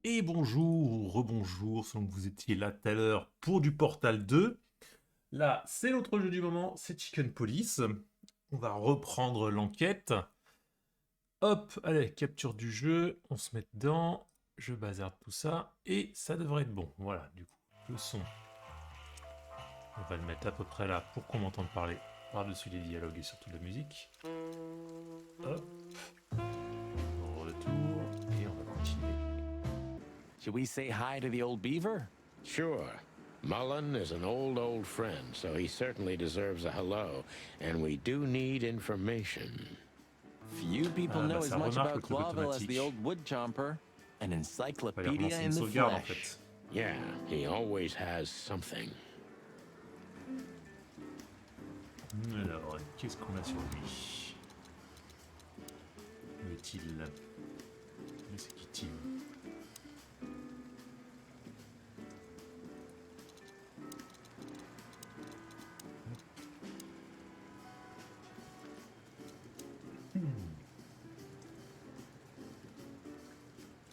Et bonjour ou rebonjour, selon que vous étiez là tout à l'heure pour du Portal 2. Là, c'est notre jeu du moment, c'est Chicken Police. On va reprendre l'enquête. Hop, allez, capture du jeu, on se met dedans, je bazarde tout ça, et ça devrait être bon. Voilà, du coup, le son, on va le mettre à peu près là pour qu'on m'entende parler par-dessus les dialogues et surtout la musique. Hop, retour, et on va continuer. Should we say hi to the old beaver? Sure. Mullen is an old friend, so he certainly deserves a hello, and we do need information. Few people Ah bah know as ça much remarque le about clock Clawville as the automatique. old wood chomper, an Fallait encyclopedia relancer une in the sauvegarde en flesh. fait. Yeah, he always has something. Alors, qu'est-ce qu'on a sur lui? Où est-il? Mais c'est qui Tim?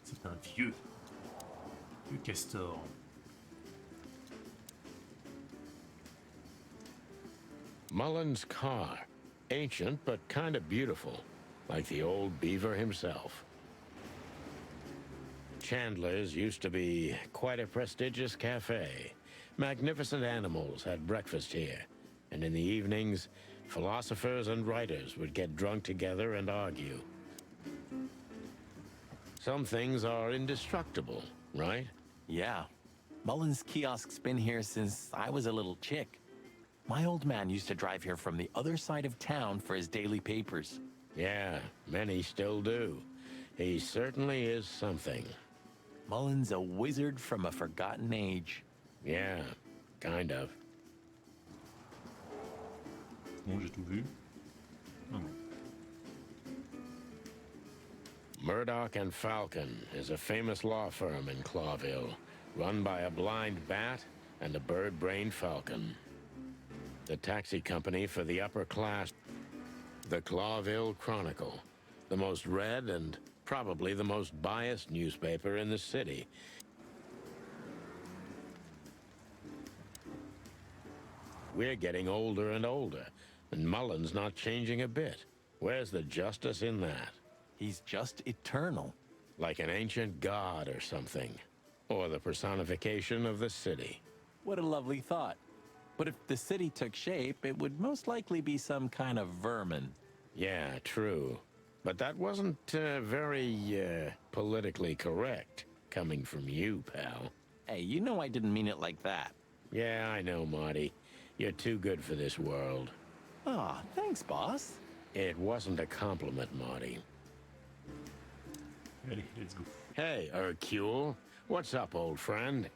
C'est un vieux castor. Mullen's car. Ancient, but kind of beautiful. Like the old beaver himself. Chandler's used to be quite a prestigious cafe. Magnificent animals had breakfast here. And in the evenings, philosophers and writers would get drunk together and argue. Some things are indestructible, right? Yeah. Mullen's kiosk's been here since I was a little chick. My old man used to drive here from the other side of town for his daily papers. Yeah, many still do. He certainly is something. Mullen's a wizard from a forgotten age. Yeah, kind of. Bon, j'ai tout vu. Ah bon. Murdoch and Falcon is a famous law firm in Clawville, run by a blind bat and a bird-brained falcon. The taxi company for the upper class. The Clawville Chronicle, the most read and probably the most biased newspaper in the city. We're getting older and older, and Mullen's not changing a bit. Where's the justice in that? He's just eternal. Like an ancient god or something. Or the personification of the city. What a lovely thought. But if the city took shape, it would most likely be some kind of vermin. Yeah, true. But that wasn't very politically correct, coming from you, pal. Hey, you know I didn't mean it like that. Yeah, I know, Marty. You're too good for this world. Aw, thanks, boss. It wasn't a compliment, Marty. Allez, let's go. Hey, Hercule. What's up, old friend?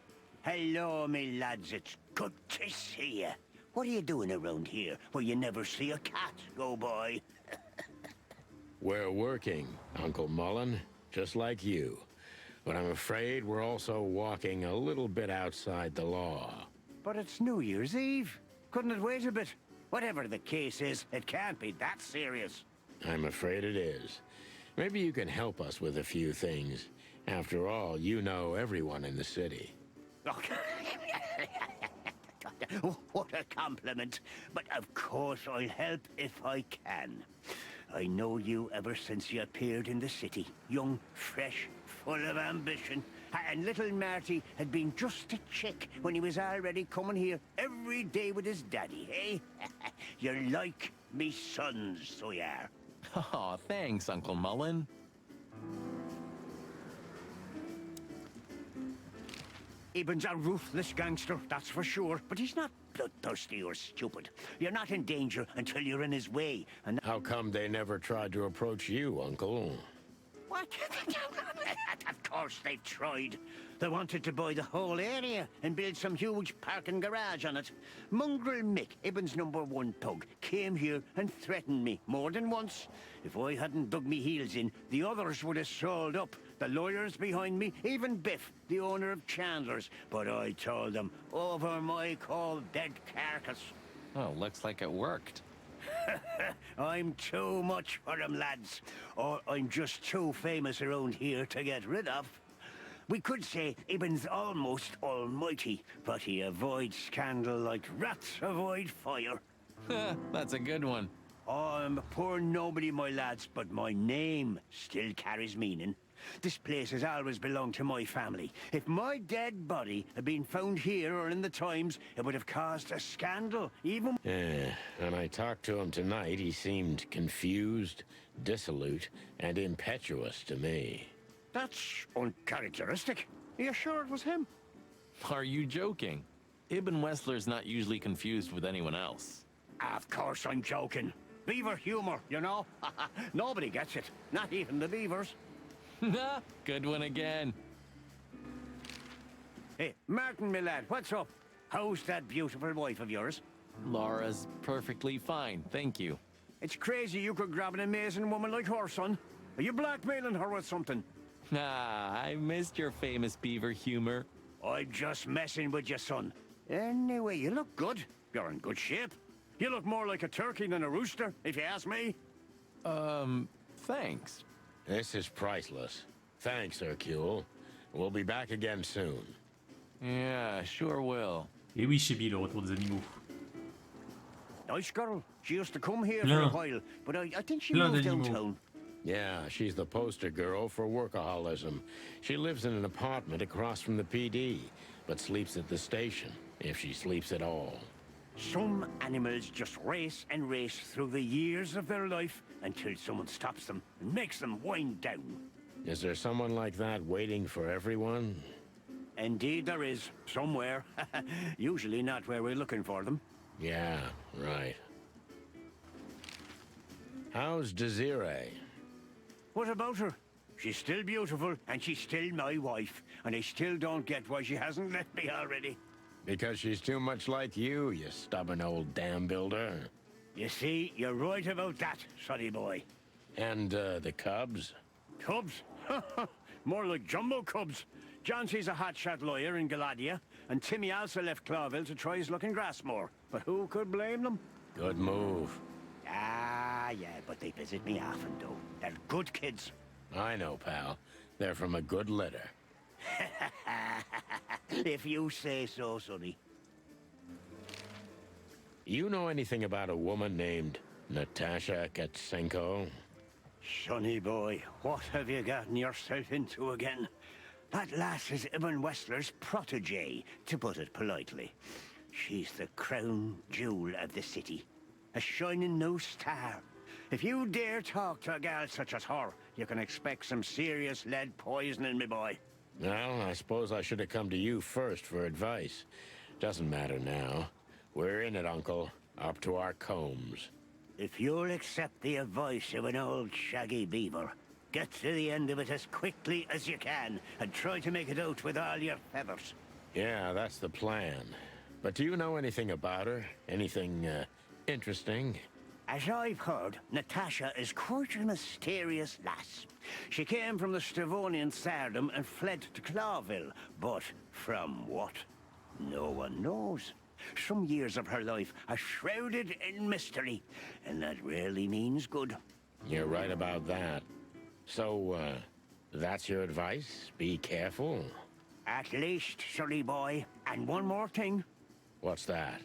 Hello, me lads. It's good to see you. What are you doing around here where you never see a cat go by? We're working, Uncle Mullen, just like you. But I'm afraid we're also walking a little bit outside the law. But it's New Year's Eve. Couldn't it wait a bit? Whatever the case is, it can't be that serious. I'm afraid it is. Maybe you can help us with a few things. After all, you know everyone in the city. What a compliment. But of course I'll help if I can. I know you ever since you appeared in the city. Young, fresh, full of ambition. And little Marty had been just a chick when he was already coming here every day with his daddy, eh? You're like me sons, so you are. Aw, thanks, Uncle Mullen. Eben's a ruthless gangster, that's for sure, but he's not bloodthirsty or stupid. You're not in danger until you're in his way, and How come they never tried to approach you, Uncle? what? Of course they tried. They wanted to buy the whole area and build some huge parking garage on it. Mongrel Mick, Ibben's #1 thug, came here and threatened me more than once. If I hadn't dug me heels in, the others would have sold up. The lawyers behind me, even Biff, the owner of Chandler's. But I told them, over my cold dead carcass. Oh, looks like it worked. I'm too much for them, lads. Or I'm just too famous around here to get rid of. We could say Ibn's almost almighty, but he avoids scandal like rats avoid fire. That's a good one. Oh, I'm a poor nobody, my lads, but my name still carries meaning. This place has always belonged to my family. If my dead body had been found here or in the Times, it would have caused a scandal, even... When I talked to him tonight, he seemed confused, dissolute, and impetuous to me. That's uncharacteristic. Are you sure it was him? Are you joking? Ibn Wessler's not usually confused with anyone else. Of course I'm joking. Beaver humor, you know? Nobody gets it. Not even the beavers. Good one again. Hey, Martin, my lad, what's up? How's that beautiful wife of yours? Laura's perfectly fine, thank you. It's crazy you could grab an amazing woman like her, son. Are you blackmailing her with something? I missed your famous beaver humor. I'm just messing with you, son. Anyway, you look good. You're in good shape. You look more like a turkey than a rooster, if you ask me. Thanks. This is priceless. Thanks, Hercule. We'll be back again soon. Yeah, sure will. Et oui, Chibi, le retour des animaux. Nice girl. She used to come here for a while, but I think she Plein moved d'animaux. downtown. Yeah, she's the poster girl for workaholism. She lives in an apartment across from the PD, but sleeps at the station, if she sleeps at all. Some animals just race and race through the years of their life until someone stops them and makes them wind down. Is there someone like that waiting for everyone? Indeed there is, somewhere. Usually not where we're looking for them. Yeah, right. How's Desiree? What about her? She's still beautiful, and she's still my wife, and I still don't get why she hasn't left me already. Because she's too much like you stubborn old dam builder. You see, you're right about that, sonny boy. And, the cubs? Cubs? More like jumbo cubs. Johnson's a hotshot lawyer in Galadia, and Timmy also left Clawville to try his luck in Grassmore. But who could blame them? Good move. Ah, yeah, but they visit me often, though. They're good kids. I know, pal. They're from a good litter. If you say so, sonny. You know anything about a woman named Natasha Katsenko? Sonny boy, what have you gotten yourself into again? That lass is Ibn Wessler's protege, to put it politely. She's the crown jewel of the city. A shining new star. If you dare talk to a gal such as her, you can expect some serious lead poisoning, me boy. Well, I suppose I should have come to you first for advice. Doesn't matter now. We're in it, Uncle. Up to our combs. If you'll accept the advice of an old shaggy beaver, get to the end of it as quickly as you can, and try to make it out with all your feathers. Yeah, that's the plan. But do you know anything about her? Anything, interesting? As I've heard, Natasha is quite a mysterious lass. She came from the Stavonian Tsardom and fled to Clawville, but from what? No one knows. Some years of her life are shrouded in mystery, and that rarely means good. You're right about that. So, that's your advice? Be careful? At least, sonny boy. And one more thing. What's that?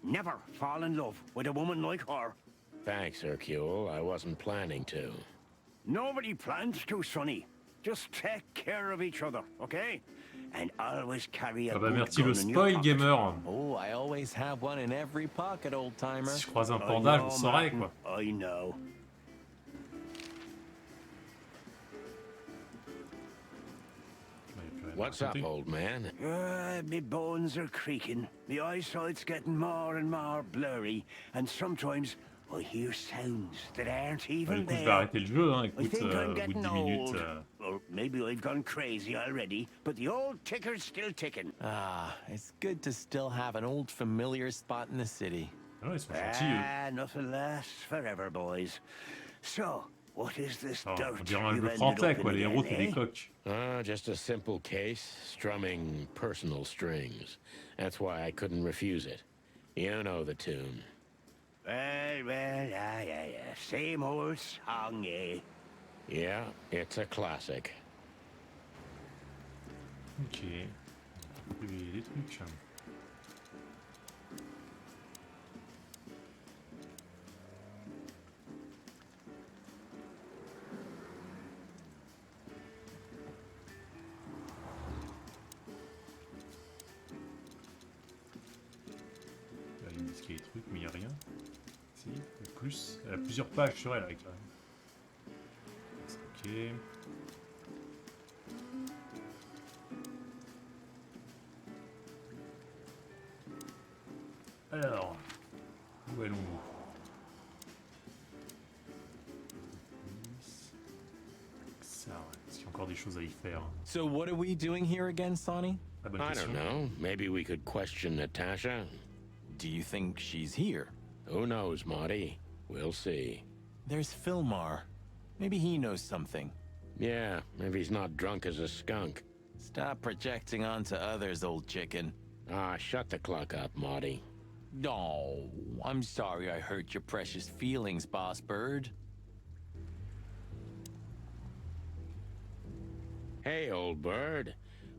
Never fall in love with a woman like her. Thanks, Hercule. I wasn't planning to. Nobody plans to, sonny. Just take care of each other, okay? And always carry a Ah bah good merci le gun in your spoil, pocket. gamer. Oh, I always have one in every pocket, old timer. Si je croise un I panda, je know, le saurais, Martin, quoi. I know. What's up, old man? Me bones are creaking. My eyesight's getting more and more blurry, and sometimes I hear sounds that aren't Bah, even du coup, je vais there. arrêter le jeu, hein. I Écoute, think au I'm bout de getting 10 minutes. old. Or maybe I've gone crazy already, but the old ticker's still ticking. Ah, it's good to still have an old familiar spot in the city. Ah ouais, ils sont gentils, eux. Ah, nothing lasts forever, boys. So, what is this Oh, dirt on dirait un you jeu ended français, up quoi. in Les héros, again, c'est des eh? coqs. Just a simple case, strumming personal strings. That's why I couldn't refuse it. You know the tune. Well, yeah. Same old song, eh? Yeah, it's a classic. Ok. Des trucs. Là, ils me disent qu'il y a des trucs, mais il n'y a rien. Si, plus. Elle a plusieurs pages sur elle, avec là. Ok. Alors, où allons-nous? Ça, est-ce qu'il y a encore des choses à y faire? So what are we doing here again, Sonny? Ah, bonne I question. don't know. Maybe we could question Natasha. Do you think she's here? Who knows, Marty? We'll see. There's Philmar. Maybe he knows something. Yeah, if he's not drunk as a skunk. Stop projecting onto others, old chicken. Ah, shut the clock up, Marty. No, I'm sorry I hurt your precious feelings, boss bird. Hey, old bird.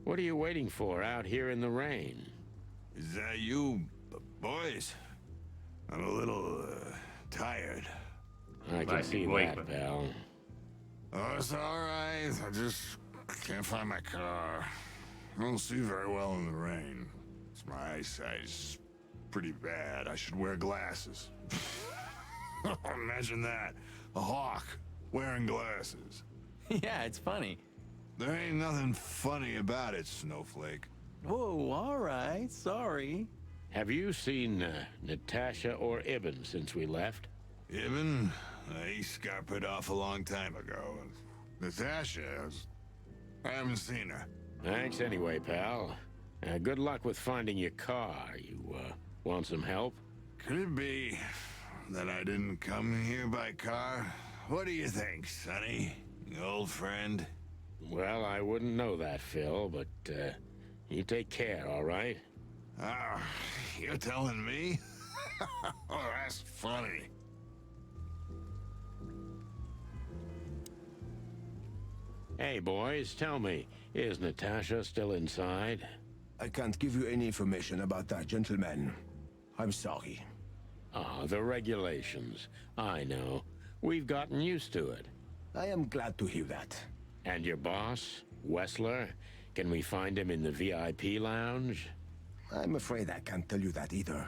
What are you waiting for out here in the rain? Is that you, boys? I'm a little, tired. I can Right, see wait, that, pal. Oh, it's all right. I just can't find my car. I don't see very well in the rain. My eyesight's pretty bad. I should wear glasses. Imagine that. A hawk wearing glasses. Yeah, it's funny. There ain't nothing funny about it, Snowflake. Whoa, all right, sorry. Have you seen Natasha or Ibn since we left? Ibn, he scuppered off a long time ago. Natasha, I haven't seen her. Thanks anyway, pal. Good luck with finding your car. You, want some help? Could it be that I didn't come here by car? What do you think, Sonny? Old friend? Well, I wouldn't know that, Phil, but, you take care, all right? Ah, you're telling me? Oh, that's funny. Hey, boys, tell me, is Natasha still inside? I can't give you any information about that, gentlemen. I'm sorry. Ah, the regulations. I know. We've gotten used to it. I am glad to hear that. And your boss, Wessler? Can we find him in the VIP lounge? I'm afraid I can't tell you that either.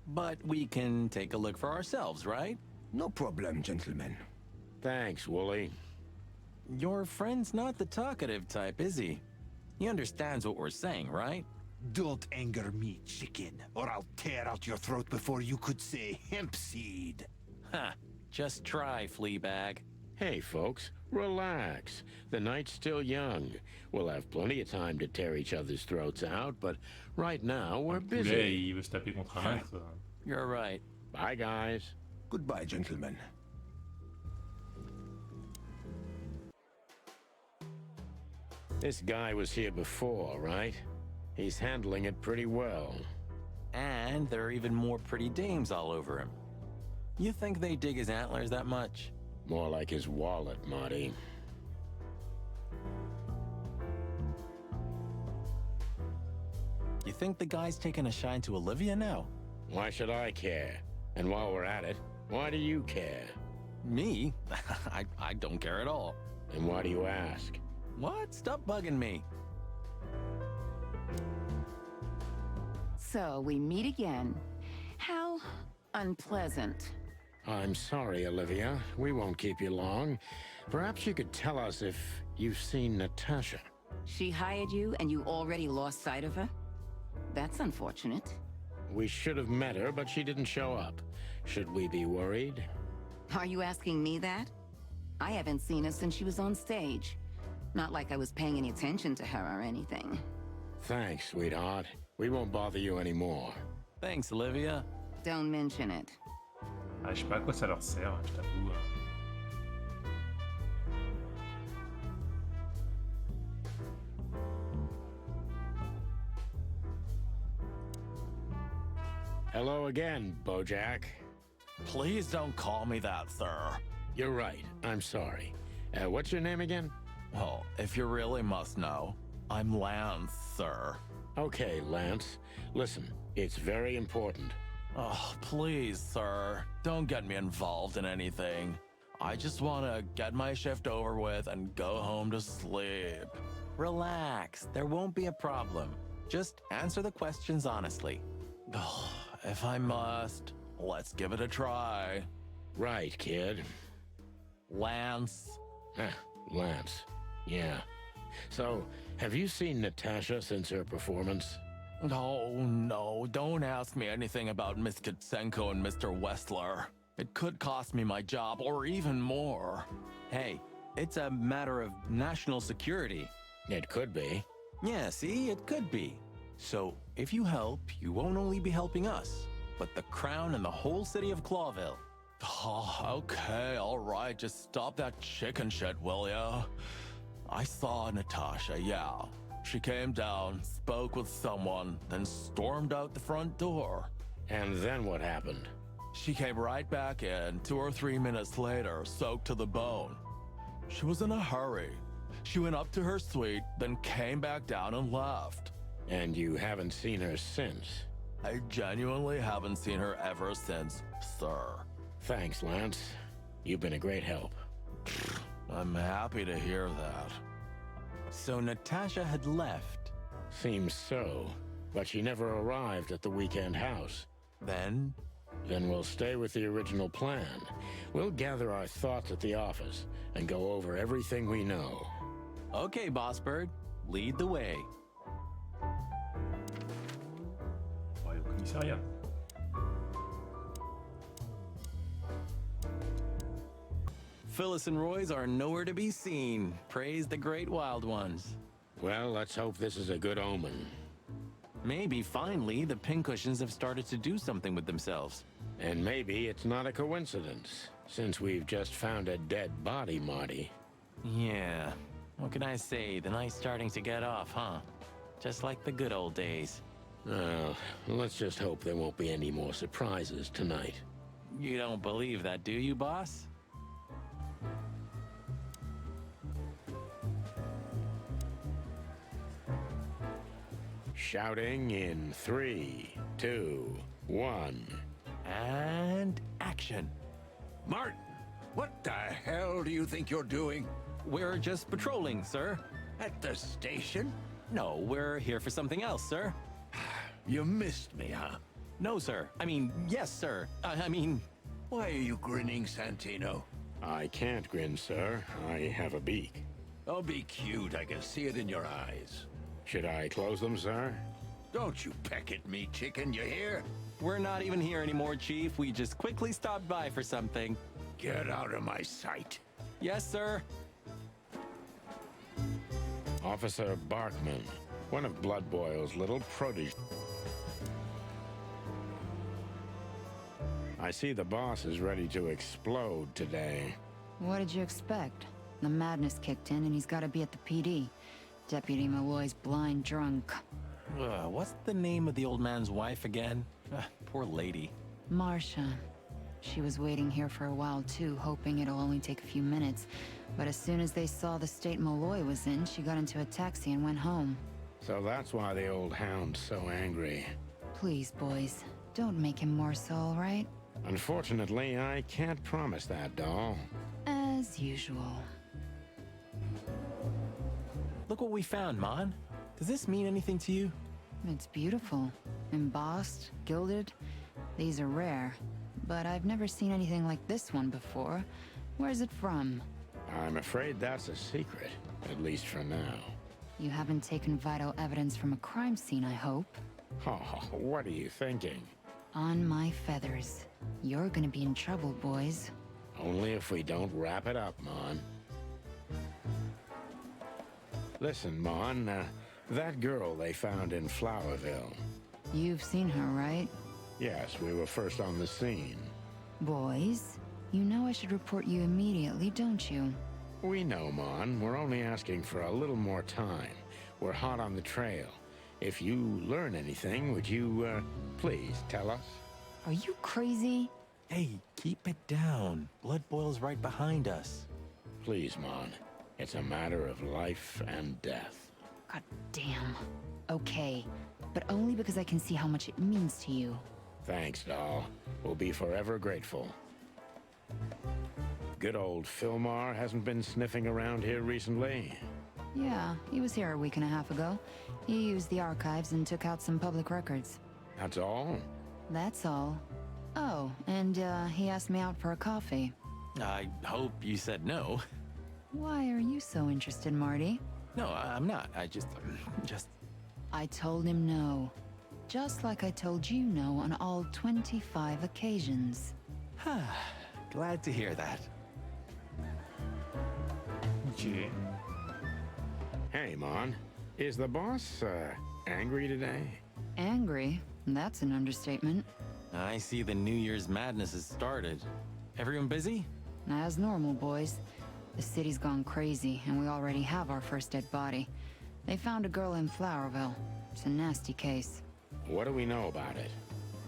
But we can take a look for ourselves, right? No problem, gentlemen. Thanks, Wooly. Your friend's not the talkative type, is he? He understands what we're saying, right? Don't anger me, chicken, or I'll tear out your throat before you could say hemp seed. Ha! Just try, Fleabag. Hey, folks, relax. The night's still young. We'll have plenty of time to tear each other's throats out, but right now we're Poulet, busy. il veut se taper contre un autre. You're right. Bye, guys. Goodbye, gentlemen. This guy was here before, right? He's handling it pretty well. And there are even more pretty dames all over him. You think they dig his antlers that much? More like his wallet, Marty. You think the guy's taking a shine to Olivia now? Why should I care? And while we're at it, why do you care? Me? I don't care at all. And why do you ask? What? Stop bugging me. So we meet again. How unpleasant. I'm sorry, Olivia. We won't keep you long. Perhaps you could tell us if you've seen Natasha. She hired you and you already lost sight of her? That's unfortunate. We should have met her, but she didn't show up. Should we be worried? Are you asking me that? I haven't seen her since she was on stage. Not like I was paying any attention to her or anything. Thanks, sweetheart. We won't bother you anymore. Thanks, Olivia. Don't mention it. Ah, je sais pas à quoi ça leur sert, je t'avoue. Hello again, Bojack. Please don't call me that, sir. You're right. I'm sorry. What's your name again? Well, if you really must know, I'm Lance, sir. Okay, Lance. Listen, it's very important. Oh, please, sir. Don't get me involved in anything. I just want to get my shift over with and go home to sleep. Relax. There won't be a problem. Just answer the questions honestly. Oh, if I must, let's give it a try. Right, kid. Lance. Lance. Yeah. So, have you seen Natasha since her performance? Oh, no, don't ask me anything about Miss Kitsenko and Mr. Westler. It could cost me my job or even more. Hey, it's a matter of national security. It could be. Yeah, see, it could be. So, if you help, you won't only be helping us, but the crown and the whole city of Clawville. Oh, okay, all right, just stop that chicken shit, will ya? I saw Natasha, yeah. She came down, spoke with someone, then stormed out the front door. And then what happened? She came right back in 2 or 3 minutes later, soaked to the bone. She was in a hurry. She went up to her suite, then came back down and left. And you haven't seen her since? I genuinely haven't seen her ever since, sir. Thanks, Lance. You've been a great help. I'm happy to hear that. So Natasha had left. Seems so, but she never arrived at the weekend house. Then? Then we'll stay with the original plan. We'll gather our thoughts at the office and go over everything we know. Okay, Boss Bird, lead the way. On va aller au commissariat. Phyllis and Roy's are nowhere to be seen. Praise the great wild ones. Well, let's hope this is a good omen. Maybe finally the pincushions have started to do something with themselves. And maybe it's not a coincidence, since we've just found a dead body, Marty. Yeah, what can I say? The night's starting to get off, huh? Just like the good old days. Let's just hope there won't be any more surprises tonight. You don't believe that, do you, boss? Shouting in 3, 2, 1. And action. Martin, what the hell do you think you're doing? We're just patrolling, sir. At the station? No, we're here for something else, sir. You missed me, huh? No, sir. I mean, yes, sir. I mean... Why are you grinning, Santino? I can't grin, sir. I have a beak. Oh, be cute. I can see it in your eyes. Should I close them, sir? Don't you peck at me, chicken, you hear? We're not even here anymore, Chief. We just quickly stopped by for something. Get out of my sight. Yes, sir. Officer Barkman, one of Blood Boil's little protege. I see the boss is ready to explode today. What did you expect? The madness kicked in and he's got to be at the PD. Deputy Malloy's blind drunk. What's the name of the old man's wife again? Poor lady. Marcia. She was waiting here for a while too, hoping it'll only take a few minutes. But as soon as they saw the state Malloy was in, she got into a taxi and went home. So that's why the old hound's so angry. Please, boys, don't make him more so, all right? Unfortunately, I can't promise that, doll. As usual. Look what we found, Mon. Does this mean anything to you? It's beautiful. Embossed, gilded. These are rare. But I've never seen anything like this one before. Where's it from? I'm afraid that's a secret, at least for now. You haven't taken vital evidence from a crime scene, I hope. Oh, what are you thinking? On my feathers. You're gonna be in trouble, boys. Only if we don't wrap it up, Mon. Listen, Mon, that girl they found in Flowerville. You've seen her, right? Yes, we were first on the scene. Boys, you know I should report you immediately, don't you? We know, Mon. We're only asking for a little more time. We're hot on the trail. If you learn anything, would you, please tell us? Are you crazy? Hey, keep it down. Blood Boil's right behind us. Please, Mon. It's a matter of life and death. God damn. Okay, but only because I can see how much it means to you. Thanks, doll. We'll be forever grateful. Good old Fillmore hasn't been sniffing around here recently. Yeah, he was here a week and a half ago. He used the archives and took out some public records. That's all? That's all. Oh, and he asked me out for a coffee. I hope you said no. Why are you so interested, Marty? No, I'm not. I just... I told him no. Just like I told you no on all 25 occasions. Glad to hear that. Ok. Hey, Mon. Is the boss, angry today? Angry? That's an understatement. I see the New Year's madness has started. Everyone busy? As normal, boys. The city's gone crazy, and we already have our first dead body. They found a girl in Flowerville. It's a nasty case. What do we know about it?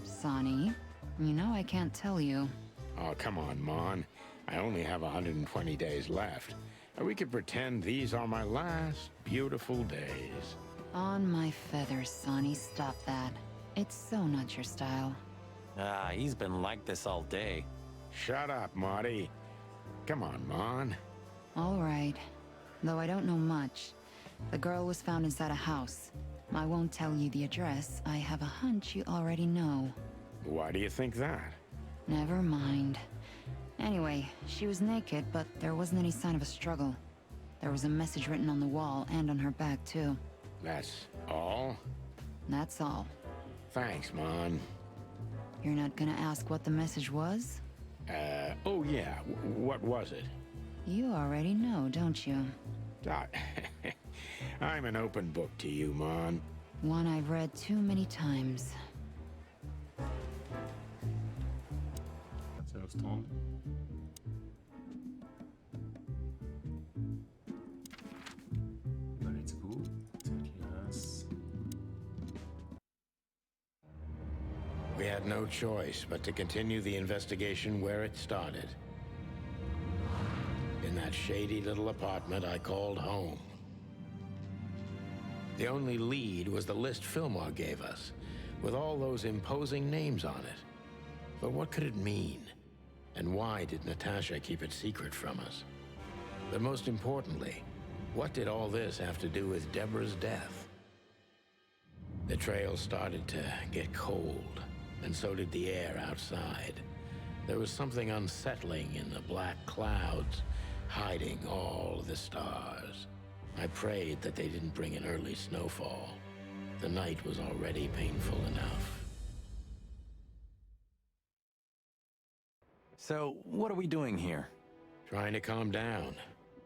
Sonny, you know I can't tell you. Oh, come on, Mon. I only have 120 days left. We could pretend these are my last beautiful days. On my feathers, Sonny, stop that. It's so not your style. He's been like this all day. Shut up, Marty. Come on, Mon. All right. Though I don't know much. The girl was found inside a house. I won't tell you the address. I have a hunch you already know. Why do you think that? Never mind. Anyway, she was naked, but there wasn't any sign of a struggle. There was a message written on the wall and on her back, too. That's all? That's all. Thanks, Mon. You're not gonna ask what the message was? Oh yeah, what was it? You already know, don't you? I'm an open book to you, Mon. One I've read too many times. C'est au stand. Bah, let's go. Yes. We had no choice but to continue the investigation where it started. In that shady little apartment I called home. The only lead was the list Fillmore gave us, with all those imposing names on it. But what could it mean? And why did Natasha keep it secret from us? But most importantly, what did all this have to do with Deborah's death? The trail started to get cold, and so did the air outside. There was something unsettling in the black clouds, hiding all the stars. I prayed that they didn't bring an early snowfall. The night was already painful enough. So, what are we doing here? Trying to calm down.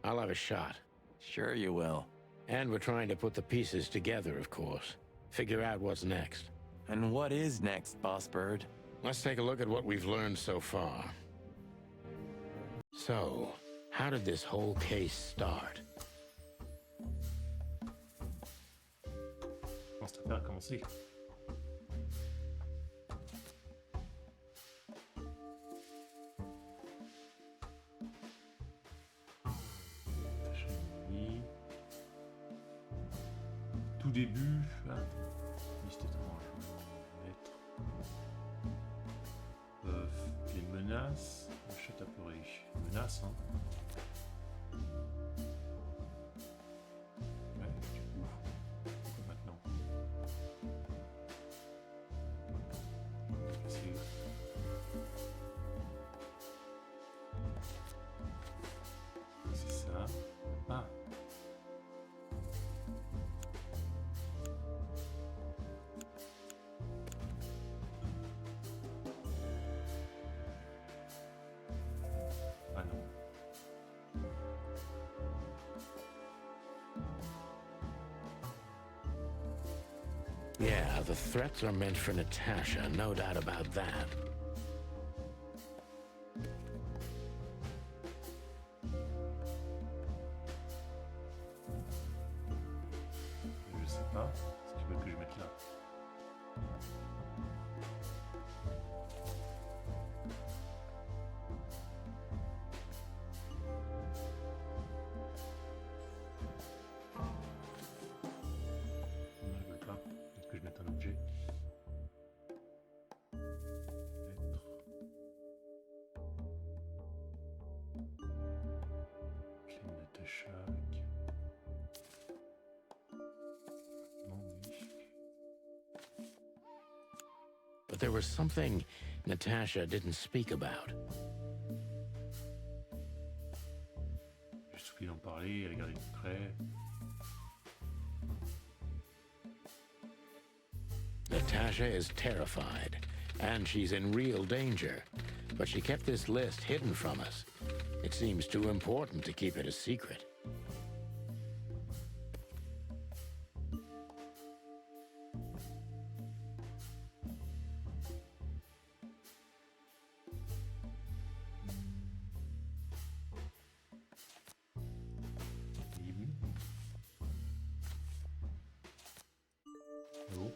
I'll have a shot. Sure you will. And we're trying to put the pieces together, of course. Figure out what's next. And what is next, Boss Bird? Let's take a look at what we've learned so far. So, how did this whole case start? On se prépare à commencer. Tout début, liste étrange. Lettre. Les menaces. Le chat apeuré. Menaces, hein. Ouais, du coup. Pourquoi maintenant? C'est ça. Ah. Ah non. Yeah, the threats are meant for Natasha, no doubt about that. Je sais pas. Est-ce qu'ils veulent que je mette là? there was something Natasha didn't speak about. J'ai oublié d'en parler, elle a gardé le secret. Natasha is terrified, and she's in real danger. But she kept this list hidden from us. It seems too important to keep it a secret. Oh.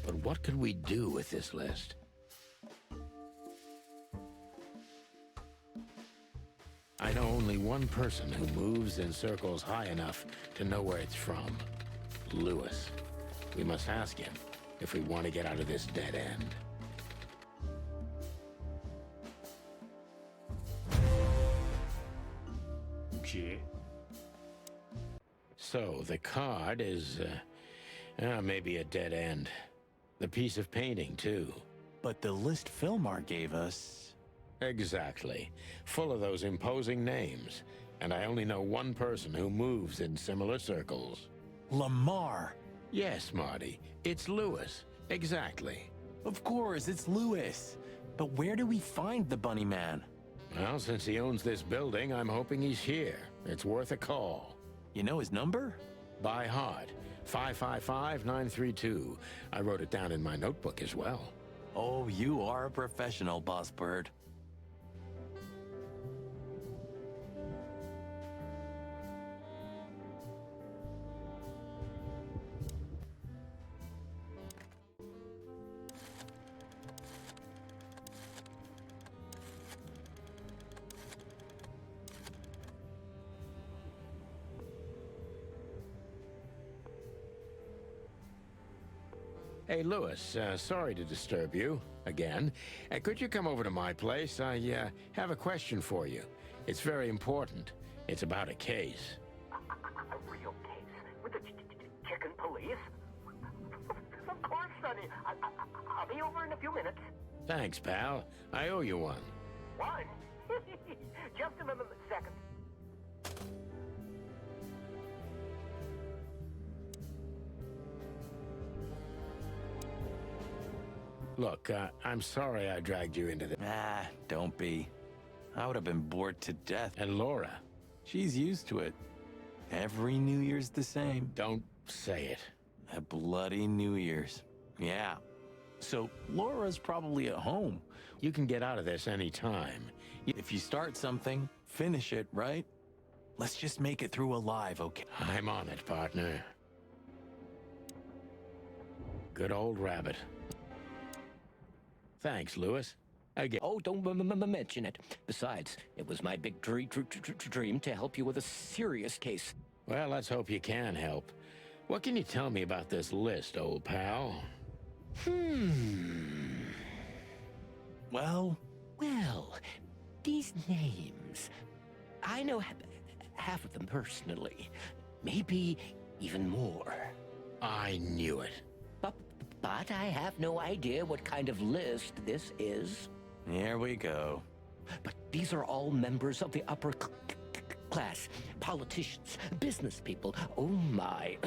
But what could we do with this list? I know only one person who moves in circles high enough to know where it's from. Lewis. We must ask him if we want to get out of this dead end. Ok. So, the card is, maybe a dead end. The piece of painting, too. But the list Philmar gave us... Exactly. Full of those imposing names. And I only know one person who moves in similar circles. Lamar! Yes, Marty. It's Lewis. Exactly. Of course, it's Lewis. But where do we find the Bunny Man? Well, since he owns this building, I'm hoping he's here. It's worth a call. You know his number? By heart. 555-932. I wrote it down in my notebook as well. Oh, you are a professional, Boss Bird. Hey, Lewis, sorry to disturb you again. Could you come over to my place? I have a question for you. It's very important. It's about a case. A real case? With the chicken police? Of course, Sonny. I'll be over in a few minutes. Thanks, pal. I owe you one. One? Just a second. Look, I'm sorry I dragged you into this. Ah, don't be. I would have been bored to death. And Laura. She's used to it. Every New Year's the same. Don't say it. A bloody New Year's. Yeah. So Laura's probably at home. You can get out of this any time. If you start something, finish it, right? Let's just make it through alive, okay? I'm on it, partner. Good old rabbit. Thanks, Lewis. Again. Oh, don't mention it. Besides, it was my big dream to help you with a serious case. Well, let's hope you can help. What can you tell me about this list, old pal? Well, these names. I know half of them personally. Maybe even more. I knew it. But I have no idea what kind of list this is. here we go. But these are all members of the upper class. Politicians, business people. Oh my.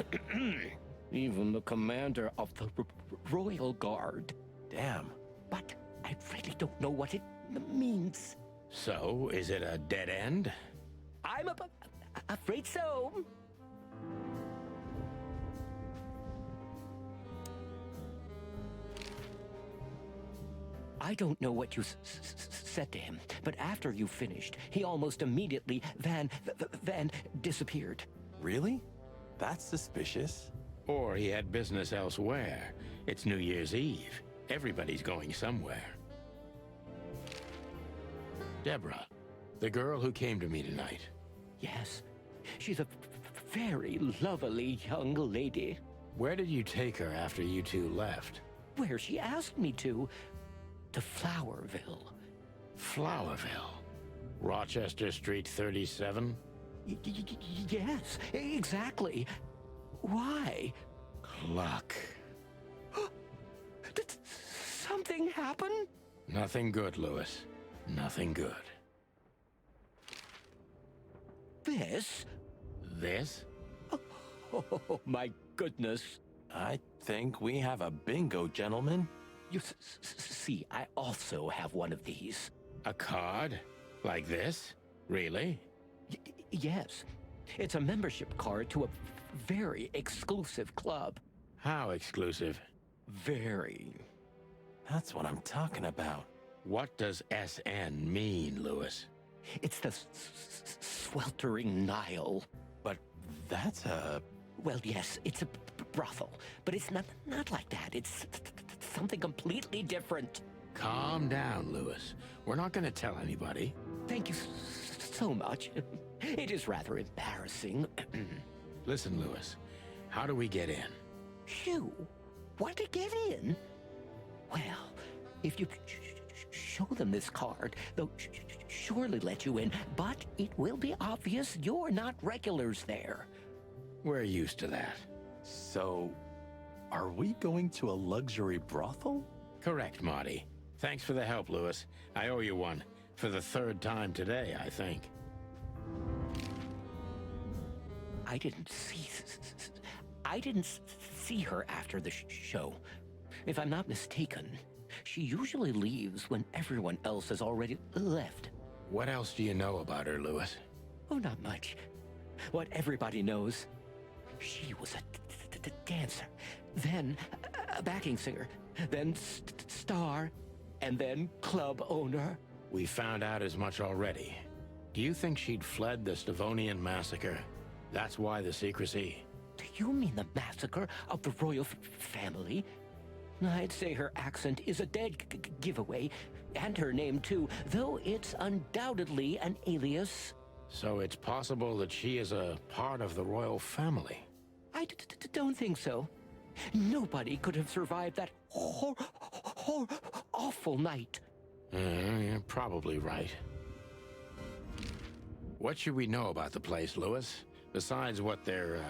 Even the commander of the Royal Guard. Damn. But I really don't know what it means. So, is it a dead end? I'm afraid so. I don't know what you said to him, but after you finished, he almost immediately van disappeared. Really? That's suspicious. Or he had business elsewhere. It's New Year's Eve. Everybody's going somewhere. Deborah, the girl who came to me tonight. Yes, she's a very lovely young lady. Where did you take her after you two left? Where she asked me to Flowerville. Flowerville. Rochester Street 37? Yes, exactly. Why? Luck. Did something happen? Nothing good, Lewis. Nothing good. This? This? Oh, my goodness. I think we have a bingo, gentlemen. You see, I also have one of these. A card? Like this? Really? Yes. It's a membership card to a very exclusive club. How exclusive? Very. That's what I'm talking about. What does SN mean, Lewis? It's the sweltering Nile. But that's a... Well, yes, it's a brothel, but it's not like that. It's something completely different. Calm down, Lewis. We're not going to tell anybody. Thank you so much. It is rather embarrassing. Listen, Lewis. How do we get in? You want to get in? Well, if you show them this card, they'll surely let you in, but it will be obvious you're not regulars there. We're used to that. So, are we going to a luxury brothel? Correct, Marty. Thanks for the help, Lewis. I owe you one. For the third time today, I think. I didn't see her after the show. If I'm not mistaken, she usually leaves when everyone else has already left. What else do you know about her, Lewis? Oh, not much. What everybody knows. She was a dancer, then a backing singer, then star, and then club owner. We found out as much already. Do you think she'd fled the Stavonian massacre? That's why the secrecy. Do you mean the massacre of the royal family? I'd say her accent is a dead giveaway, and her name too, though it's undoubtedly an alias. So it's possible that she is a part of the royal family. I don't think so. Nobody could have survived that awful night. You're probably right. What should we know about the place, Lewis? Besides what they're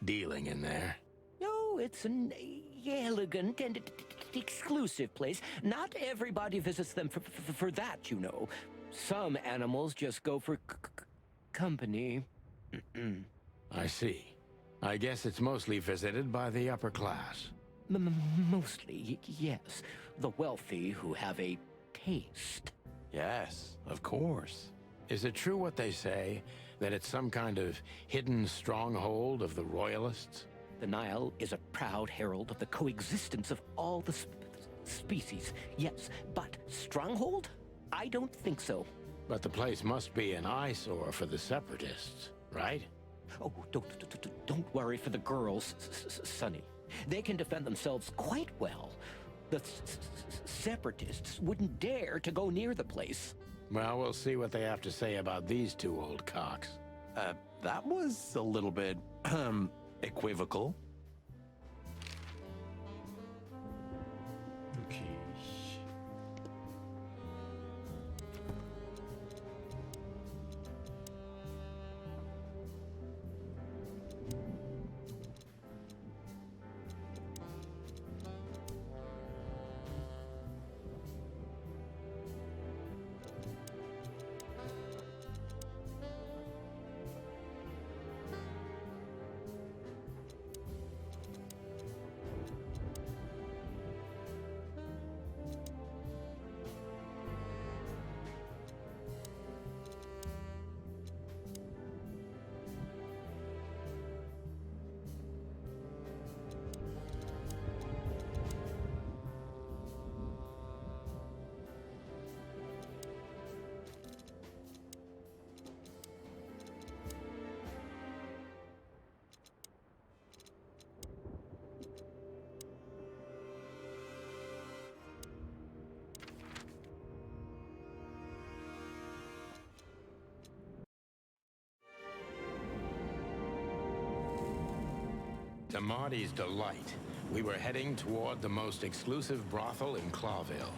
dealing in there? No, it's an elegant and exclusive place. Not everybody visits them for that, you know. Some animals just go for company. I see. I guess it's mostly visited by the upper class. Mostly, yes. The wealthy who have a taste. Yes, of course. Is it true what they say, that it's some kind of hidden stronghold of the royalists? The Nile is a proud herald of the coexistence of all the species, yes, but stronghold? I don't think so. But the place must be an eyesore for the separatists, right? Oh, don't worry for the girls, Sonny. They can defend themselves quite well. The separatists wouldn't dare to go near the place. Well, we'll see what they have to say about these two old cocks. That was a little bit, equivocal. Okay. To Marty's delight, we were heading toward the most exclusive brothel in Clawville.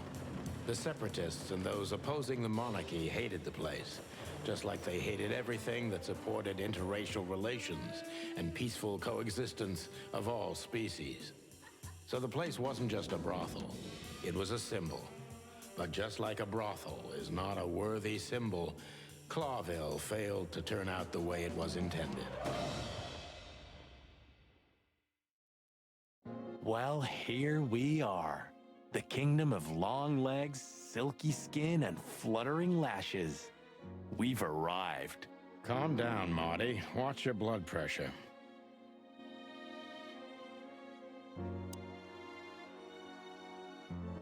The separatists and those opposing the monarchy hated the place. just like they hated everything that supported interracial relations and peaceful coexistence of all species. So the place wasn't just a brothel, it was a symbol. But just like a brothel is not a worthy symbol, Clawville failed to turn out the way it was intended. Well, here we are. The kingdom of long legs, silky skin, and fluttering lashes. We've arrived. Calm down, Marty. Watch your blood pressure.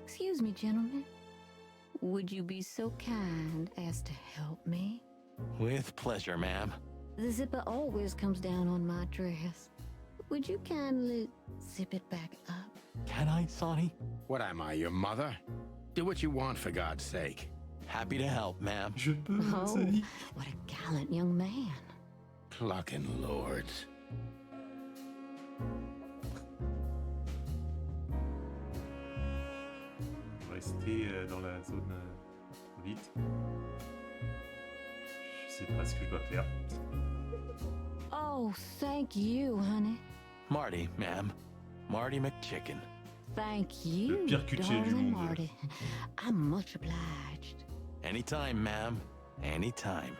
Excuse me, gentlemen. Would you be so kind as to help me? With pleasure, ma'am. The zipper always comes down on my dress. Would you kindly zip it back up? Can I, Sonny? What am I, your mother? Do what you want, for God's sake. Happy to help, ma'am. Je peux, Oh, Sally. what a gallant young man. Clucking lords. Rester dans la zone vite. Je sais pas ce que je dois faire. Oh, thank you, honey. Marty, ma'am. Marty McChicken. Thank you, pire cutier du darling monde. Marty. I'm much obliged. Anytime, ma'am. Anytime.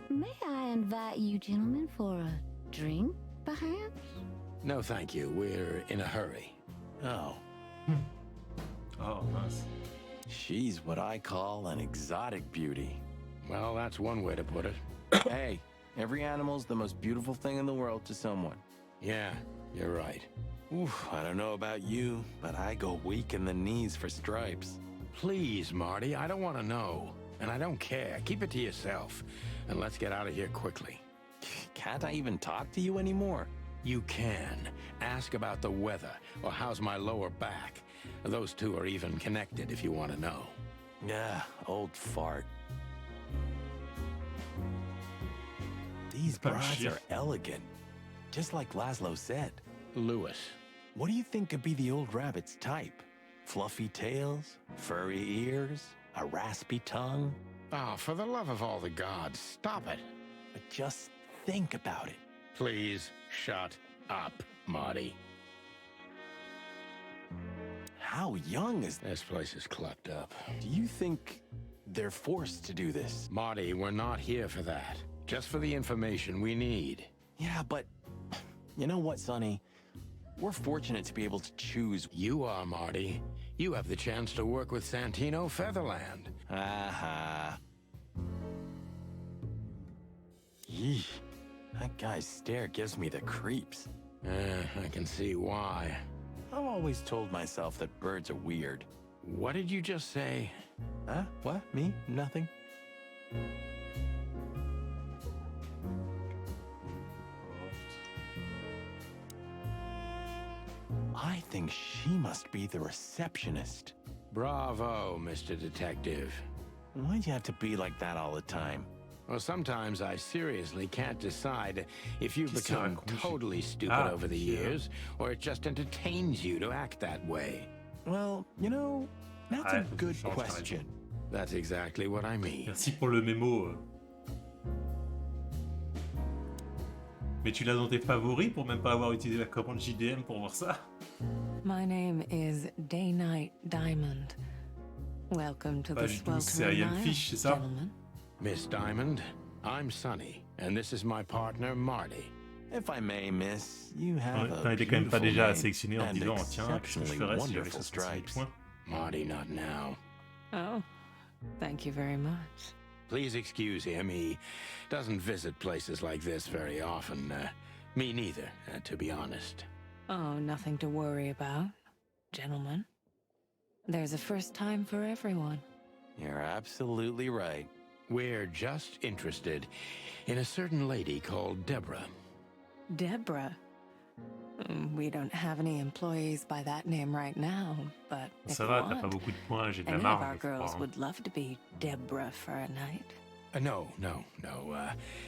May I invite you gentlemen for a drink, perhaps? No, thank you. We're in a hurry. Oh, Oh, mince. she's what I call an exotic beauty. Well, that's one way to put it. Hey, every animal's the most beautiful thing in the world to someone. Yeah, you're right. Oof, I don't know about you, but I go weak in the knees for stripes. Please, Marty, I don't want to know. And I don't care. Keep it to yourself. And let's get out of here quickly. Can't I even talk to you anymore? You can. Ask about the weather, or how's my lower back. Those two are even connected if you want to know. Yeah, old fart. These brides are elegant, just like Laszlo said. Lewis. What do you think could be the old rabbit's type? Fluffy tails, furry ears, a raspy tongue? Oh, for the love of all the gods, stop it. But just think about it. Please shut up, Marty. How young is This place is clucked up. Do you think they're forced to do this? Marty, we're not here for that. Just for the information we need. Yeah, but you know what, Sonny? We're fortunate to be able to choose. You are, Marty. You have the chance to work with Santino Featherland. Aha. Yeesh. That guy's stare gives me the creeps. I can see why. I've always told myself that birds are weird. What did you just say? Huh? What? Me? Nothing? I think she must be the receptionist. Bravo, Mr. Detective. Why'd you have to be like that all the time? Well, sometimes I seriously can't decide if you've Qu'est-ce qu'il become raconte? totally stupid Ah, over the yeah. years, or it just entertains you to act that way. Well, you know, that's a Ah, good change, t'as question. That's exactly what I mean. Merci pour le mémo. Mais tu l'as dans tes favoris pour même pas avoir utilisé la commande JDM pour voir ça? My name is Day-Night Diamond. Welcome to Pas the du tout, c'est sweltering Ian night, Fish, c'est ça? gentlemen. Miss Diamond, I'm Sonny, and this is my partner, Marty. If I may, miss, you have T'en a étais quand même pas beautiful déjà name sélectionné en and disant tiens, qu'est-ce que je exceptionally ferais si j'avais wonderful 70 000 stripes. points? Marty, not now. Oh, thank you very much. Please excuse him. He doesn't visit places like this very often. Me neither, to be honest. Oh, nothing to worry about, gentlemen. There's a first time for everyone. You're absolutely right. We're just interested in a certain lady called Deborah. Deborah. We don't have any employees by that name right now, but if Ça you va, t'as pas want, beaucoup de points, j'ai de la any of marge, our je girls crois. Hein. would love to be Deborah for a night. No.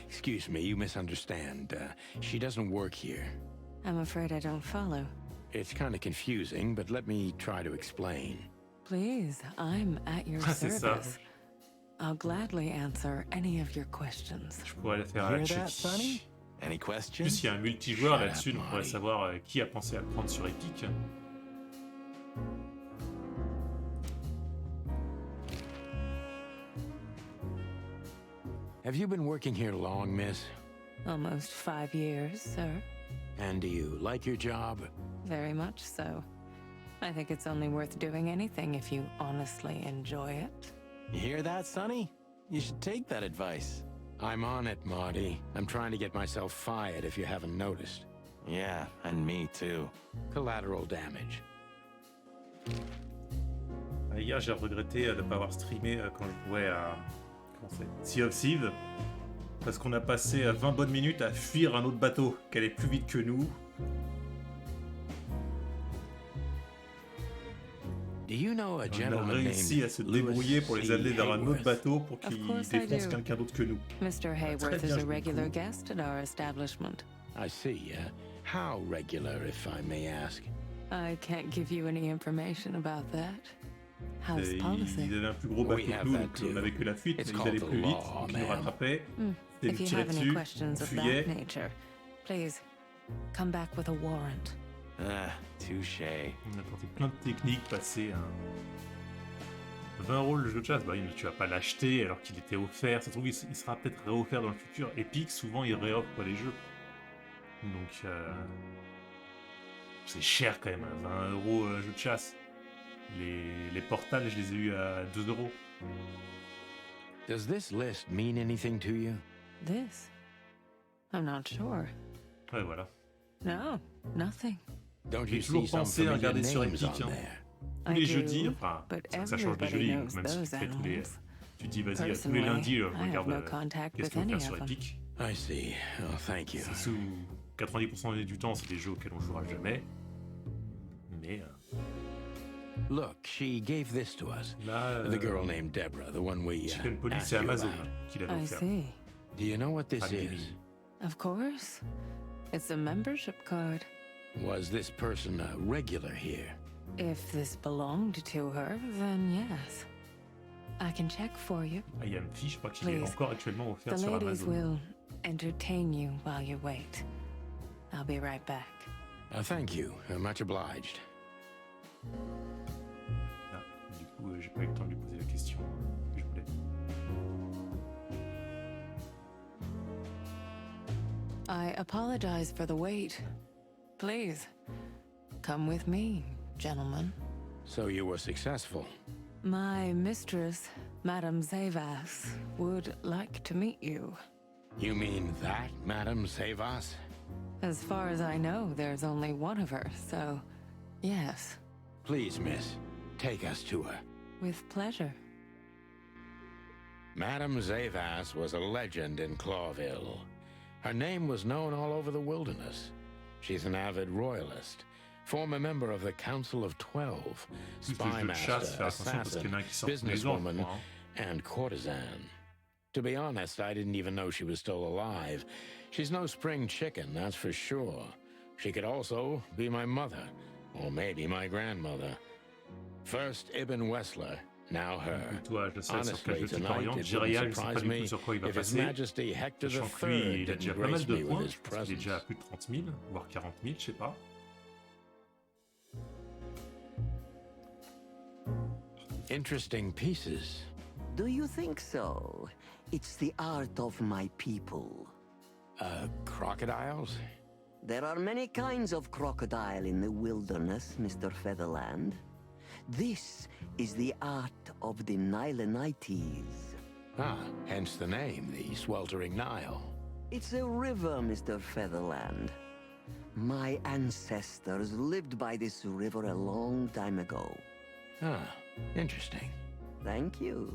Excuse me, you misunderstand. She doesn't work here. I'm afraid I don't follow. It's kind of confusing, but let me try to explain. Please, I'm at your Ah, c'est ça. service. I'll gladly answer any of your questions. Je pourrais la faire à Hear la that, Chucky. Sonny? Any En questions? plus, il y a un multijoueur Shut là-dessus, up, donc on pourrait Marty. savoir qui a pensé à le prendre sur Epic. Have you been working here long, miss? Almost 5 years, sir. And do you like your job? Very much so. I think it's only worth doing anything if you honestly enjoy it. You hear that, Sonny? You should take that advice. I'm on it, Marty. I'm trying to get myself fired if you haven't noticed. Yeah, and me too. Collateral damage. Hier, j'ai regretté de ne pas avoir streamé quand je jouais à Sea of Thieves. Parce qu'on a passé 20 bonnes minutes à fuir un autre bateau qui allait plus vite que nous. Do you know a On a gentleman réussi named à se Louis débrouiller pour les C. amener vers un autre Hayworth? bateau pour Of qu'ils course I défoncent do. quelqu'un d'autre que nous. Mr. Hayworth bien is a joué, regular cool. guest at our establishment. I see. How regular, if I may ask? I can't give you any information about that. House Et policy. il avait un plus gros We bateau que have nous, that donc on too. avait que la fuite, It's mais ils allaient called plus the vite, law, donc ils nous ma'am. rattrapaient. Ils If nous you tiraient have any dessus, questions on of fuyait. that nature, please come back with a warrant. Ah, touche. On a tenté plein de techniques, passé un 20 euros le jeu de chasse. Bah oui, mais tu vas pas l'acheter alors qu'il était offert. Ça se trouve, il sera peut-être réoffert dans le futur. Epic, souvent, ils réoffrent les jeux. Donc, c'est cher quand même, 20 euros jeu de chasse. Les portals, je les ai eus à 2 euros. Does this list mean anything to you? This? I'm not sure. Ouais, voilà. No, nothing. Don't J'ai you toujours see some pensé à familiar regarder sur names Epic. on Hein. there? Tous I les do, jeudis, enfin, but ça change des everybody jeudis, knows même si tu those fais tous les... animals. Tu te dis, vas-y, tous les Personally, lundis, je I have regarde no contact qu'est-ce with qu'ils vont any faire sur of them. Epic. I see. Oh, thank you. C'est sous 90% du temps, c'est des jeux auxquels on jouera jamais. Mais Look, she gave this to us. là, The girl named Deborah, the one we Chicken Police, asked c'est you Amazon about. qui l'avait I offert. see. Do you know what this Pas les is? Gemini. Of course. It's a membership card. Was this person a regular here? If this belonged to her, then yes. I can check for you. Ah, il y a une fiche, je crois qu'il est Please. encore actuellement offert The sur ladies Amazon. will entertain you while you wait. I'll be right back. Thank you. Much obliged. Ah, du coup, j'ai pas eu le temps de lui poser la question que je voulais. I apologize for the wait. Please, come with me, gentlemen. So you were successful. My mistress, Madame Zavas, would like to meet you. You mean that, Madame Savas? As far as I know, there's only one of her, so yes, Please, miss, take us to her. with pleasure. Madame Zavas was a legend in Clawville. Her name was known all over the wilderness. She's an avid royalist, former member of the Council of 12, Plus les jeux de chasse, spymaster, faire attention parce qu'il y en a assassin, qui sortent tous les ans, je businesswoman, crois, hein. and courtesan. To be honest, I didn't even know she was still alive. She's no spring chicken, that's for sure. She could also be my mother, or maybe my grandmother. First Ibn Wessler, now her. Toi, je sais sur quel Honestly, jeu tu tonight t'orientes. it Jirial, wouldn't je sais pas surprise du me tout sur quoi il va if His passer. Majesty Hector Sachant que lui, III il a didn't déjà pas grace mal de me with points. his Je pense qu'il est déjà à presence. plus de 30 000, voire 40 000, je sais pas. Interesting pieces. Do you think so? It's the art of my people. Crocodiles? There are many kinds of crocodile in the wilderness, Mr. Featherland. This is the art of the Nilenites. Ah, hence the name, the sweltering Nile. It's a river, Mr. Featherland. My ancestors lived by this river a long time ago. Ah, interesting. Thank you.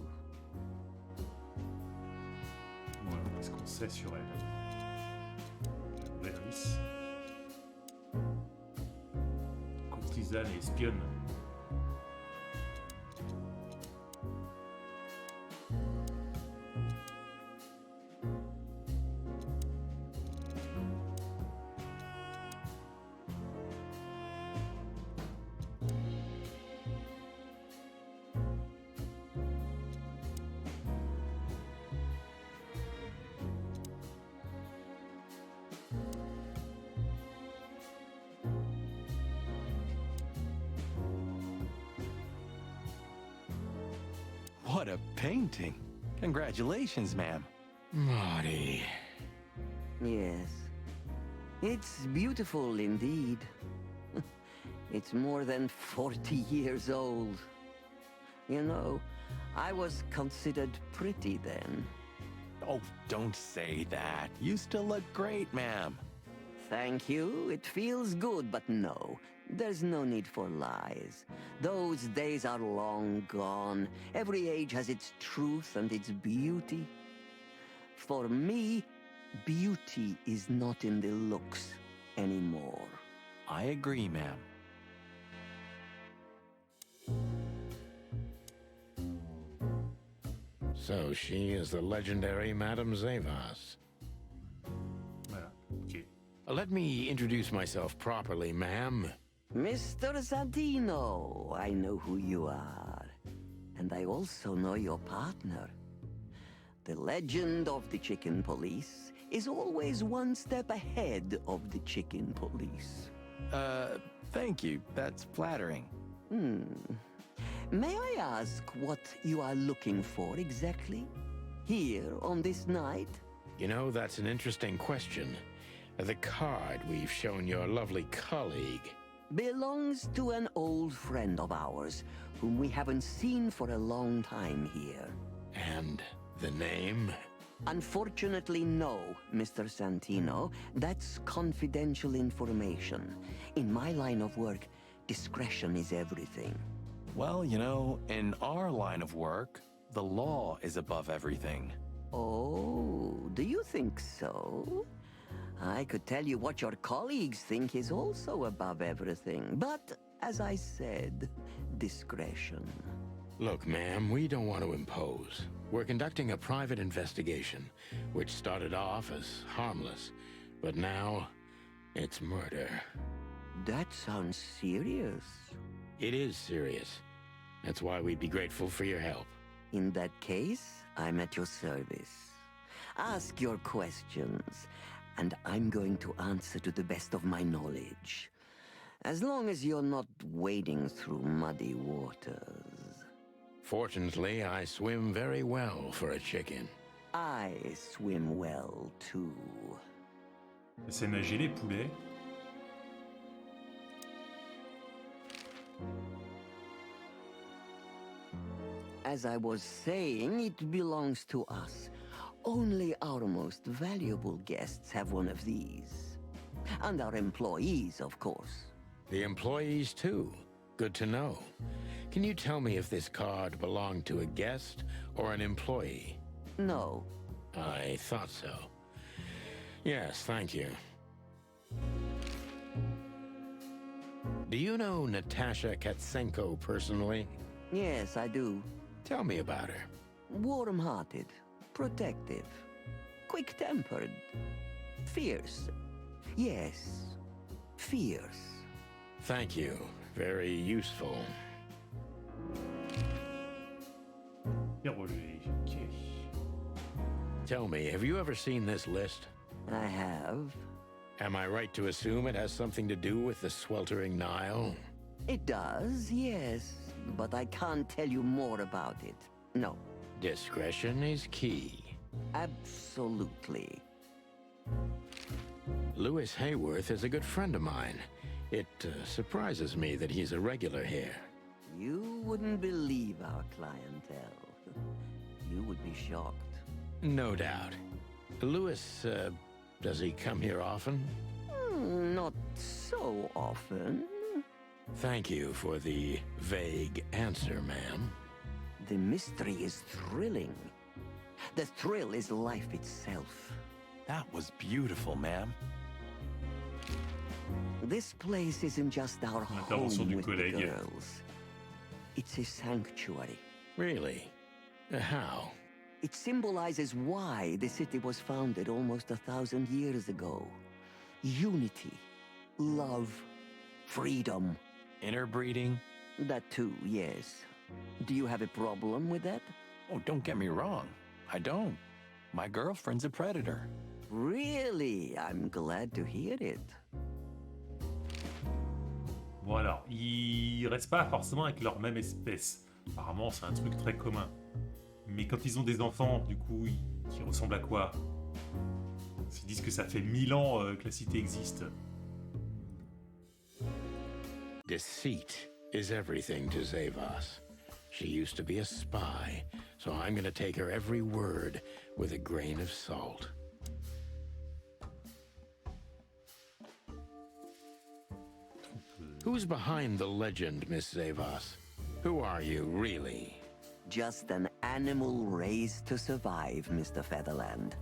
Voilà, qu'est-ce qu'on sait sur elle? Nouvelle indice. Courtisane et espionne. What a painting. Congratulations, ma'am. Marty. Yes. It's beautiful indeed. It's more than 40 years old. You know, I was considered pretty then. Oh, don't say that. You still look great, ma'am. Thank you. It feels good, but no. There's no need for lies. Those days are long gone. Every age has its truth and its beauty. For me, beauty is not in the looks anymore. I agree, ma'am. So she is the legendary Madame Zavas. Voilà, ok. Let me introduce myself properly, ma'am. Mr. Santino, I know who you are. And I also know your partner. The legend of the chicken police is always one step ahead of the chicken police. Thank you. That's flattering. May I ask what you are looking for exactly? Here on this night? You know, that's an interesting question. The card we've shown your lovely colleague Belongs to an old friend of ours, whom we haven't seen for a long time here. and the name. Unfortunately, no, Mr. Santino. That's confidential information. In my line of work, discretion is everything. Well, you know, in our line of work, the law is above everything. Oh, do you think so? I could tell you what your colleagues think is also above everything, but as I said, discretion. Look, ma'am, we don't want to impose. We're conducting a private investigation, which started off as harmless, but now it's murder. That sounds serious. It is serious. That's why we'd be grateful for your help. In that case, I'm at your service. Ask your questions, and I'm going to answer to the best of my knowledge. As long as you're not wading through muddy waters. Fortunately, I swim very well for a chicken. I swim well, too. C'est nager les poulets. As I was saying, it belongs to us. Only our most valuable guests have one of these. And our employees, of course. The employees, too. Good to know. Can you tell me if this card belonged to a guest or an employee? No. I thought so. Yes, thank you. Do you know Natasha Katsenko personally? Yes, I do. Tell me about her. Warm-hearted, protective, quick-tempered, fierce. Yes, fierce. Thank you. Very useful. Interroger. Ok. Tell me, have you ever seen this list? I have. Am I right to assume it has something to do with the sweltering Nile? It does, yes. But I can't tell you more about it. No. Discretion is key. Absolutely. Louis Hayworth is a good friend of mine. It surprises me that he's a regular here. You wouldn't believe our clientele. You would be shocked. No doubt. Louis, does he come here often? Not so often. Thank you for the vague answer, ma'am. The mystery is thrilling. The thrill is life itself. That was beautiful, ma'am. This place isn't just our home Intervention du with the collègue. girls. It's a sanctuary. Really? How? It symbolizes why the city was founded almost 1,000 years ago. Unity, love, freedom. Interbreeding? That too, yes. Do you have a problem with that? Oh, don't get me wrong. I don't. My girlfriend's a predator. Really? I'm glad to hear it. Voilà. Ils restent pas forcément avec leur même espèce. Apparemment, c'est un truc très commun. Mais quand ils ont des enfants, du coup, qui ressemblent à quoi? Ils disent que ça fait 1000 ans que la cité existe. Deceit is everything to Zavos. She used to be a spy, so I'm gonna take her every word with a grain of salt. Who's behind the legend, Miss Zavos? Who are you, really? Just an animal raised to survive, Mr. Featherland.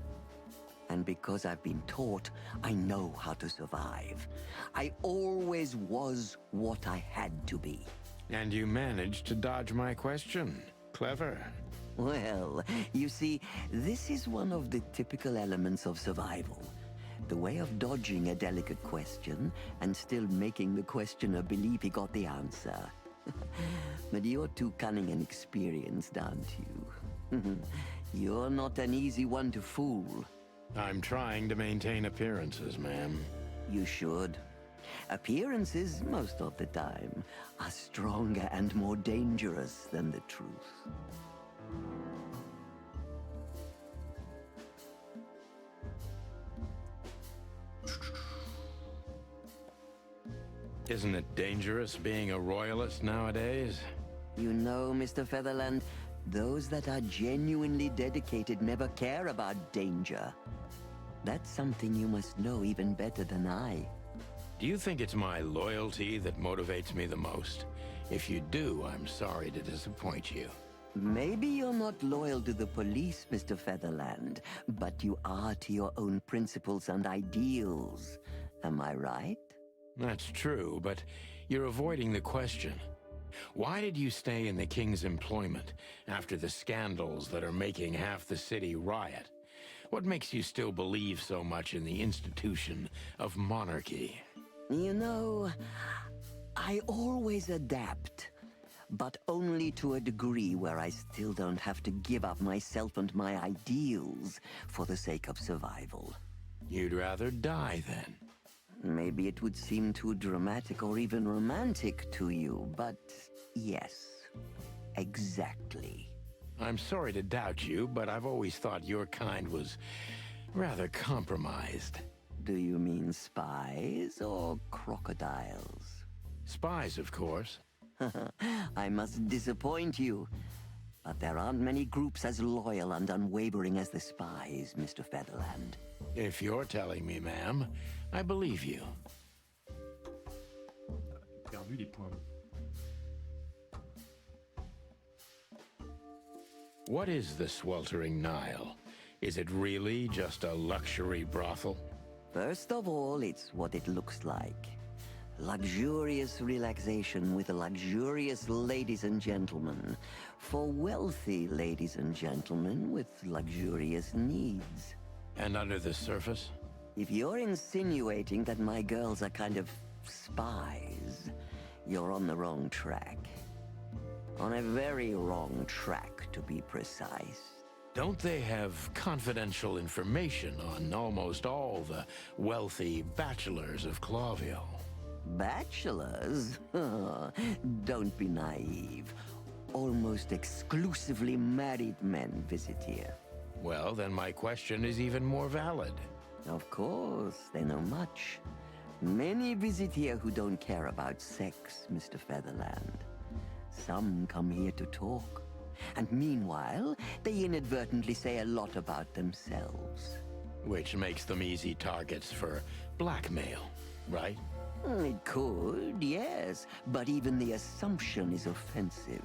And because I've been taught, I know how to survive. I always was what I had to be. And you managed to dodge my question. Clever. Well, you see, this is one of the typical elements of survival. The way of dodging a delicate question and still making the questioner believe he got the answer. But you're too cunning and experienced, aren't you? You're not an easy one to fool. I'm trying to maintain appearances, ma'am. You should. Appearances, most of the time, are stronger and more dangerous than the truth. Isn't it dangerous being a royalist nowadays? You know, Mr. Featherland, those that are genuinely dedicated never care about danger. That's something you must know even better than I. Do you think it's my loyalty that motivates me the most? If you do, I'm sorry to disappoint you. Maybe you're not loyal to the police, Mr. Featherland, but you are to your own principles and ideals. Am I right? That's true, but you're avoiding the question. Why did you stay in the king's employment after the scandals that are making half the city riot? What makes you still believe so much in the institution of monarchy? You know, I always adapt, but only to a degree where I still don't have to give up myself and my ideals for the sake of survival. You'd rather die then? Maybe it would seem too dramatic or even romantic to you, but yes, exactly. I'm sorry to doubt you, but I've always thought your kind was rather compromised. Do you mean spies or crocodiles? Spies, of course. I must disappoint you, but there aren't many groups as loyal and unwavering as the spies, Mr. Featherland. If you're telling me, ma'am, I believe you. Perdu les points. What is the sweltering Nile? Is it really just a luxury brothel? First of all, it's what it looks like. Luxurious relaxation with luxurious ladies and gentlemen. For wealthy ladies and gentlemen with luxurious needs. And under the surface? If you're insinuating that my girls are kind of spies, you're on the wrong track. On a very wrong track, to be precise. Don't they have confidential information on almost all the wealthy bachelors of Clawville? Bachelors? Don't be naive. Almost exclusively married men visit here. Well, then my question is even more valid. Of course, they know much. Many visit here who don't care about sex, Mr. Featherland. Some come here to talk. And meanwhile, they inadvertently say a lot about themselves. Which makes them easy targets for blackmail, right? It could, yes. But even the assumption is offensive.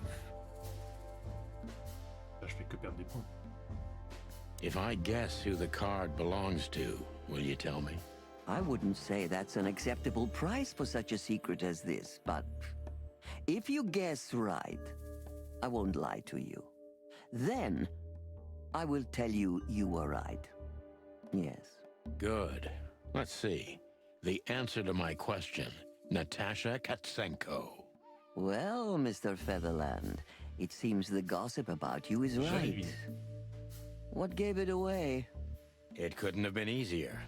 Là, je fais que perdre des points. If I guess who the card belongs to, will you tell me? I wouldn't say that's an acceptable price for such a secret as this, but if you guess right, I won't lie to you. Then, I will tell you you were right. Yes. Good. Let's see. The answer to my question, Natasha Katsenko. Well, Mr. Featherland, it seems the gossip about you is right. What gave it away? It couldn't have been easier.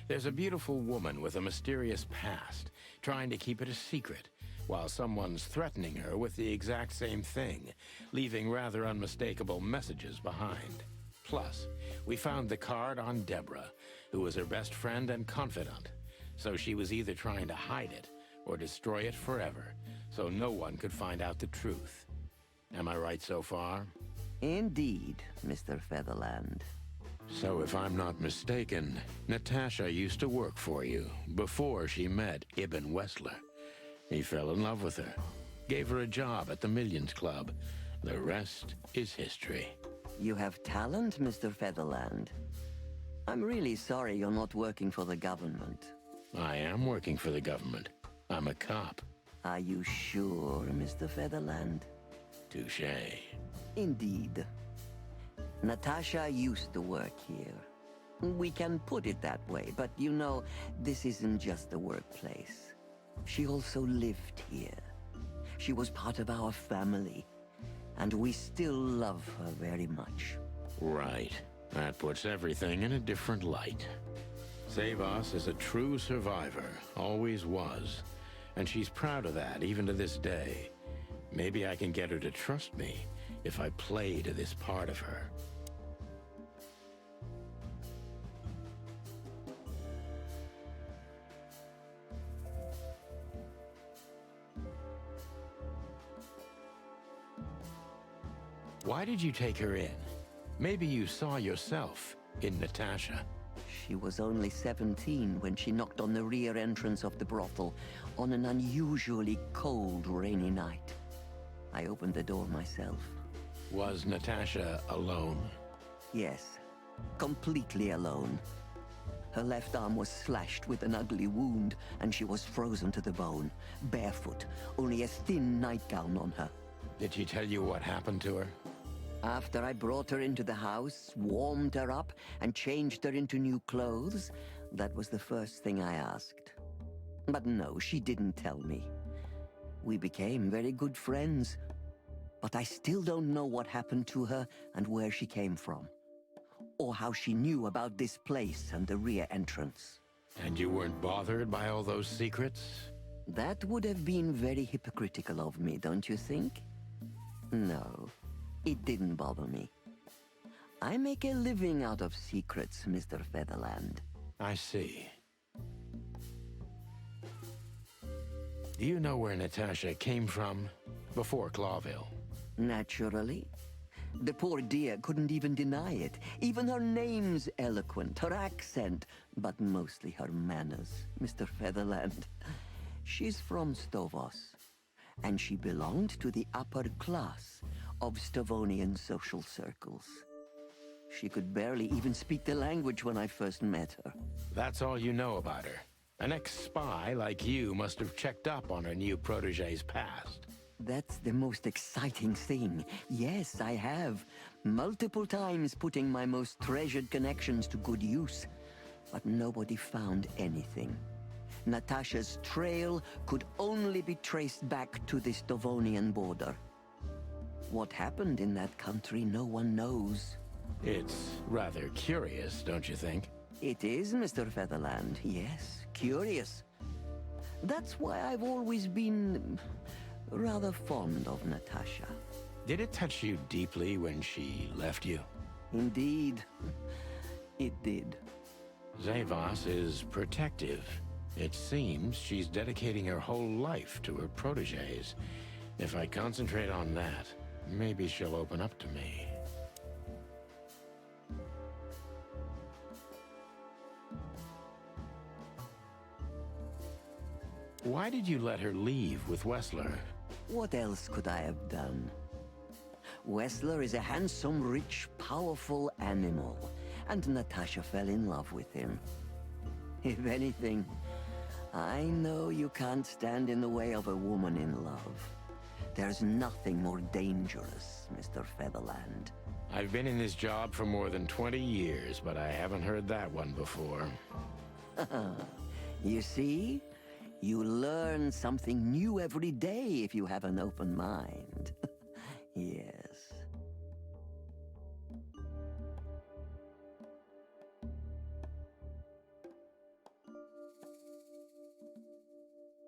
There's a beautiful woman with a mysterious past, trying to keep it a secret, while someone's threatening her with the exact same thing, leaving rather unmistakable messages behind. Plus, we found the card on Deborah, who was her best friend and confidant, so she was either trying to hide it or destroy it forever, so no one could find out the truth. Am I right so far? Indeed, Mr. Featherland. So if I'm not mistaken, Natasha used to work for you before she met Ibn Wessler. He fell in love with her, gave her a job at the Millions Club. The rest is history. You have talent, Mr. Featherland. I'm really sorry you're not working for the government. I am working for the government. I'm a cop. Are you sure, Mr. Featherland? Touché. Indeed. Natasha used to work here. We can put it that way, but you know, this isn't just a workplace. She also lived here. She was part of our family, and we still love her very much. Right. That puts everything in a different light. Zavos is a true survivor, always was. And she's proud of that, even to this day. Maybe I can get her to trust me if I play to this part of her. Why did you take her in? Maybe you saw yourself in Natasha. She was only 17 when she knocked on the rear entrance of the brothel on an unusually cold, rainy night. I opened the door myself. Was Natasha alone? Yes, completely alone. Her left arm was slashed with an ugly wound, and she was frozen to the bone, barefoot, only a thin nightgown on her. Did she tell you what happened to her? After I brought her into the house, warmed her up, and changed her into new clothes, that was the first thing I asked. But no, she didn't tell me. We became very good friends, but I still don't know what happened to her and where she came from, or how she knew about this place and the rear entrance. And you weren't bothered by all those secrets? That would have been very hypocritical of me, don't you think? No. It didn't bother me. I make a living out of secrets, Mr. Featherland. I see. Do you know where Natasha came from before Clawville? Naturally. The poor dear couldn't even deny it. Even her name's eloquent, her accent, but mostly her manners, Mr. Featherland. She's from Stovos, and she belonged to the upper class of Stavonian social circles. She could barely even speak the language when I first met her. That's all you know about her. An ex-spy like you must have checked up on her new protege's past. That's the most exciting thing. Yes, I have. Multiple times putting my most treasured connections to good use. But nobody found anything. Natasha's trail could only be traced back to the Stavonian border. What happened in that country, no one knows. It's rather curious, don't you think? It is, Mr. Featherland, yes, curious. That's why I've always been rather fond of Natasha. Did it touch you deeply when she left you? Indeed, it did. Zavos is protective. It seems she's dedicating her whole life to her proteges. If I concentrate on that, maybe she'll open up to me. Why did you let her leave with Wessler? What else could I have done? Wessler is a handsome, rich, powerful animal, and Natasha fell in love with him. If anything, I know you can't stand in the way of a woman in love. There's nothing more dangerous, Mr. Featherland. I've been in this job for more than 20 years, but I haven't heard that one before. You see? You learn something new every day if you have an open mind. Yes.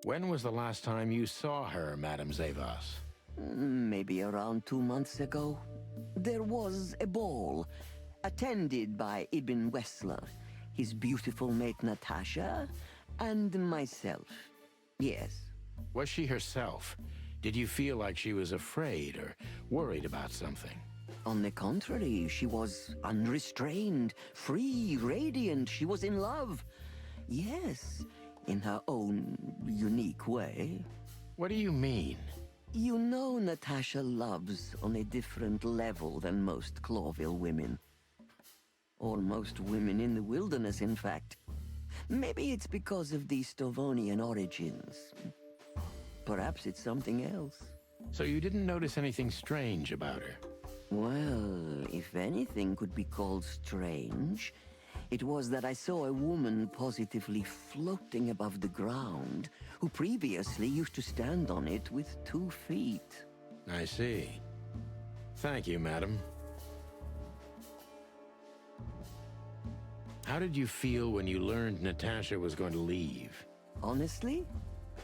When was the last time you saw her, Madame Zavas? Maybe around 2 months ago. There was a ball, attended by Ibn Wessler, his beautiful mate Natasha, and myself. Yes. Was she herself? Did you feel like she was afraid or worried about something? On the contrary, she was unrestrained, free, radiant. She was in love. Yes, in her own unique way. What do you mean? You know Natasha loves on a different level than most Clawville women. Or most women in the wilderness, in fact. Maybe it's because of the Stovonian origins. Perhaps it's something else. So you didn't notice anything strange about her? Well, if anything could be called strange, it was that I saw a woman positively floating above the ground, who previously used to stand on it with 2 feet. I see. Thank you, madam. How did you feel when you learned Natasha was going to leave? Honestly,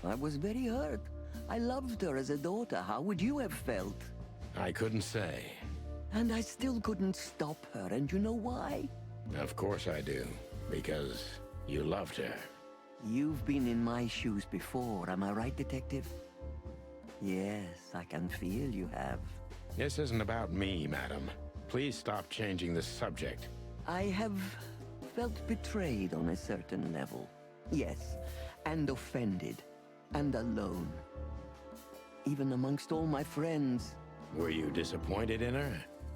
I was very hurt. I loved her as a daughter. How would you have felt? I couldn't say. And I still couldn't stop her, and you know why? Of course I do. Because you loved her. You've been in my shoes before, am I right, Detective? Yes, I can feel you have. This isn't about me, madam. Please stop changing the subject. I have felt betrayed on a certain level. Yes, and offended, and alone. Even amongst all my friends. Were you disappointed in her?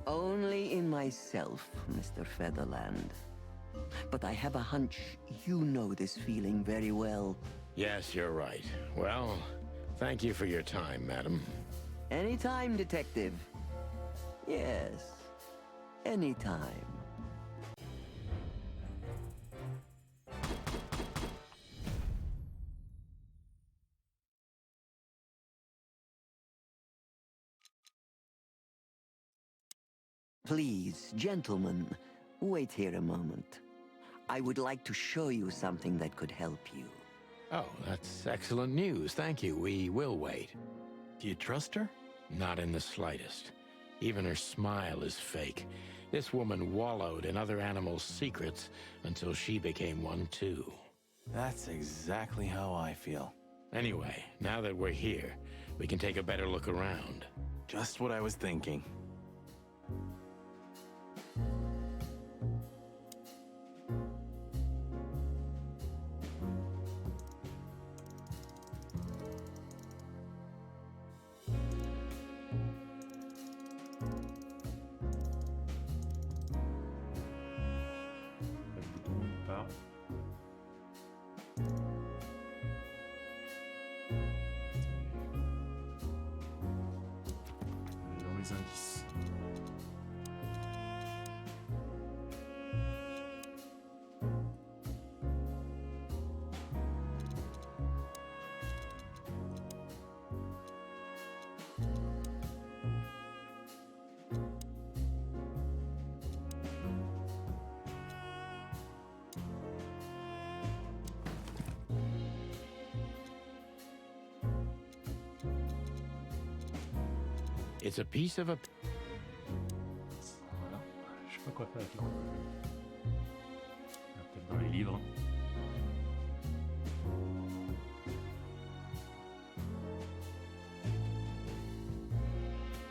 Only in myself, Mr. Featherland. But I have a hunch you know this feeling very well. Yes, you're right. Well, thank you for your time, madam. Anytime, Detective. Yes, anytime. Please, gentlemen, wait here a moment. I would like to show you something that could help you. Oh, that's excellent news. Thank you. We will wait. Do you trust her? Not in the slightest. Even her smile is fake. This woman wallowed in other animals' secrets until she became one too. That's exactly how I feel. Anyway, now that we're here, we can take a better look around. Just what I was thinking. Dans les indices. It's a piece of a... Voilà. Je sais pas quoi faire avec le... Ah, peut-être dans les livres.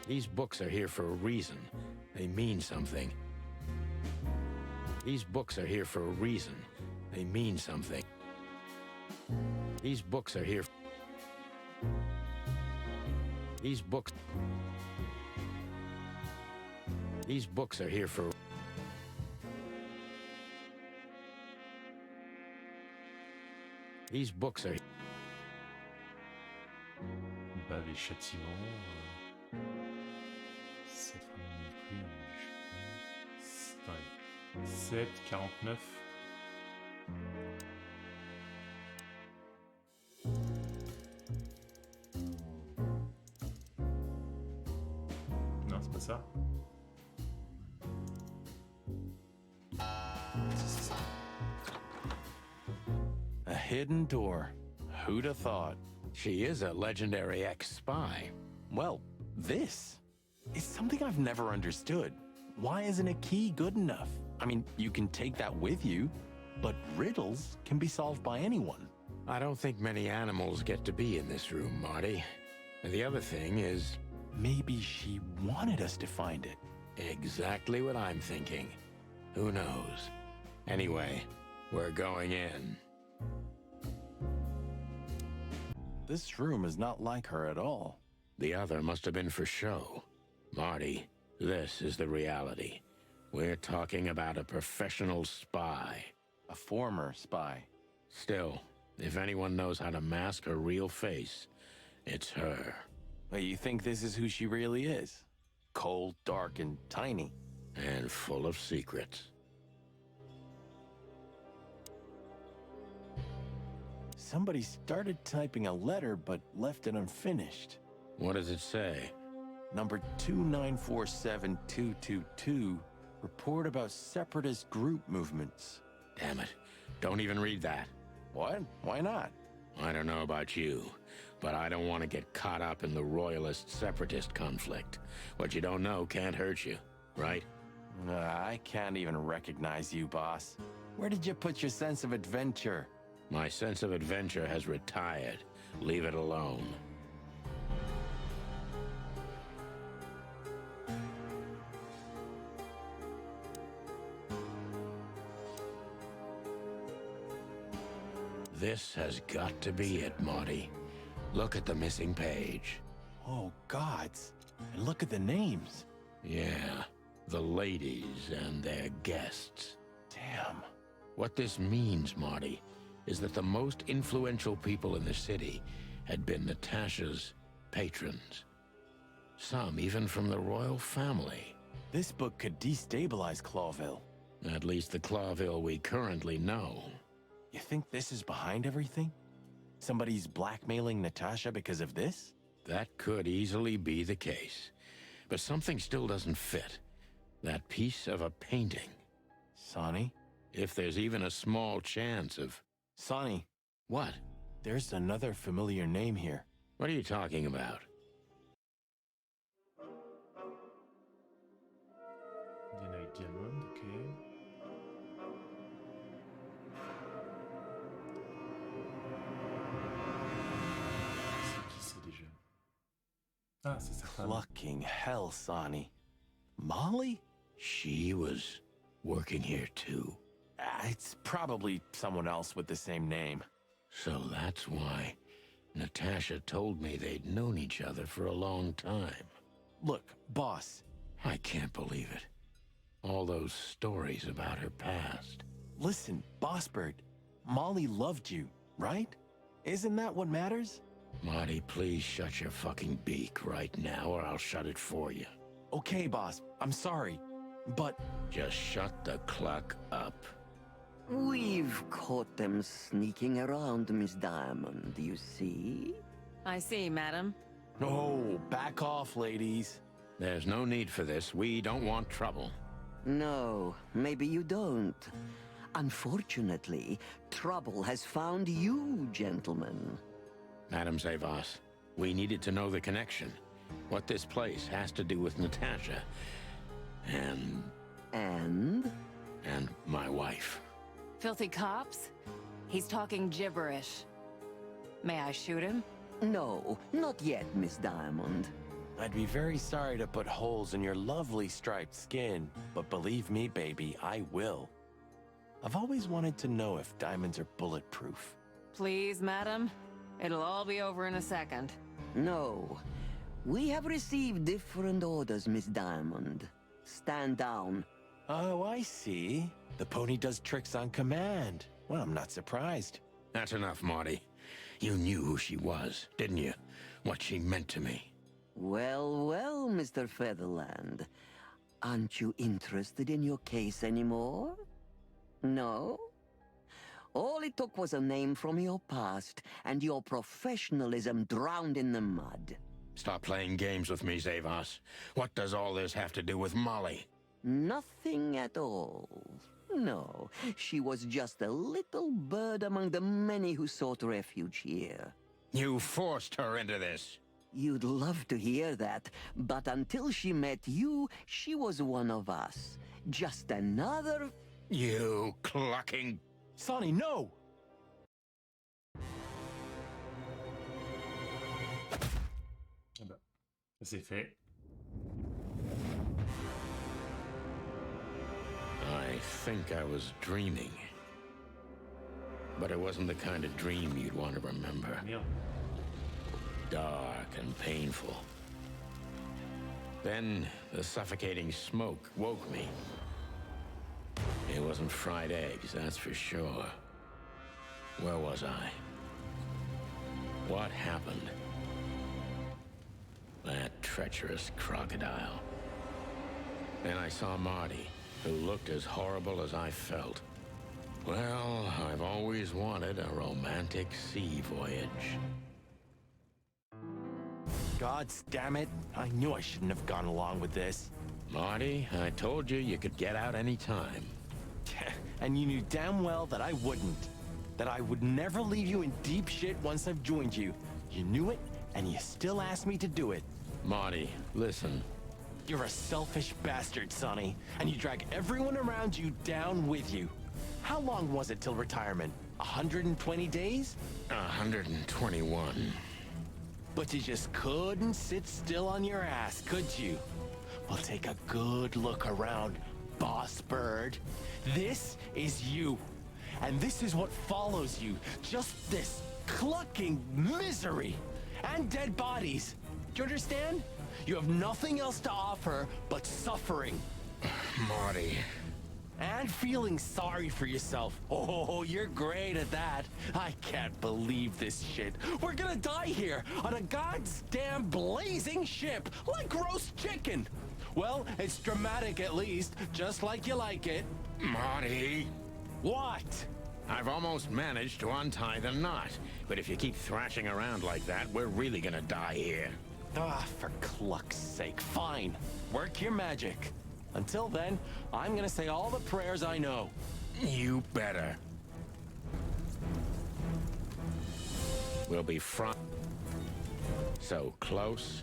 These books are here for a reason. They mean something. These books are here for a reason. They mean something. These books are here... These books... These books are here for... These books are... Bave et châtiment. Ça fera mon prix. 7, 49. Non, c'est pas ça. A hidden door. Who'd have thought? She is a legendary ex-spy. Well, this is something I've never understood. Why isn't a key good enough? I mean, you can take that with you, but riddles can be solved by anyone. I don't think many animals get to be in this room, Marty. And the other thing is... Maybe she wanted us to find it. Exactly what I'm thinking. Who knows? Anyway, we're going in. This room is not like her at all. The other must have been for show. Marty, this is the reality. We're talking about a professional spy. A former spy. Still, if anyone knows how to mask her real face, it's her. But you think this is who she really is? Cold, dark, and tiny. And full of secrets. Somebody started typing a letter but left it unfinished. What does it say? Number 2947222. Report about separatist group movements. Damn it. Don't even read that. What? Why not? I don't know about you, but I don't want to get caught up in the royalist-separatist conflict. What you don't know can't hurt you, right? I can't even recognize you, boss. Where did you put your sense of adventure? My sense of adventure has retired. Leave it alone. This has got to be it, Marty. Look at the missing page. Oh, gods. And look at the names. Yeah, the ladies and their guests. Damn. What this means, Marty, is that the most influential people in the city had been Natasha's patrons. Some even from the royal family. This book could destabilize Clawville. At least the Clawville we currently know. You think this is behind everything? Somebody's blackmailing Natasha because of this? That could easily be the case. But something still doesn't fit. That piece of a painting. Sonny? If there's even a small chance of... Sonny. What? There's another familiar name here. What are you talking about? United Diamond, okay. C'est qui c'est déjà? Ah, c'est sa femme. Fucking hell, Sonny. Molly? She was working here too. It's probably someone else with the same name. So that's why Natasha told me they'd known each other for a long time. Look, boss. I can't believe it. All those stories about her past. Listen, Bossbird. Molly loved you, right? Isn't that what matters? Marty, please shut your fucking beak right now or I'll shut it for you. Okay, boss. I'm sorry. But... Just shut the cluck up. We've caught them sneaking around, Miss Diamond, you see? I see, madam. No, back off, ladies. There's no need for this. We don't want trouble. No, maybe you don't. Unfortunately, trouble has found you, gentlemen. Madam Zavas, we needed to know the connection. What this place has to do with Natasha. And my wife. Filthy cops? He's talking gibberish. May I shoot him? No, not yet, Miss Diamond. I'd be very sorry to put holes in your lovely striped skin, but believe me, baby, I will. I've always wanted to know if diamonds are bulletproof. Please, madam. It'll all be over in a second. No. We have received different orders, Miss Diamond. Stand down. Oh, I see. The pony does tricks on command. Well, I'm not surprised. That's enough, Marty. You knew who she was, didn't you? What she meant to me. Well, well, Mr. Featherland. Aren't you interested in your case anymore? No? All it took was a name from your past, and your professionalism drowned in the mud. Stop playing games with me, Zavas. What does all this have to do with Molly? Nothing at all. No, she was just a little bird among the many who sought refuge here. You forced her into this. You'd love to hear that, but until she met you, she was one of us. Just another... You clucking... Sonny, no! Ah bah, c'est fait. I think I was dreaming. But it wasn't the kind of dream you'd want to remember. Merde. Dark and painful. Then the suffocating smoke woke me. It wasn't fried eggs, that's for sure. Where was I? What happened? That treacherous crocodile. Then I saw Marty, who looked as horrible as I felt. Well, I've always wanted a romantic sea voyage. God damn it. I knew I shouldn't have gone along with this. Marty, I told you could get out any time. And you knew damn well that I wouldn't. That I would never leave you in deep shit once I've joined you. You knew it, and you still asked me to do it. Marty, listen. You're a selfish bastard, Sonny, and you drag everyone around you down with you. How long was it till retirement? 120 days? 121. But you just couldn't sit still on your ass, could you? Well, take a good look around, boss bird. This is you. And this is what follows you. Just this clucking misery. And dead bodies. Do you understand? You have nothing else to offer but suffering. Marty. And feeling sorry for yourself. Oh, you're great at that. I can't believe this shit. We're gonna die here on a goddamn blazing ship like roast chicken. Well, it's dramatic at least, just like you like it. Marty. What? I've almost managed to untie the knot. But if you keep thrashing around like that, we're really gonna die here. Ah, for cluck's sake, fine. Work your magic. Until then, I'm gonna say all the prayers I know. You better. We'll be front. So close.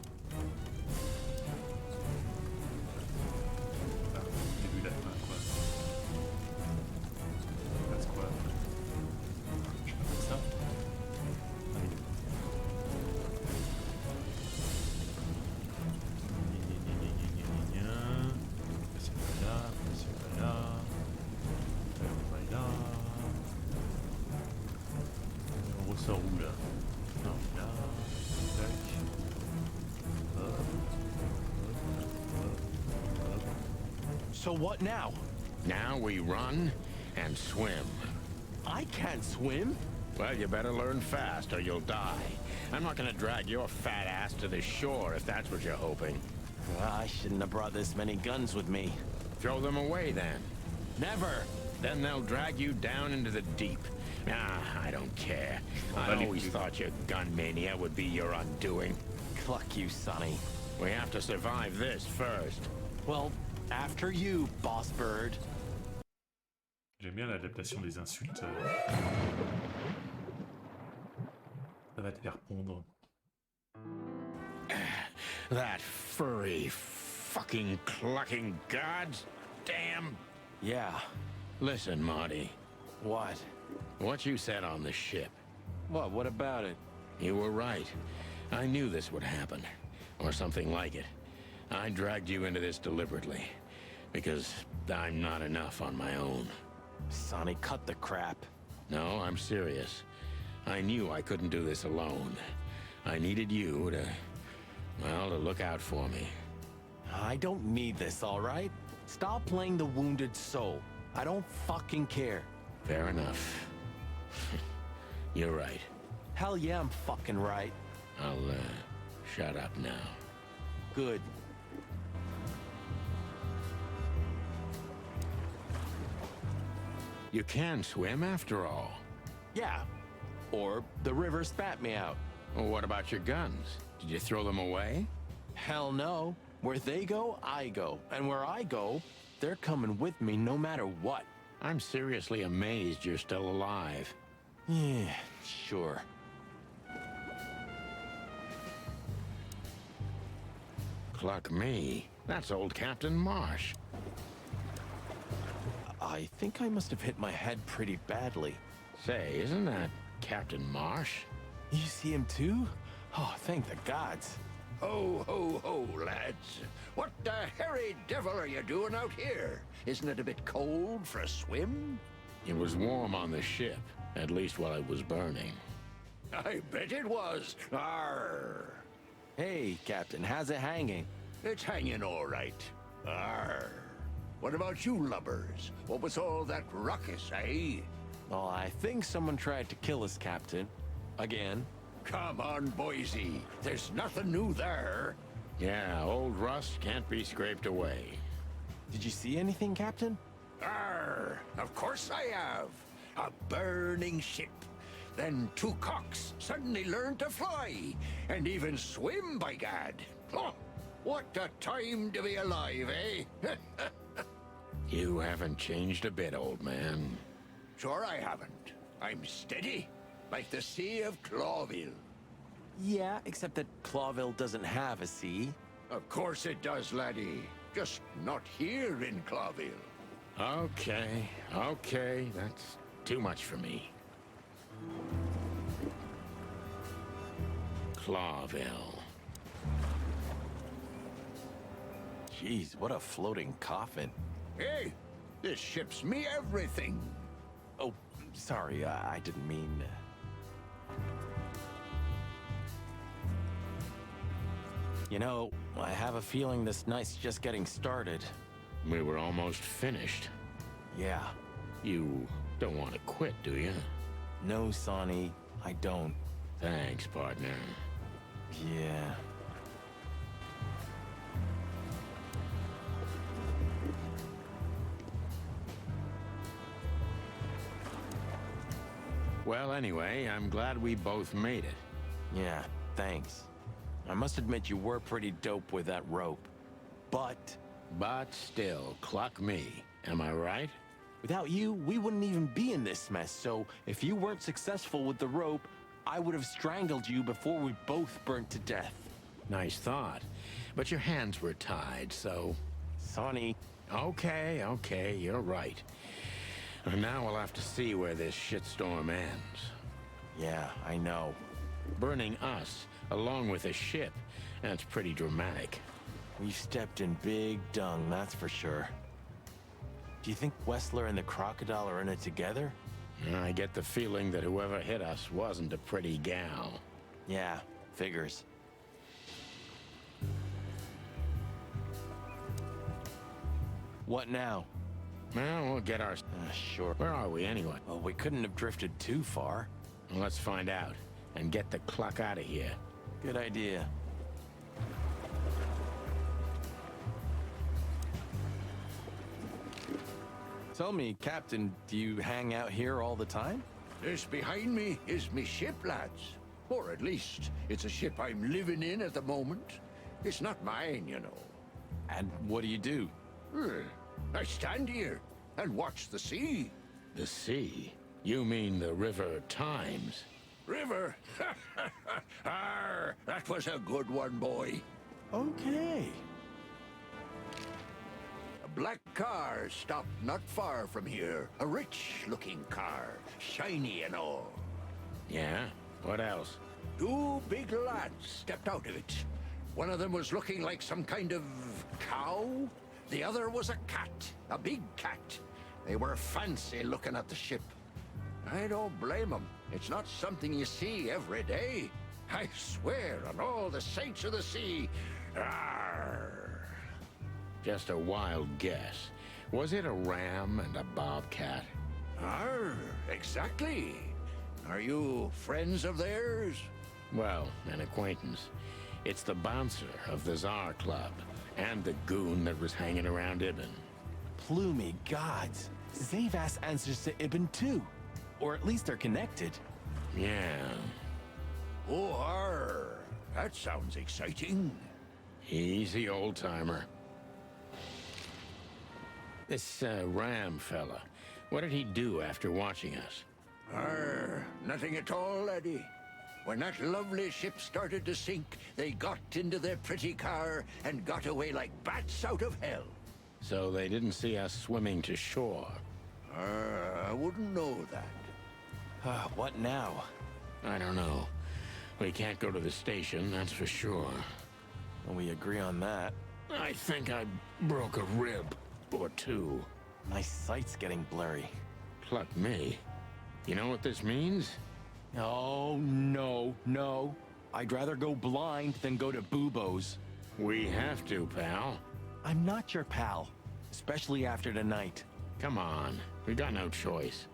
Ah, j'ai vu la fin, quoi. Passe quoi? Je peux faire ça? Allez. Passer par là, passer par là. Par là. On ressort où là? Non, là. Tac. Hop. So what now? Now we run and swim. I can't swim. Well, you better learn fast or you'll die. I'm not gonna drag your fat ass to the shore if that's what you're hoping. I shouldn't have brought this many guns with me. Throw them away then. Never. Then they'll drag you down into the deep. I don't care. I always thought your gun mania would be your undoing. Cluck you, Sonny. We have to survive this first. Well, after you, boss bird. J'aime bien l'adaptation des insultes. Ça va te faire pondre. That furry, fucking clucking gods. Damn. Yeah. Listen, Marty. What? What you said on the ship. What about it? You were right. I knew this would happen. Or something like it. I dragged you into this deliberately. Because I'm not enough on my own. Sonny, cut the crap. No, I'm serious. I knew I couldn't do this alone. I needed you to... well, to look out for me. I don't need this, all right? Stop playing the wounded soul. I don't fucking care. Fair enough. You're right. Hell yeah, I'm fucking right. I'll, shut up now. Good. You can swim after all. Yeah. Or the river spat me out. Well, what about your guns? Did you throw them away? Hell no. Where they go, I go. And where I go, they're coming with me no matter what. I'm seriously amazed you're still alive. Yeah, sure. Cluck me. That's old Captain Marsh. I think I must have hit my head pretty badly. Say, isn't that Captain Marsh? You see him too? Oh, thank the gods. Ho, ho, ho, lads. What the hairy devil are you doing out here? Isn't it a bit cold for a swim? It was warm on the ship, at least while it was burning. I bet it was. Arr. Hey, Captain, how's it hanging? It's hanging all right. Arr. What about you lubbers? What was all that ruckus, eh? Oh, I think someone tried to kill us, Captain. Again. Come on, Boise. There's nothing new there. Yeah, old rust can't be scraped away. Did you see anything, Captain? Arr, of course I have. A burning ship. Then two cocks suddenly learned to fly, and even swim, by gad. Oh, what a time to be alive, eh? You haven't changed a bit, old man. Sure I haven't. I'm steady, like the Sea of Clawville. Yeah, except that Clawville doesn't have a sea. Of course it does, laddie. Just not here in Clawville. Okay, okay, that's too much for me. Clawville. Jeez, what a floating coffin. Hey, this ship's me everything. Oh, sorry, I didn't mean... You know, I have a feeling this night's just getting started. We were almost finished. Yeah. You don't want to quit, do you? No, Sonny, I don't. Thanks, partner. Yeah. Well, anyway, I'm glad we both made it. Yeah, thanks. I must admit you were pretty dope with that rope. But still, cluck me. Am I right? without you, we wouldn't even be in this mess. So if you weren't successful with the rope, I would have strangled you before we both burnt to death. Nice thought. But your hands were tied, so... Sonny. Okay, okay, you're right. And now we'll have to see where this shitstorm ends. Yeah, I know. Burning us, along with a ship, that's pretty dramatic. We've stepped in big dung, that's for sure. Do you think Wessler and the crocodile are in it together? I get the feeling that whoever hit us wasn't a pretty gal. Yeah, figures. What now? Well, we'll get our... Sure. Where are we, anyway? Well, we couldn't have drifted too far. Well, let's find out, and get the cluck out of here. Good idea. Tell me, Captain, do you hang out here all the time? This behind me is me ship, lads. Or at least, it's a ship I'm living in at the moment. It's not mine, you know. And what do you do? I stand here and watch the sea. The sea? You mean the River Times? River? Arr, that was a good one, boy. Okay. A black car stopped not far from here. A rich-looking car, shiny and all. Yeah? What else? Two big lads stepped out of it. One of them was looking like some kind of cow. The other was a cat, a big cat. They were fancy looking at the ship. I don't blame them. It's not something you see every day. I swear on all the saints of the sea. Arr. Just a wild guess. Was it a ram and a bobcat? Arr, exactly. Are you friends of theirs? Well, an acquaintance. It's the bouncer of the Tsar Club, and the goon that was hanging around Ibn. Plumey gods. Zavas answers to Ibn too. Or at least they're connected. Yeah. Oh, arr. That sounds exciting. Easy, old-timer. This Ram fella, What did he do after watching us? Nothing at all, laddie. When that lovely ship started to sink, they got into their pretty car and got away like bats out of hell. So they didn't see us swimming to shore? I wouldn't know that. What now? I don't know. We can't go to the station, that's for sure. Well, we agree on that. I think I broke a rib or two. My sight's getting blurry. Pluck me. You know what this means? Oh, no. I'd rather go blind than go to Bubo's. We have to, pal. I'm not your pal, especially after tonight. Come on, we got no choice.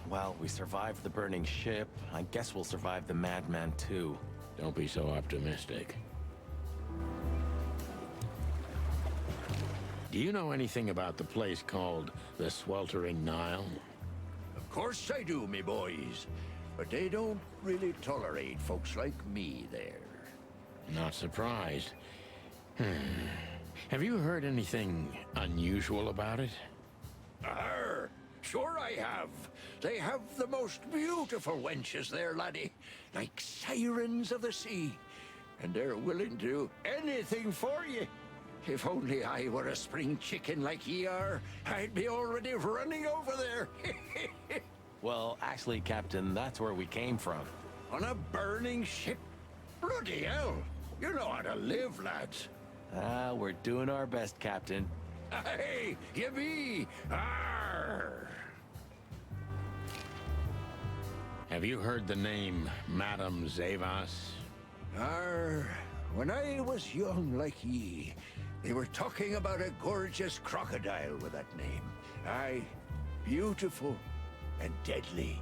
Well, we survived the burning ship. I guess we'll survive the madman too. Don't be so optimistic. Do you know anything about the place called the Sweltering Nile? Of course I do, me boys. But they don't really tolerate folks like me there. Not surprised. Have you heard anything unusual about it? Sure I have. They have the most beautiful wenches there, laddie. Like sirens of the sea. And they're willing to do anything for you. If only I were a spring chicken like ye are, I'd be already running over there. Well, actually, Captain, that's where we came from. On a burning ship? Bloody hell. You know how to live, lads. We're doing our best, Captain. Hey, you be. Arr! Have you heard the name Madame Zavas? When I was young like ye, they were talking about a gorgeous crocodile with that name. Aye, beautiful and deadly.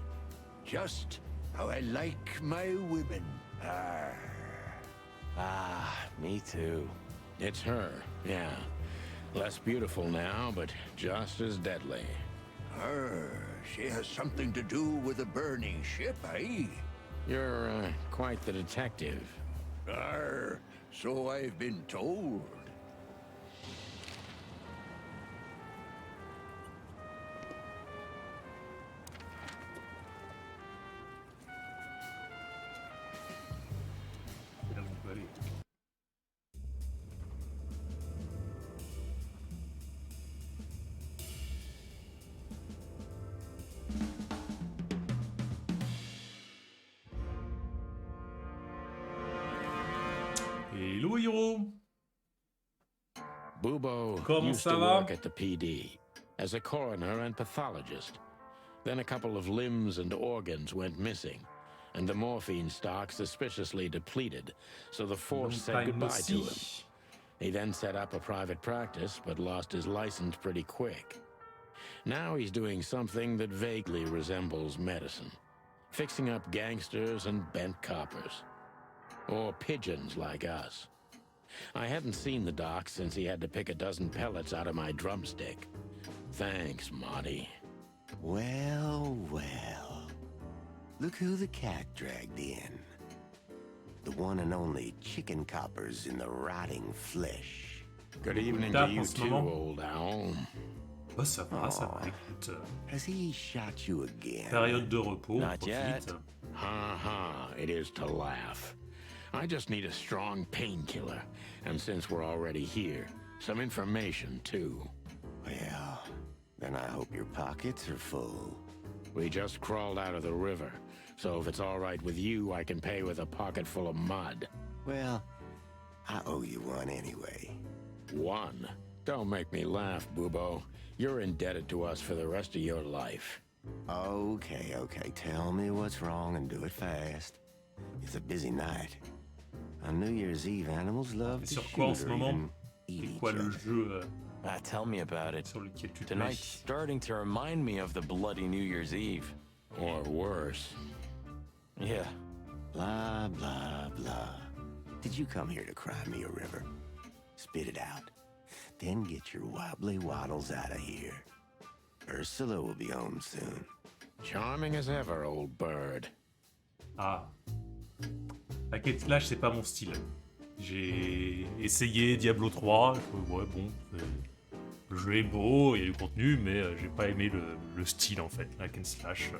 Just how I like my women. Me too. It's her, yeah. Less beautiful now, but just as deadly. She has something to do with the burning ship, eh? You're, quite the detective. So I've been told. Hello, Hiro. Bubo Comment used ça to va? work at the PD as a coroner and pathologist. Then a couple of limbs and organs went missing, and the morphine stock suspiciously depleted, so the force said goodbye to him. He then set up a private practice, but lost his license pretty quick. Now he's doing something that vaguely resembles medicine, fixing up gangsters and bent coppers. Or pigeons like us. I hadn't seen the doc since he had to pick a dozen pellets out of my drumstick. Thanks, Monty. Well. Look who the cat dragged in. The one and only chicken coppers in the rotting flesh. Good evening to you too, old owl. Oh, ça va, écoute. Has he shot you again? Période de repos, Not profite. yet. Ha, it is to laugh. I just need a strong painkiller, and since we're already here, some information too. Well, then I hope your pockets are full. We just crawled out of the river, so if it's all right with you, I can pay with a pocket full of mud. Well, I owe you one anyway. One? Don't make me laugh, Bubo. You're indebted to us for the rest of your life. Okay. Tell me what's wrong and do it fast. It's a busy night. On New Year's Eve, animals love to Sur shoot quoi en ce or moment? even eat C'est each quoi le other. jeu Tell me about it. sur lequel tu te Tonight's mets? starting to remind me of the bloody New Year's Eve. Or worse. Yeah. Blah, blah, blah. Did you come here to cry me a river? Spit it out. Then get your wobbly waddles out of here. Ursula will be home soon. Charming as ever, old bird. Ah. La quête flash, c'est pas mon style. J'ai essayé Diablo 3. Ouais, bon. Le jeu est beau, il y a du contenu, mais j'ai pas aimé le style en fait, la hack and slash.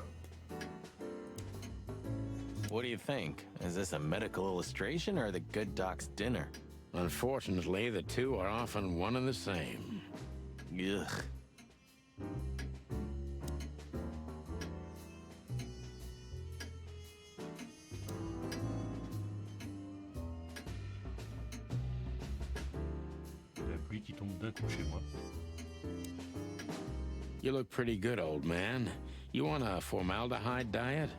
What do you think? Is this a medical illustration or the good doc's dinner? Unfortunately, the two are often one and the same. Ugh. La pluie qui tombe d'un coup chez moi. You look pretty good, old man. You want a formaldehyde diet?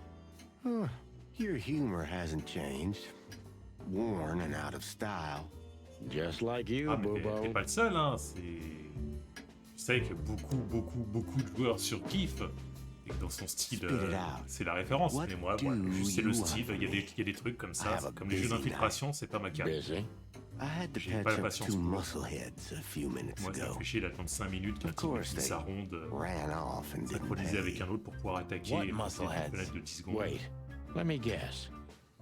Your humor hasn't changed. Worn and out of style. Just like you, Ah, mais Boobo. t'es pas le seul, hein. Je sais que beaucoup de joueurs surkiffent. Et que dans son style, c'est la référence. Mais moi, c'est le style. Il y a des trucs comme ça. Comme les jeux d'infiltration, c'est pas ma carte. J'ai pas la patience pour moi, ça fait chier d'attendre 5 minutes qu'un type qui sa ronde synchroniser avec un autre pour pouvoir attaquer et une fenêtre de 10 secondes. Wait, let me guess.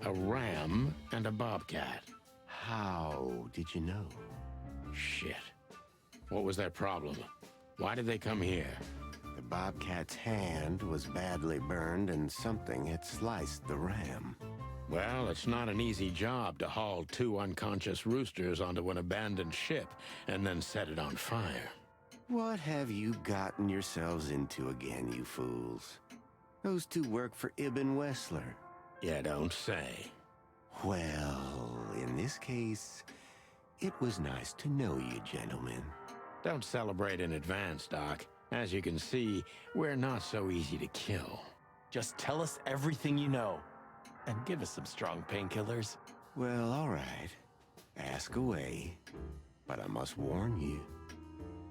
A ram and a bobcat. How did you know? Shit. What was their problem? Why did they come here? The bobcat's hand was badly burned and something had sliced the ram. Well, it's not an easy job to haul 2 unconscious roosters onto an abandoned ship and then set it on fire. What have you gotten yourselves into again, you fools? Those two work for Ibn Wessler. You don't say. Well, in this case, it was nice to know you, gentlemen. Don't celebrate in advance, Doc. As you can see, we're not so easy to kill. Just tell us everything you know. And give us some strong painkillers. Well, all right. Ask away. But I must warn you.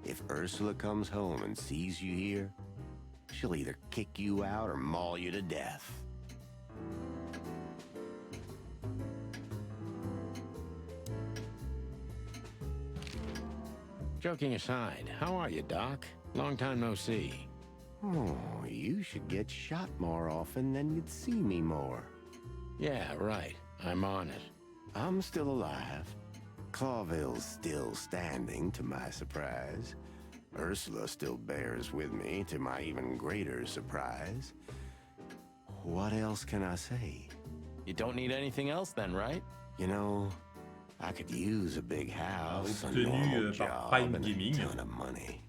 If Ursula comes home and sees you here, she'll either kick you out or maul you to death. Joking aside, how are you, Doc? Long time no see. Oh, you should get shot more often, then you'd see me more. Yeah, right. I'm on it. I'm still alive. Clawville's still standing, to my surprise. Ursula still bears with me, to my even greater surprise. What else can I say? You don't need anything else then, right? You know, I could use a big house, a Obtenu normal par job, Prime and a Gaming. ton of money.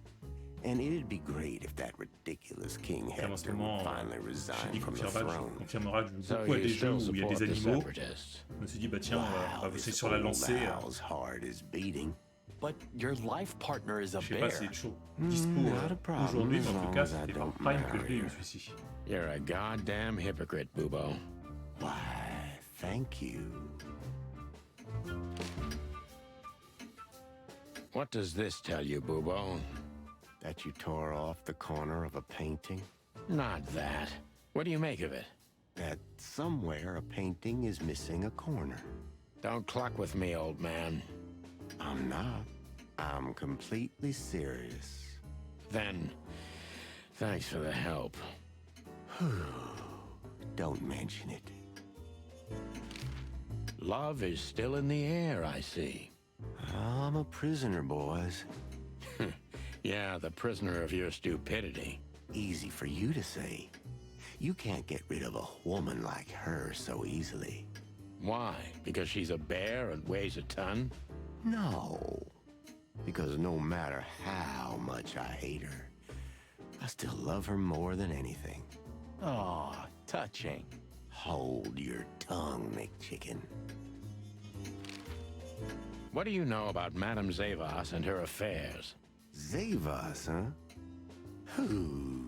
And it'd be great if that ridiculous King Hector would finally resign from the throne. Confirmera que je joue beaucoup à des jeux où il y a des animaux. Je me suis dit, bah tiens, on va bosser sur la lancée. Wow's heart is beating. But your life partner is a Je sais pas bear. si c'est toujours dispo aujourd'hui, mais en tout cas, c'était par Prime que je l'ai eu, celui-ci. You're a goddamn hypocrite, Boobo. Why, thank you. What does this tell you, Boobo? That you tore off the corner of a painting? Not that. What do you make of it? That somewhere a painting is missing a corner. Don't cluck with me, old man. I'm not. I'm completely serious. Then, thanks for the help. Don't mention it. Love is still in the air, I see. I'm a prisoner, boys. Yeah, the prisoner of your stupidity. Easy for you to say. You can't get rid of a woman like her so easily. Why? Because she's a bear and weighs a ton? No. Because no matter how much I hate her, I still love her more than anything. Aw, touching. Hold your tongue, McChicken. What do you know about Madame Zavas and her affairs? Zavas, huh? Who?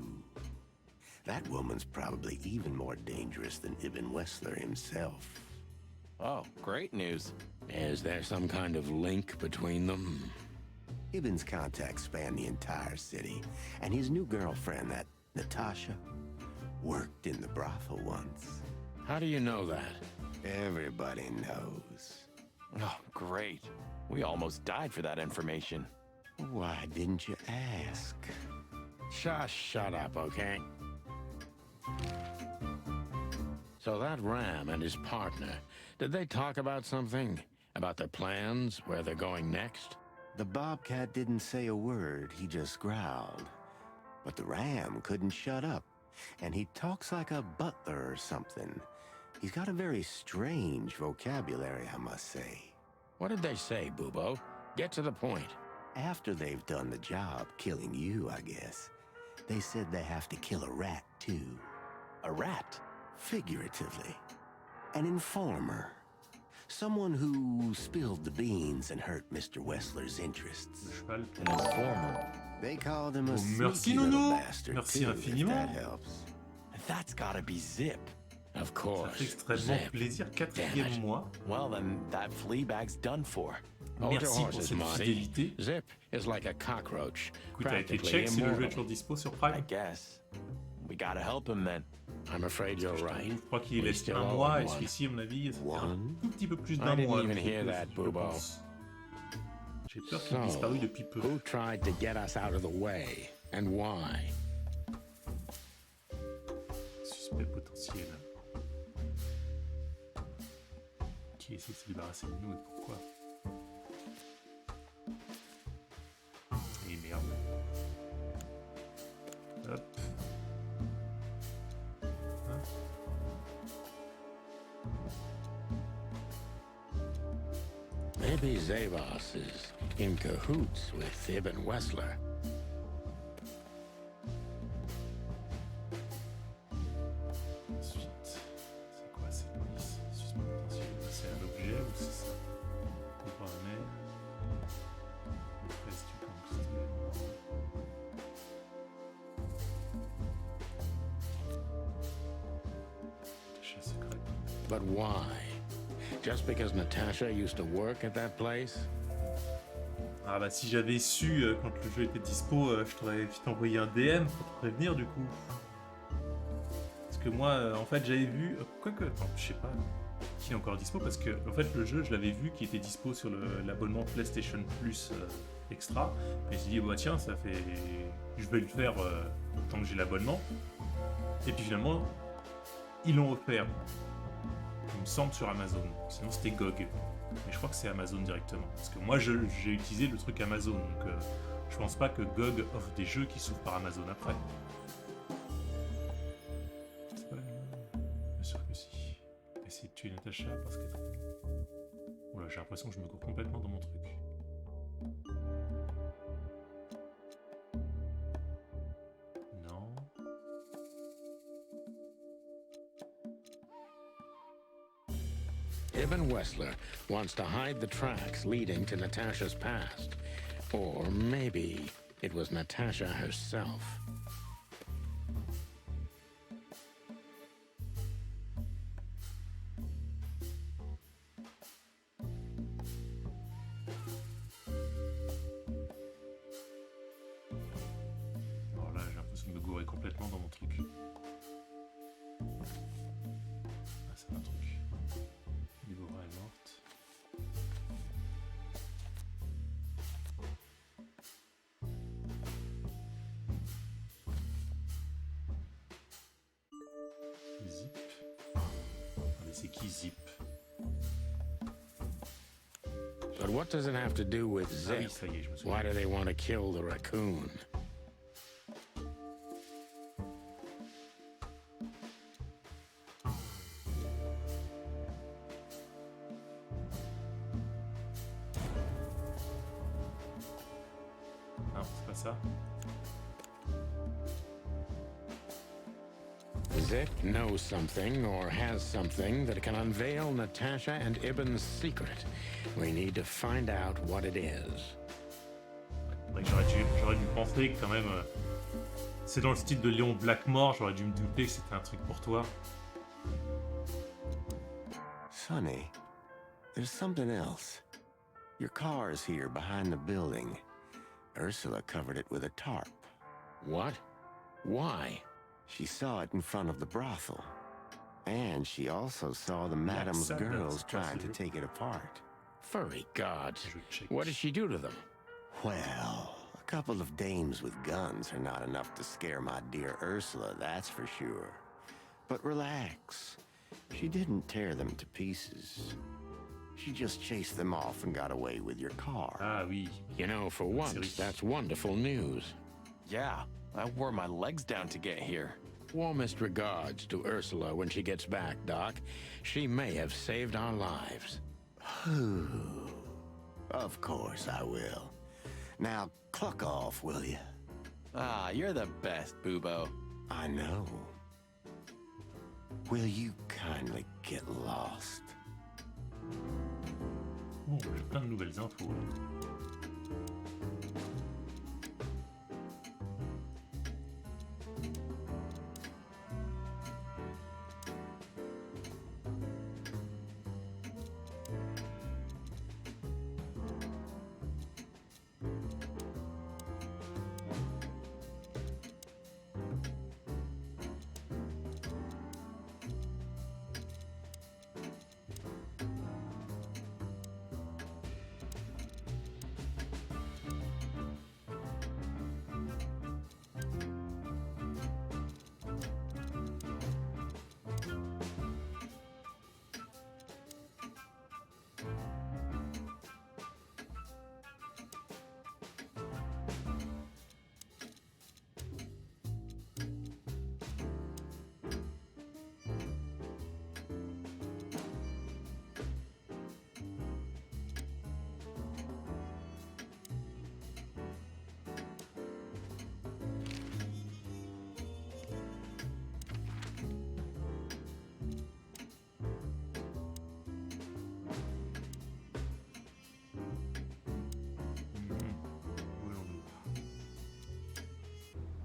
That woman's probably even more dangerous than Ibn Wessler himself. Oh, great news. Is there some kind of link between them? Ibn's contacts span the entire city, and his new girlfriend, that Natasha, worked in the brothel once. How do you know that? Everybody knows. Oh, great. We almost died for that information. Why didn't you ask? Just shut up, okay? So that Ram and his partner, did they talk about something? About their plans, where they're going next? The bobcat didn't say a word, he just growled. But the ram couldn't shut up, and he talks like a butler or something. He's got a very strange vocabulary, I must say. What did they say, Bubo? Get to the point. After they've done the job killing you, I guess, they said they have to kill a rat, too. A rat? Figuratively. An informer. Someone who spilled the beans and hurt Mr. Wessler's interests. Le cheval. An informer. They called him a Oh, merci, sneaky little Nono. bastard, Merci too, if infiniment. that helps. That's gotta be Zip. Of Ça course. fait extrêmement Zip. plaisir. Damn 4e it. mois. Well, then that flea bag's done for. Hold your Merci pour horses, cette Monty. fidélité. Zip is like a cockroach. Écoute, avec les Practically checks, si le jeu est immortal. toujours dispo sur I Prime. guess. We gotta help him then. I'm afraid you're right. Je crois qu'il We laisse still un owe mois, him et one. celui-ci, à mon avis, ça fait un One? tout petit peu plus I d'un didn't mois. even donc, hear je that, pense. Bubo. J'ai peur qu'il ait So, disparu depuis peu. who tried to get us out of the way, and why? Suspect potentiel. Qui essaie de se débarrasser de nous et pourquoi? Et merde. Hop. Hein? Maybe Zavos is in cahoots with Ibn Wessler. Ensuite, c'est quoi cette police? Suspect potentiel. C'est un objet ou c'est ça? On peut pas mettre. Les fraises du gangster. Attaché secret. But why? Just because Natasha used to work at that place? Ah bah si j'avais su quand le jeu était dispo, je t'aurais vite envoyé un DM pour te prévenir du coup. Parce que moi, en fait, j'avais vu... Quoique, attends, je sais pas qui est encore dispo, parce que en fait le jeu, je l'avais vu qui était dispo sur l'abonnement PlayStation Plus Extra. Et j'ai dit, bah tiens, ça fait... Je vais le faire tant que j'ai l'abonnement. Et puis finalement, ils l'ont offert. Il me semble sur Amazon. Sinon c'était GOG. Mais je crois que c'est Amazon directement. Parce que moi j'ai utilisé le truc Amazon. Donc je pense pas que GOG offre des jeux qui s'ouvrent par Amazon après. C'est pas la même. Bien sûr que si. Essayer de tuer Natacha parce que... Oula, j'ai l'impression que je me coupe complètement dans mon truc. Non. Ibn Wessler wants to hide the tracks leading to Natasha's past. Or maybe it was Natasha herself. Alors là, j'ai l'impression de me gourer complètement dans mon truc. Ah, c'est un truc. Déborah est morte. Zip. Ah, mais c'est qui Zip? But what does it have to do with Ah oui, Zip? ça y est, je me souviens. Why do they want to kill the raccoon? Non, c'est pas ça. Zip knows something or has something that can unveil Natasha and Ibn's secret. We need to find out what it is. Ouais, j'aurais dû penser que quand même... c'est dans le style de Léon Blackmore, j'aurais dû me douter que c'était un truc pour toi. Sonny, there's something else. Your car's here behind the building. Ursula covered it with a tarp. What? Why? She saw it in front of the brothel. And she also saw the madam's ça, girls c'est pas trying ce to jeu. take it apart. Furry gods. Je check. What did she do to them? Well, a couple of dames with guns are not enough to scare my dear Ursula, that's for sure. But relax. She didn't tear them to pieces. She just chased them off and got away with your car. Ah oui. You know, for once, that's wonderful news. Yeah, I wore my legs down to get here. Warmest regards to Ursula when she gets back, Doc. She may have saved our lives. Of course I will. Now, cluck off, will you? Ah, you're the best, Bubo. I know. Will you kindly get lost? Bon, j'ai plein de nouvelles infos.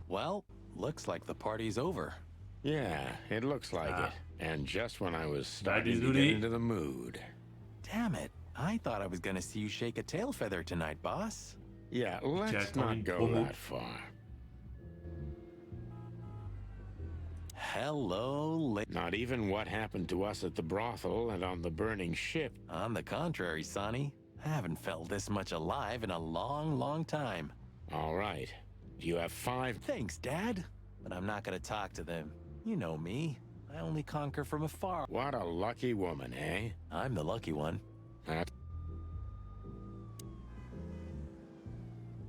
Well, looks like the party's over. Yeah, it looks like it. And just when I was starting to get into the mood. Damn it. I thought I was gonna see you shake a tail feather tonight, boss. Yeah, let's not go that far. Hello, Not even what happened to us at the brothel and on the burning ship. On the contrary, Sonny. I haven't felt this much alive in a long, long time. All right. You have 5... Thanks, Dad. But I'm not gonna talk to them. You know me. I only conquer from afar. What a lucky woman, eh? I'm the lucky one.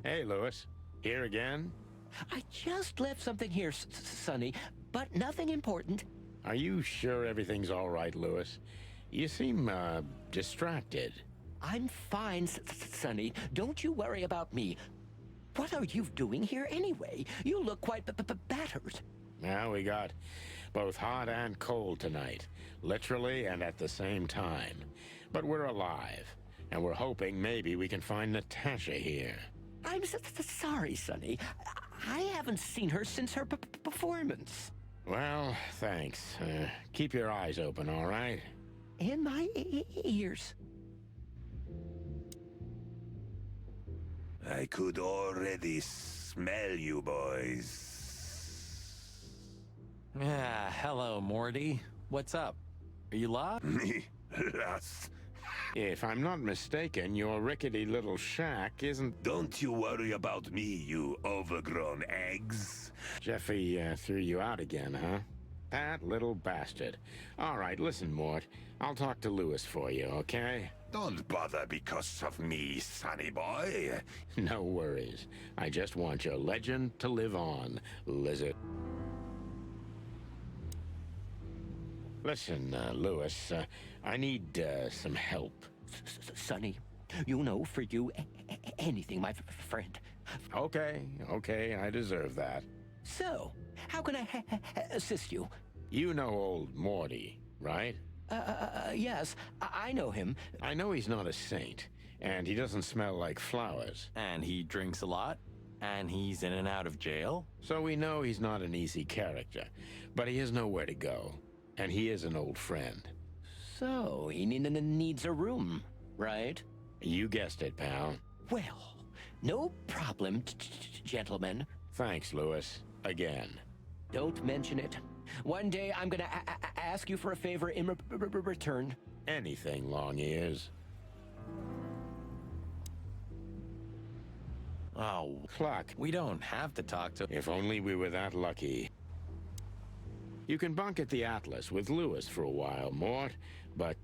Hey, Lewis. Here again? I just left something here, Sonny, but nothing important. Are you sure everything's all right, Lewis? You seem, distracted. I'm fine, Sonny. Don't you worry about me. What are you doing here anyway? You look quite battered. Now we got both hot and cold tonight, literally and at the same time. But we're alive, and we're hoping maybe we can find Natasha here. I'm sorry, Sonny. I haven't seen her since her performance. Well, thanks. Keep your eyes open, all right? And my ears. I could already smell you boys. Ah, hello, Morty. What's up? Are you lost? Me? Lost? If I'm not mistaken, your rickety little shack isn't... Don't you worry about me, you overgrown eggs. Jeffy threw you out again, huh? That little bastard. All right, listen, Mort. I'll talk to Lewis for you, okay? Don't bother because of me, sonny boy. No worries. I just want your legend to live on, lizard. Listen, Lewis, I need some help. Sonny, you know, for you, anything, my friend. Okay, I deserve that. So, how can I assist you? You know old Morty, right? Yes, I know him. I know he's not a saint, and he doesn't smell like flowers. And he drinks a lot? And he's in and out of jail? So we know he's not an easy character, but he has nowhere to go. And he is an old friend. So, he needs a room, right? You guessed it, pal. Well, no problem, gentlemen. Thanks, Lewis. Again. Don't mention it. One day I'm gonna ask you for a favor in return. Anything, long ears. Oh, Cluck. We don't have to talk to... If only we were that lucky. You can bunk at the Atlas with Lewis for a while, Mort, but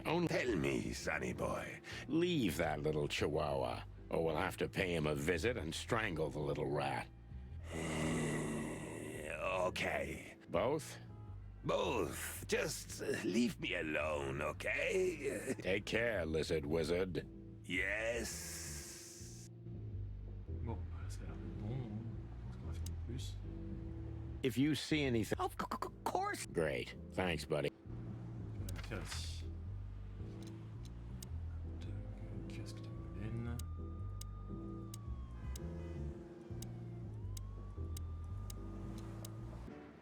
only... Tell me, sonny boy. Leave that little chihuahua, or we'll have to pay him a visit and strangle the little rat. Okay. Both? Both. Just leave me alone, okay? Take care, lizard wizard. Yes. Bon, ça a l'air d'être bon. Je pense qu'on va faire plus. If you see anything... Of course. Great. Thanks, buddy. On va faire ici. Casque de mènent.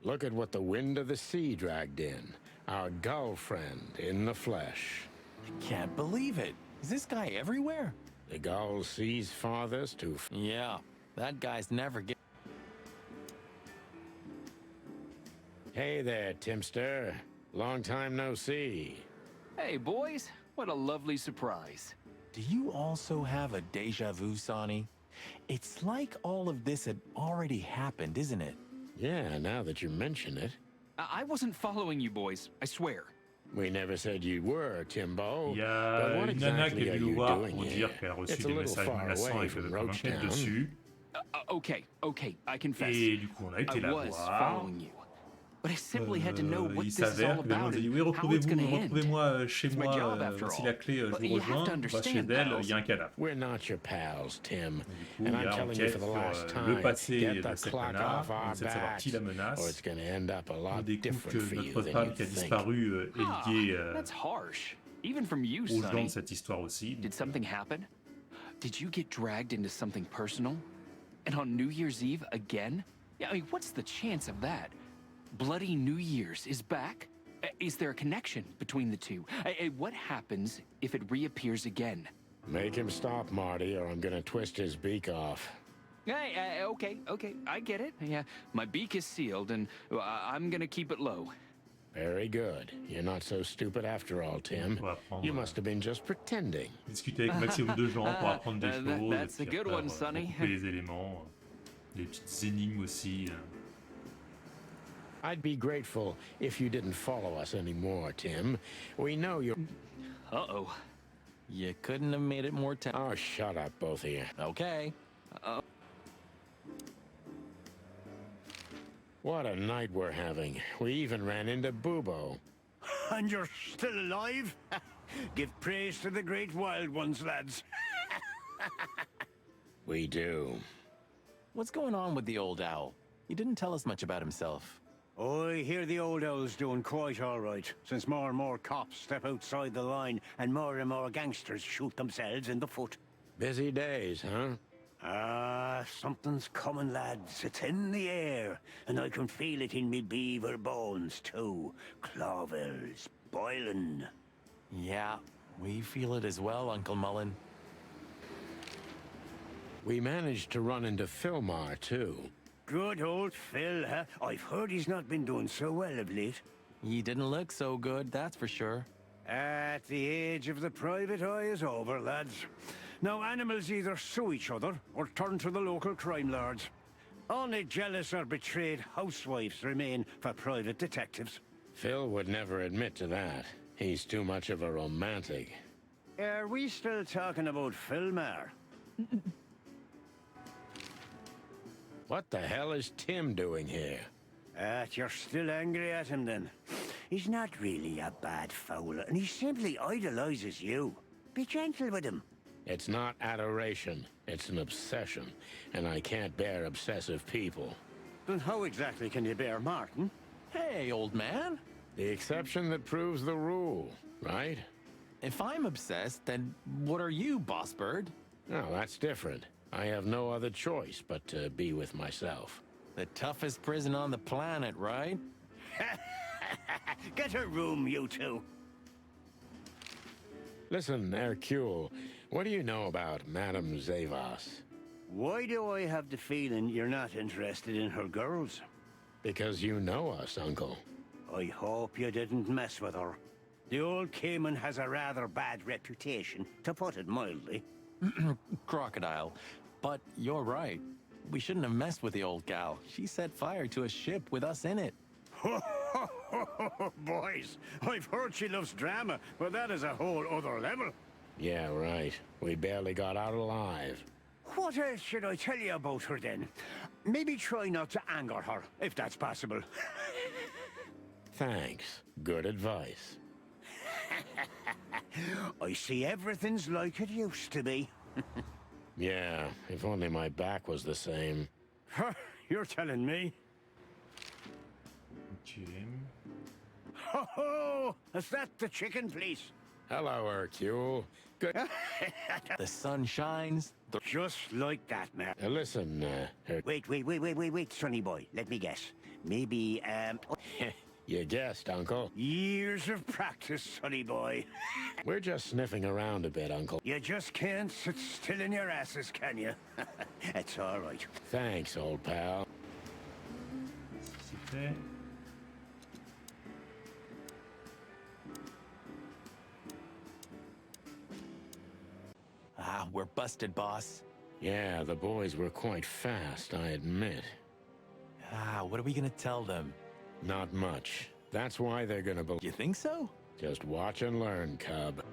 Look at what the wind of the sea dragged in. Our gull friend in the flesh. Can't believe it. Is this guy everywhere? The gull sees farthest to... Yeah, that guy's never get... Hey there, Timster. Long time no see. Hey, boys. What a lovely surprise. Do you also have a deja vu, Sonny? It's like all of this had already happened, isn't it? Yeah, now that you mention it. I wasn't following you boys, I swear. We never said you were, Timbo. Il y But a what une nana exactly qui are est venue you voir doing pour here? dire qu'elle a reçu It's a des little messages far menaçants away et qu'elle from veut faire l'enquête Roachtown. dessus. Okay, I confess. Et du coup, on a été I la was voir. following you. But I simply had to know what Il this is all s'avère que about nous a dit and oui, how it's gonna end. retrouvez-moi chez It's my moi, job, after voici all. la clé, je But vous you have to rejoins, va chez understand, elle, pals. il y a un cadavre. We're not your pals, Tim. Du coup, And il y I'm a telling you enquête for the sur last le time, passé get de the cette clock nana, off on our essaie de savoir qui la backs, menace. or it's gonna end up a On lot découvre different que for you notre than femme you qui a think. disparu est liée That's harsh. Even from you, aux gens de Sonny. cette histoire aussi. Did something happen? Did you get dragged into something personal? And on New Year's Eve again? Yeah, I mean, what's the chance of that? Bloody New Year's is back? Is there a connection between the two? What happens if it reappears again? Make him stop, Marty, or I'm gonna twist his beak off. Hey, okay, I get it. Yeah, my beak is sealed, and I'm gonna keep it low. Very good. You're not so stupid after all, Tim. You must have been just pretending. Discuter avec maximum de gens pour apprendre des choses. That's et a puis good après, one, Sonny. recouper les éléments, les petites énigmes aussi. I'd be grateful if you didn't follow us anymore, Tim. We know you're... Uh-oh. You couldn't have made it more time. Oh, shut up, both of you. Okay. What a night we're having. We even ran into Bubo. And you're still alive? Give praise to the great wild ones, lads. We do. What's going on with the old owl? He didn't tell us much about himself. I hear the old owl's doing quite all right, since more and more cops step outside the line and more gangsters shoot themselves in the foot. Busy days, huh? Something's coming, lads. It's in the air, and I can feel it in me beaver bones, too. Clawville's boiling. Yeah, we feel it as well, Uncle Mullen. We managed to run into Philmar, too. Good old Phil, huh? I've heard he's not been doing so well of late. He didn't look so good, that's for sure. At the age of the private eye is over, lads. Now animals either sue each other or turn to the local crime lords. Only jealous or betrayed housewives remain for private detectives. Phil would never admit to that. He's too much of a romantic. Are we still talking about Philmar? What the hell is Tim doing here? You're still angry at him then. He's not really a bad fowler, and he simply idolizes you. Be gentle with him. It's not adoration, it's an obsession, and I can't bear obsessive people. Then how exactly can you bear Martin? Hey, old man. The exception that proves the rule, right? If I'm obsessed, then what are you, Boss Bird? No, that's different. I have no other choice but to be with myself. The toughest prison on the planet, right? Get a room, you two. Listen, Hercule, what do you know about Madame Zavas? Why do I have the feeling you're not interested in her girls? Because you know us, Uncle. I hope you didn't mess with her. The old Cayman has a rather bad reputation, to put it mildly. Crocodile. But you're right. We shouldn't have messed with the old gal. She set fire to a ship with us in it. Boys, I've heard she loves drama, but that is a whole other level. Yeah, right. We barely got out alive. What else should I tell you about her then? Maybe try not to anger her, if that's possible. Thanks. Good advice. I see everything's like it used to be. Yeah, if only my back was the same. You're telling me. Jim. Ho ho! Is that the chicken, please? Hello, Hercule. Good. The sun shines. Just like that, man. Listen, Wait, Sonny boy. Let me guess. Maybe, You guessed, Uncle. years of practice, Sonny boy. We're just sniffing around a bit, Uncle. You just can't sit still in your asses, can you? It's all right. Thanks, old pal. C'est fait. Ah, we're busted, boss. Yeah, the boys were quite fast, I admit. Ah, what are we gonna tell them? Not much. That's why they're gonna believe. You think so? Just watch and learn, cub.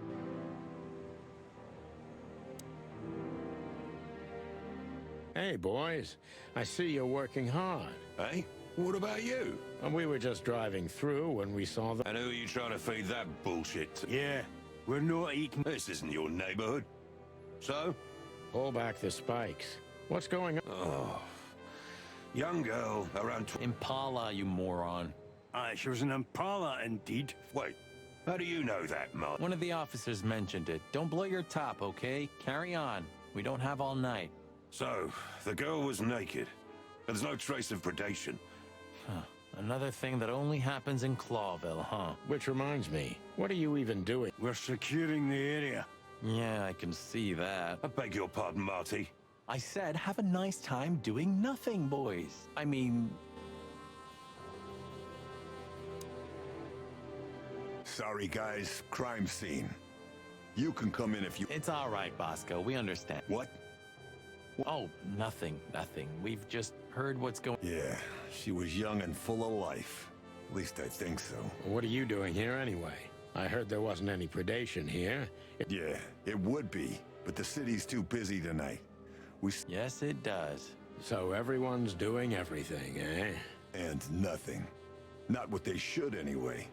Hey, boys. I see you're working hard. Hey, what about you? And we were just driving through when we saw the... And who are you trying to feed that bullshit to? Yeah, we're not eating. This isn't your neighborhood. So? Pull back the spikes. What's going on? Oh. Young girl, around... Impala, you moron. She was an Impala, indeed. Wait, how do you know that, Mark? One of the officers mentioned it. Don't blow your top, okay? Carry on. We don't have all night. So, the girl was naked. There's no trace of predation. Huh. Another thing that only happens in Clawville, huh? Which reminds me, what are you even doing? We're securing the area. Yeah, I can see that. I beg your pardon, Marty. I said have a nice time doing nothing, boys. I mean... Sorry, guys. Crime scene. You can come in if you... It's all right, Bosco. We understand. What? Oh, nothing. We've just heard what's going... Yeah, she was young and full of life. At least I think so. What are you doing here anyway? I heard there wasn't any predation here. Yeah, it would be, but the city's too busy tonight. Yes, it does. So everyone's doing everything, eh? And nothing. Not what they should anyway.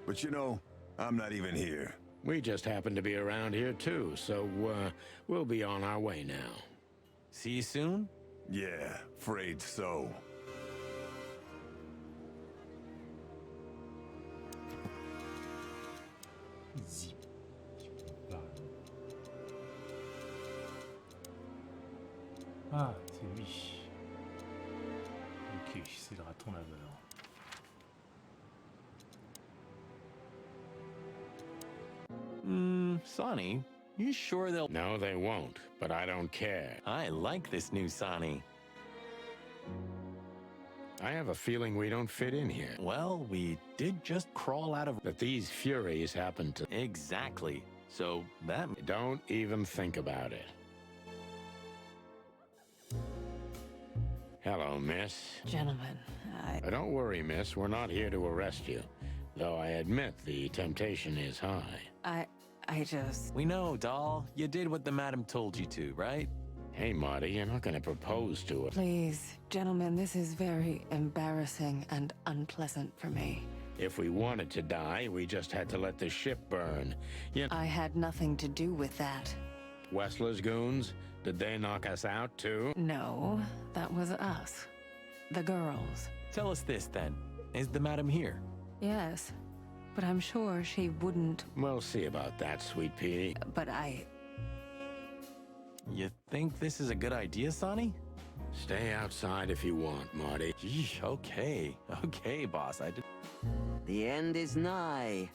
But you know, I'm not even here. We just happen to be around here too, so we'll be on our way now. See you soon? Yeah, afraid so. Zip. Ah, c'est lui. Ok, c'est le raton laveur. Sonny, you sure they'll... No, they won't, but I don't care. I like this new Sonny. I have a feeling we don't fit in here. Well, we did just crawl out of... That these furies happen to... Exactly. So, that... Don't even think about it. Hello, miss. Gentlemen, Don't worry, miss. We're not here to arrest you. Though I admit the temptation is high. I just... We know, doll. You did what the madam told you to, right? Hey, Marty, you're not going to propose to her. Please, gentlemen, this is very embarrassing and unpleasant for me. If we wanted to die, we just had to let the ship burn. I had nothing to do with that. Wessler's goons? Did they knock us out, too? No, that was us. The girls. Tell us this, then. Is the madam here? Yes, but I'm sure she wouldn't... We'll see about that, sweet pea. But You think this is a good idea, Sonny? Stay outside if you want, Marty. Gee, okay. Okay, boss. The end is nigh.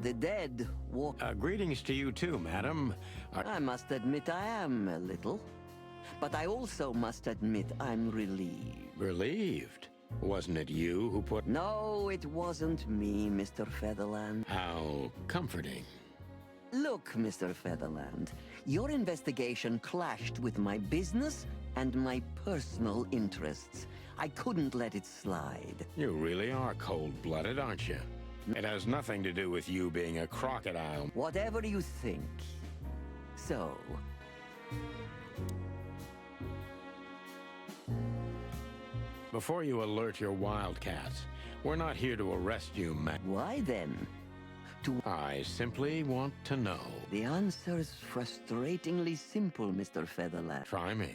The dead walk... Greetings to you too, madam. I must admit I am a little. But I also must admit I'm relieved. Relieved? Wasn't it you who put... No, it wasn't me, Mr. Featherland. How comforting. Look, Mr. Featherland, your investigation clashed with my business and my personal interests. I couldn't let it slide. You really are cold-blooded, aren't you? It has nothing to do with you being a crocodile. Whatever you think. So, Before you alert your wildcats, we're not here to arrest you, Mac. why then? I simply want to know. The answer's frustratingly simple, Mr. Featherlap. Try me.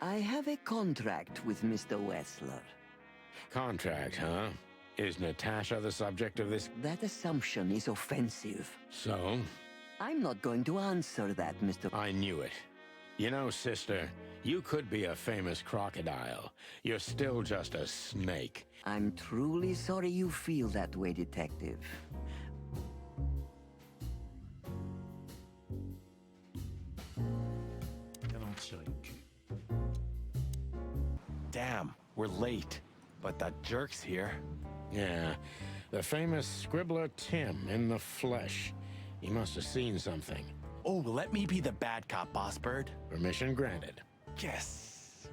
I have a contract with Mr. Wessler. Contract, huh? Is Natasha the subject of this? That assumption is offensive. So? I'm not going to answer that, Mr. I knew it. You know, sister, you could be a famous crocodile. You're still just a snake. I'm truly sorry you feel that way, Detective. Damn, we're late. But that jerk's here. Yeah, the famous scribbler Tim in the flesh. He must have seen something. Oh, let me be the bad cop, Boss Bird. Permission granted. Yes.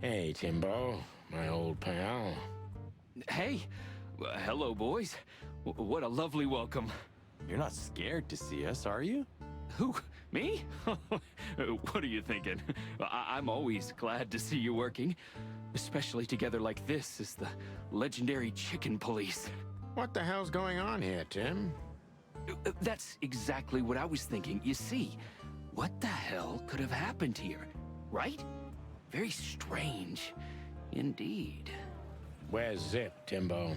Hey, Timbo, my old pal. Hey, hello, boys. What a lovely welcome. You're not scared to see us, are you? Who? Me? What are you thinking? I'm always glad to see you working, especially together like this as the legendary chicken police. What the hell's going on here, Tim? That's exactly what I was thinking. You see, what the hell could have happened here, right? Very strange, indeed. Where's Zip, Timbo?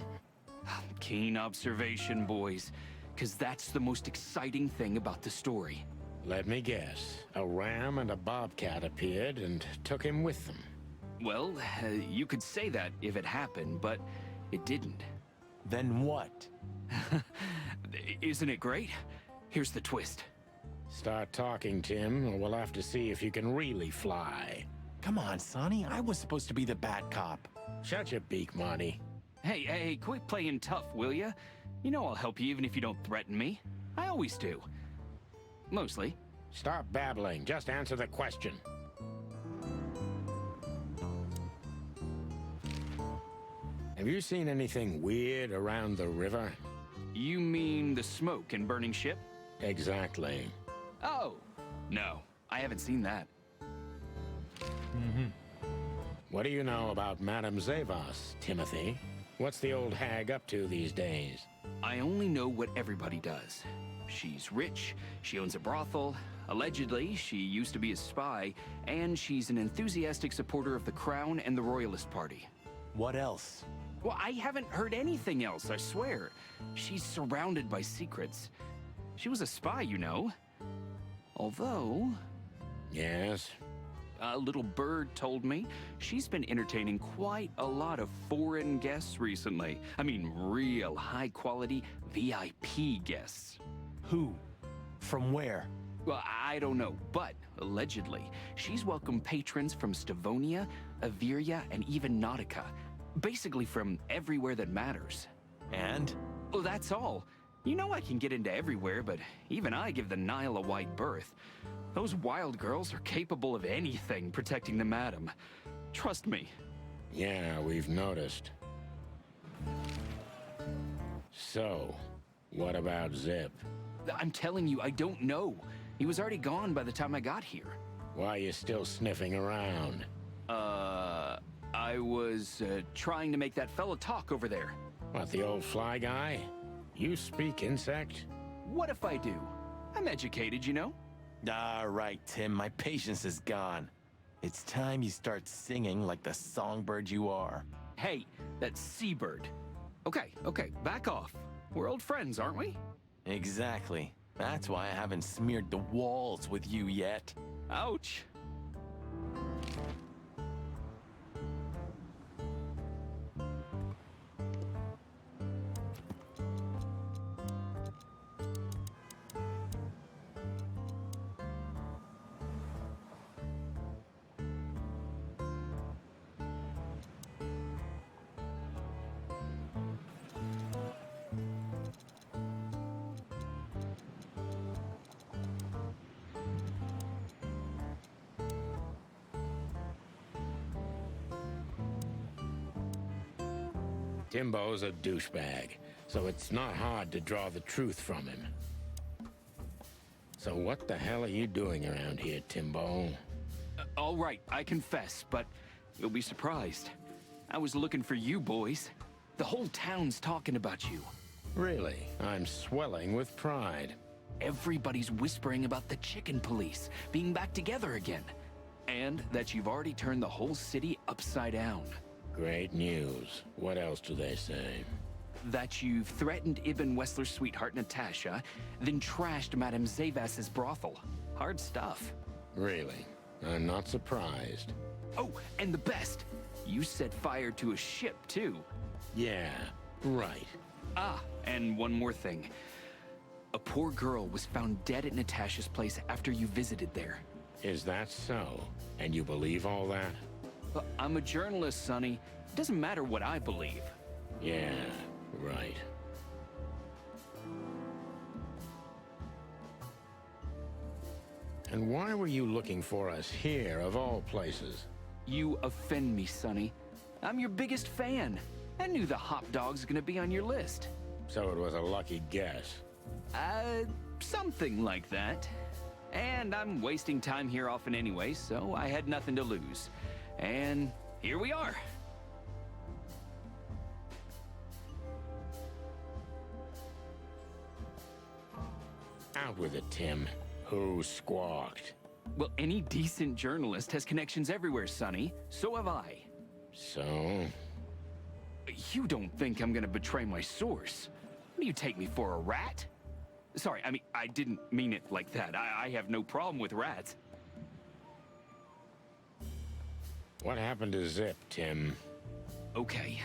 Keen observation, boys, because that's the most exciting thing about the story. Let me guess. A ram and a bobcat appeared and took him with them. Well, you could say that if it happened, but it didn't. Then what? Isn't it great? Here's the twist. Start talking, Tim, or we'll have to see if you can really fly. Come on, Sonny. I was supposed to be the bad cop. Shut your beak, Marty. Hey, quit playing tough, will ya? You know I'll help you even if you don't threaten me. I always do. Mostly. Stop babbling. Just answer the question. Have you seen anything weird around the river? You mean the smoke and burning ship? Exactly. Oh, no. I haven't seen that. What do you know about Madame Zavas, Timothy? What's the old hag up to these days? I only know what everybody does. She's rich, she owns a brothel, allegedly she used to be a spy, and she's an enthusiastic supporter of the Crown and the Royalist Party. What else? Well, I haven't heard anything else, I swear. She's surrounded by secrets. She was a spy, you know. Although... Yes? A little bird told me she's been entertaining quite a lot of foreign guests recently. I mean, real high-quality VIP guests. Who? From where? Well, I don't know, but allegedly, she's welcomed patrons from Stavonia, Averia, and even Nautica. Basically from everywhere that matters. And? Well, that's all. You know I can get into everywhere, but even I give the Nile a wide berth. Those wild girls are capable of anything protecting the madam. Trust me. Yeah, we've noticed. So, what about Zip? I'm telling you, I don't know. He was already gone by the time I got here. Why are you still sniffing around? I was trying to make that fella talk over there. What, the old fly guy? You speak insect? What if I do? I'm educated, you know? All right, Tim, my patience is gone. It's time you start singing like the songbird you are. Hey, that's seabird. Okay, back off. We're old friends, aren't we? Exactly. That's why I haven't smeared the walls with you yet. Ouch. Timbo's a douchebag, so it's not hard to draw the truth from him. So what the hell are you doing around here, Timbo? All right, I confess, but you'll be surprised. I was looking for you boys. The whole town's talking about you. Really? I'm swelling with pride. Everybody's whispering about the chicken police being back together again. And that you've already turned the whole city upside down. Great news. What else do they say? That you've threatened Ibn Wessler's sweetheart Natasha, then trashed Madame Zavas's brothel. Hard stuff. Really? I'm not surprised. Oh, and the best! You set fire to a ship, too. Yeah, right. Ah, and one more thing. A poor girl was found dead at Natasha's place after you visited there. Is that so? And you believe all that? I'm a journalist, Sonny. Doesn't matter what I believe. Yeah, right. And why were you looking for us here, of all places? You offend me, Sonny. I'm your biggest fan. I knew the hop dog's gonna be on your list. So it was a lucky guess. Something like that. And I'm wasting time here often anyway, so I had nothing to lose. And here we are. Out with it, Tim. Who squawked? Well, any decent journalist has connections everywhere, Sonny. So have I. So? You don't think I'm gonna betray my source? What do you take me for, a rat? Sorry, I mean, I didn't mean it like that. I have no problem with rats. What happened to Zip, Tim? Okay.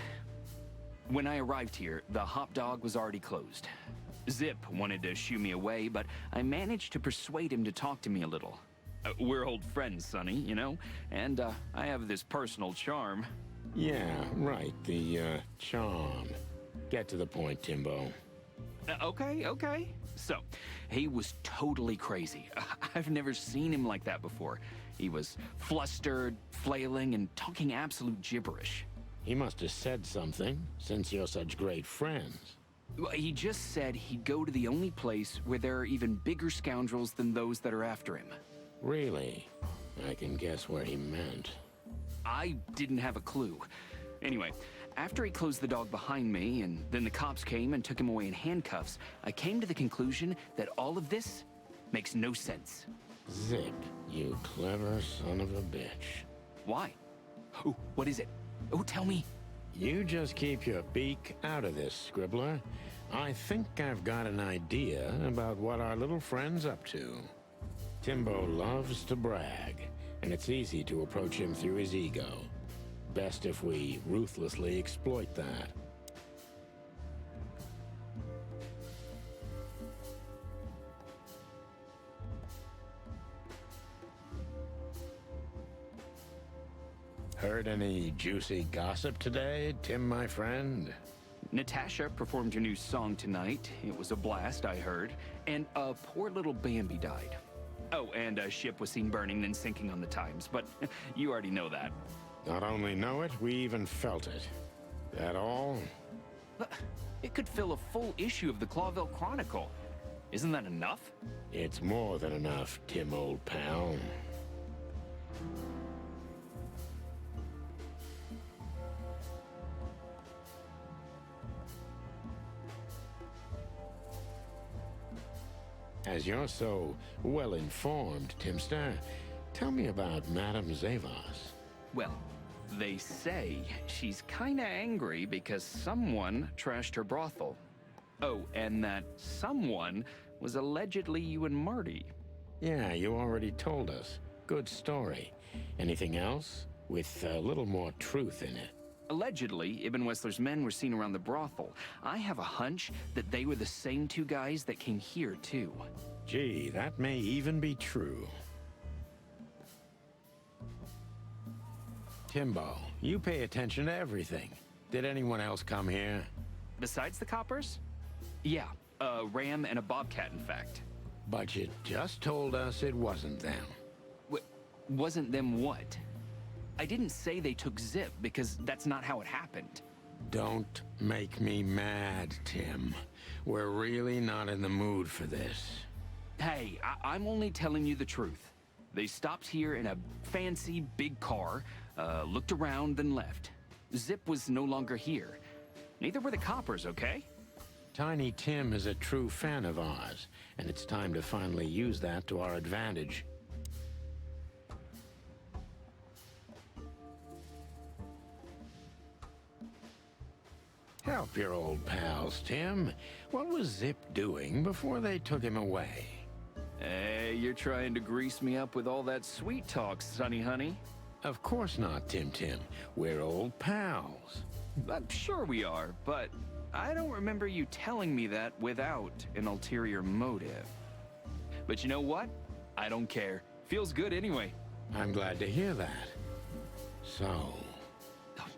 When I arrived here, the hop dog was already closed. Zip wanted to shoo me away, but I managed to persuade him to talk to me a little. We're old friends, Sonny, you know? And I have this personal charm. Yeah, right, the charm. Get to the point, Timbo. Okay. So, he was totally crazy. I've never seen him like that before. He was flustered, flailing, and talking absolute gibberish. He must have said something, since you're such great friends. Well, he just said he'd go to the only place where there are even bigger scoundrels than those that are after him. Really? I can guess where he meant. I didn't have a clue. Anyway, after he closed the dog behind me, and then the cops came and took him away in handcuffs, I came to the conclusion that all of this makes no sense. Zip, you clever son of a bitch. Why? Oh, what is it? Oh, tell me. You just keep your beak out of this, Scribbler. I think I've got an idea about what our little friend's up to. Timbo loves to brag, and it's easy to approach him through his ego. Best if we ruthlessly exploit that. Heard any juicy gossip today, Tim, my friend? Natasha performed your new song tonight. It was a blast, I heard. And a poor little Bambi died. Oh, and a ship was seen burning then sinking on the Times, but you already know that. Not only know it, we even felt it. That all? But it could fill a full issue of the Clawville Chronicle. Isn't that enough? It's more than enough, Tim, old pal. As you're so well-informed, Timster, tell me about Madame Zavas. Well, they say she's kinda angry because someone trashed her brothel. Oh, and that someone was allegedly you and Marty. Yeah, you already told us. Good story. Anything else? With a little more truth in it. Allegedly, Ibn Wessler's men were seen around the brothel. I have a hunch that they were the same two guys that came here, too. Gee, that may even be true. Timbo, you pay attention to everything. Did anyone else come here? Besides the coppers? Yeah, a ram and a bobcat, in fact. But you just told us it wasn't them. Wasn't them what? I didn't say they took Zip, because that's not how it happened. Don't make me mad, Tim. We're really not in the mood for this. Hey, I'm only telling you the truth. They stopped here in a fancy big car, looked around, then left. Zip was no longer here. Neither were the coppers, okay? Tiny Tim is a true fan of ours, and it's time to finally use that to our advantage. Help your old pals, Tim. What was Zip doing before they took him away? Hey, you're trying to grease me up with all that sweet talk, Sonny honey. Of course not, Tim. We're old pals. I'm sure we are, but I don't remember you telling me that without an ulterior motive. But you know what? I don't care. Feels good anyway. I'm glad to hear that. So...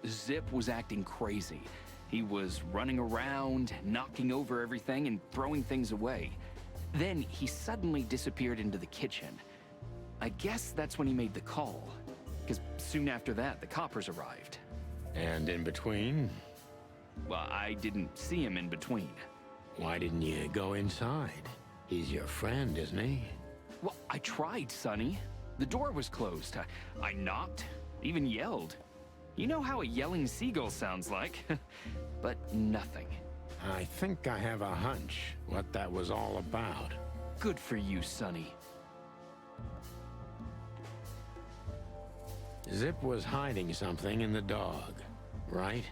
Zip was acting crazy. He was running around, knocking over everything and throwing things away. Then he suddenly disappeared into the kitchen. I guess that's when he made the call, because soon after that, the coppers arrived. And in between? Well, I didn't see him in between. Why didn't you go inside? He's your friend, isn't he? Well, I tried, Sonny. The door was closed. I knocked, even yelled. You know how a yelling seagull sounds like. But nothing. I think I have a hunch what that was all about. Good for you, Sonny. Zip was hiding something in the dog, right?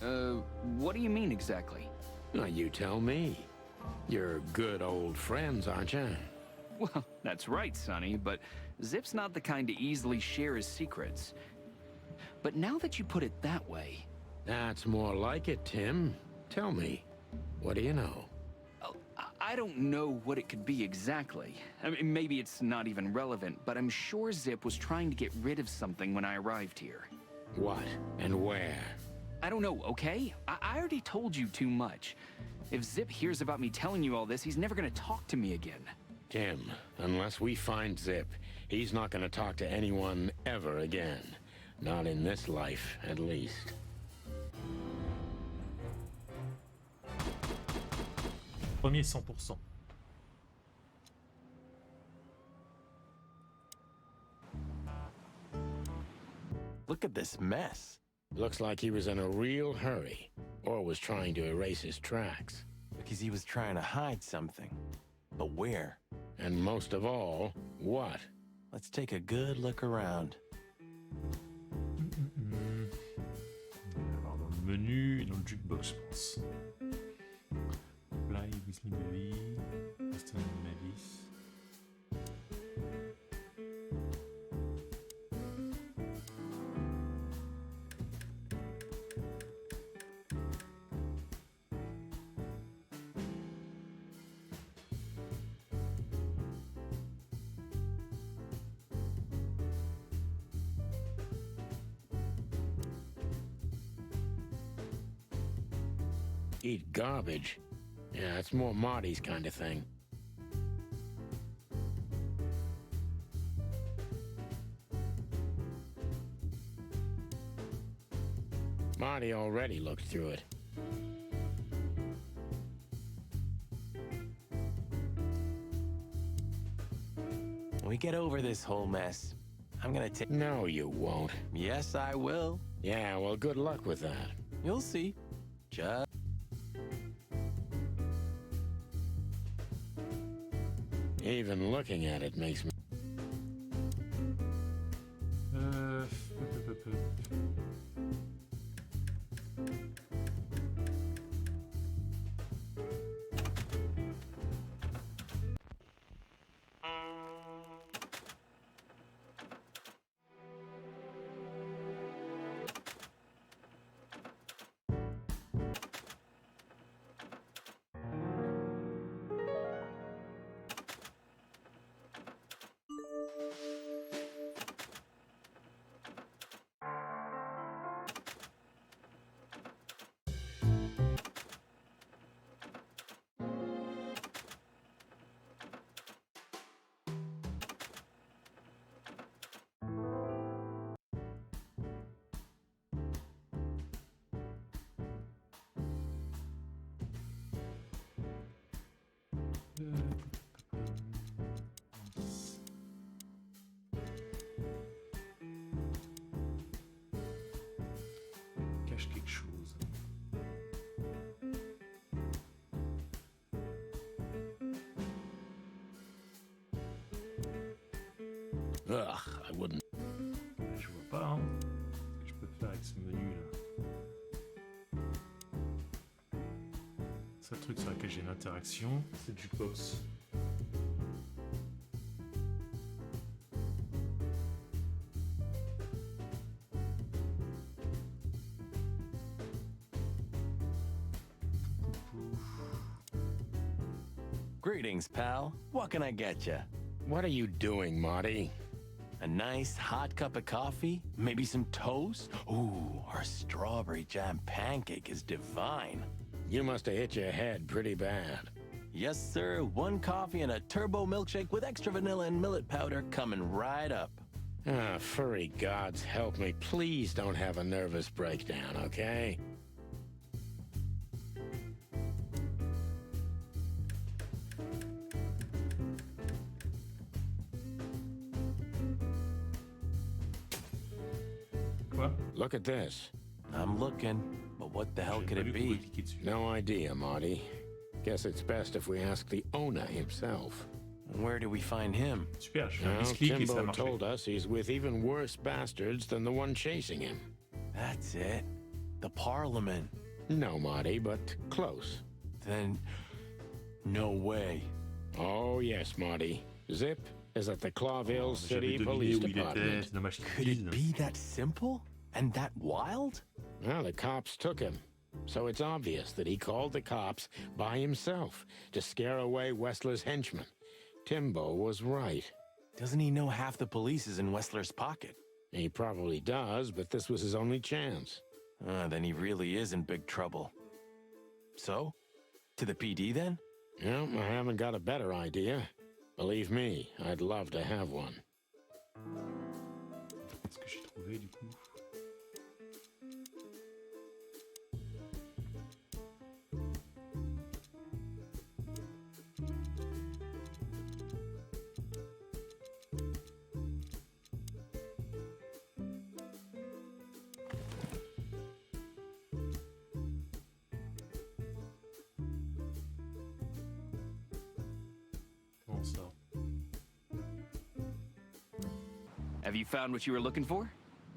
What do you mean exactly? Well, you tell me. You're good old friends, aren't you? Well, that's right, Sonny, but Zip's not the kind to easily share his secrets. But now that you put it that way... That's more like it, Tim. Tell me, what do you know? I don't know what it could be exactly. I mean, maybe it's not even relevant, but I'm sure Zip was trying to get rid of something when I arrived here. What? And where? I don't know, okay? I already told you too much. If Zip hears about me telling you all this, he's never gonna talk to me again. Tim, unless we find Zip, he's not gonna talk to anyone ever again. Not in this life, at least. Premier 100%. Look at this mess. Looks like he was in a real hurry, or was trying to erase his tracks. Because he was trying to hide something. But where? And most of all, what? Let's take a good look around. Alors, dans le menu et dans le jukebox, je pense. Fly with me de vie. Aston Mavis. Eat garbage? Yeah, it's more Marty's kind of thing. Marty already looked through it. When we get over this whole mess, I'm gonna take... No, you won't. Yes, I will. Yeah, well, good luck with that. You'll see. Just... Even looking at it makes me... Ugh, I wouldn't. Je vois pas, hein. Qu'est-ce que je peux faire avec ce menu là? Seul truc sur lequel j'ai une interaction, c'est le jukebox. Greetings, pal. What can I get you? What are you doing, Marty? A nice hot cup of coffee? Maybe some toast? Ooh, our strawberry jam pancake is divine. You must have hit your head pretty bad. Yes, sir. One coffee and a turbo milkshake with extra vanilla and millet powder coming right up. Ah, furry gods help me. Please don't have a nervous breakdown, okay? Quoi? Look at this. I'm looking, but what the hell could it be? No idea, Marty. Guess it's best if we ask the owner himself. Where do we find him? Super, je fais un Well, misclick et ça a Timbo marché. told us he's with even worse bastards than the one chasing him. That's it. The Parliament. No, Marty, but close. Then, no way. Oh, yes, Marty. Zip is at the Clawville City J'avais Police deviné où il était, Department. c'est dommage qu'il Could it dise. be that simple? And that wild? Well, the cops took him. So it's obvious that he called the cops by himself to scare away Wessler's henchmen. Timbo was right. Doesn't he know half the police is in Wessler's pocket? He probably does, but this was his only chance. Then he really is in big trouble. So? To the PD then? Well, I haven't got a better idea. Believe me, I'd love to have one. Qu'est-ce que j'ai trouvé du coup? Comment ça? Have you found what you were looking for?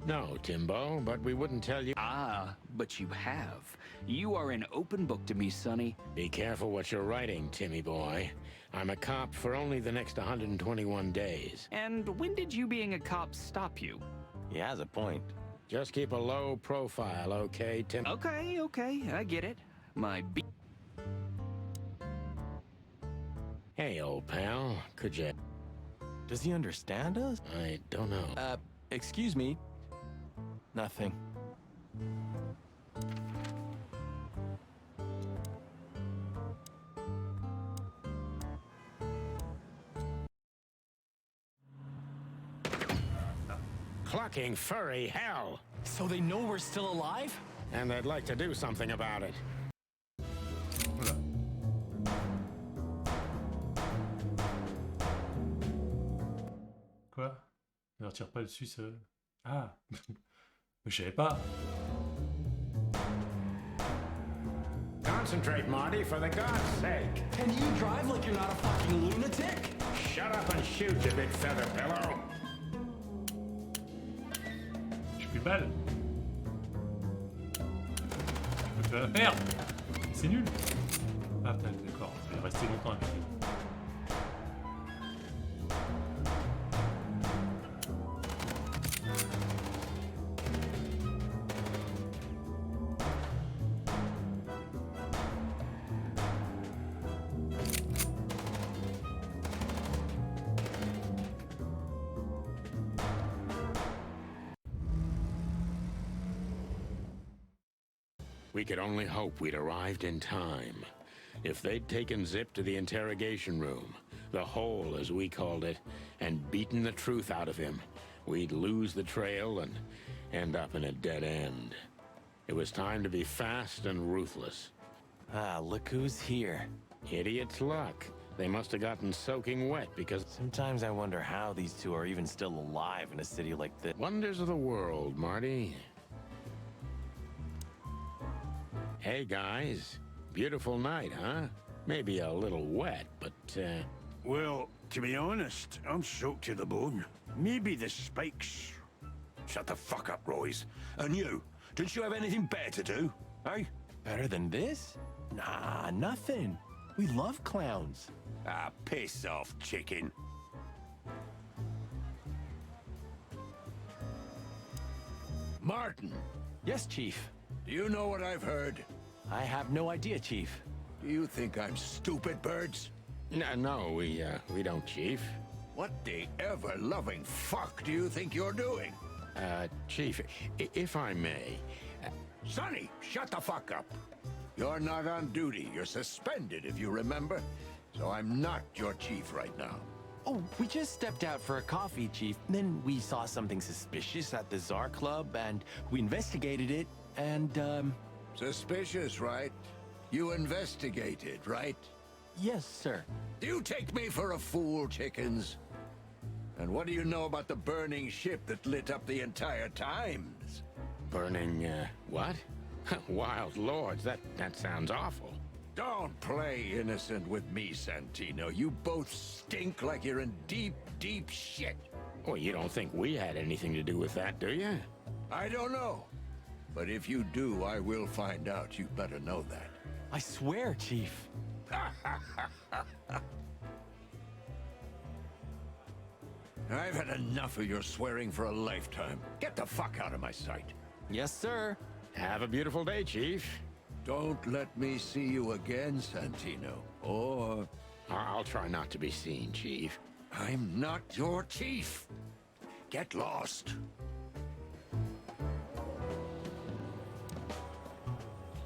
No, Timbo, but we wouldn't tell you. Ah, but you have. You are an open book to me, Sonny. Be careful what you're writing, Timmy boy. I'm a cop for only the next 121 days. And when did you being a cop stop you? He has a point. Just keep a low profile, okay, Tim? Okay, I get it. My Hey, old pal, could you... Does he understand us? I don't know. Excuse me. Nothing. Clucking furry hell! So they know we're still alive? And they'd like to do something about it. Voilà. Quoi? Ne retire pas le Suisse. Ah! Mais je savais pas. Concentrate, Marty, for the God's sake. Can you drive like you're not a fucking lunatic? Shut up and shoot, you big feather pillow. J'ai plus de balles. Tu vas la faire. C'est nul. Ah putain, d'accord. Je vais rester longtemps avec lui. We could only hope we'd arrived in time. If they'd taken Zip to the interrogation room, the hole as we called it, and beaten the truth out of him, we'd lose the trail and end up in a dead end. It was time to be fast and ruthless. Ah, look who's here. Idiot's luck. They must have gotten soaking wet because... Sometimes I wonder how these two are even still alive in a city like this. Wonders of the world, Marty. Hey, guys. Beautiful night, huh? Maybe a little wet, but, Well, to be honest, I'm soaked to the bone. Maybe the spikes. Shut the fuck up, Royce. And you, didn't you have anything better to do, eh? Better than this? Nah, nothing. We love clowns. Ah, piss off, chicken. Martin, Yes, Chief. do you know what I've heard? I have no idea, Chief. Do you think I'm stupid, birds? No, we don't, Chief. What the ever-loving fuck do you think you're doing? Chief, if I may... Sonny, shut the fuck up. You're not on duty. You're suspended, if you remember. So I'm not your chief right now. Oh, we just stepped out for a coffee, Chief. Then we saw something suspicious at the Czar Club, and we investigated it, and, Suspicious, right? You investigated, right? Yes, sir. Do you take me for a fool, chickens? And what do you know about the burning ship that lit up the entire Times? Burning, what? Wild lords, that sounds awful. Don't play innocent with me, Santino. You both stink like you're in deep, deep shit. Well, you don't think we had anything to do with that, do you? I don't know. But if you do, I will find out. You better know that. I swear, Chief. I've had enough of your swearing for a lifetime. Get the fuck out of my sight. Yes, sir. Have a beautiful day, Chief. Don't let me see you again, Santino. Or... I'll try not to be seen, Chief. I'm not your chief. Get lost.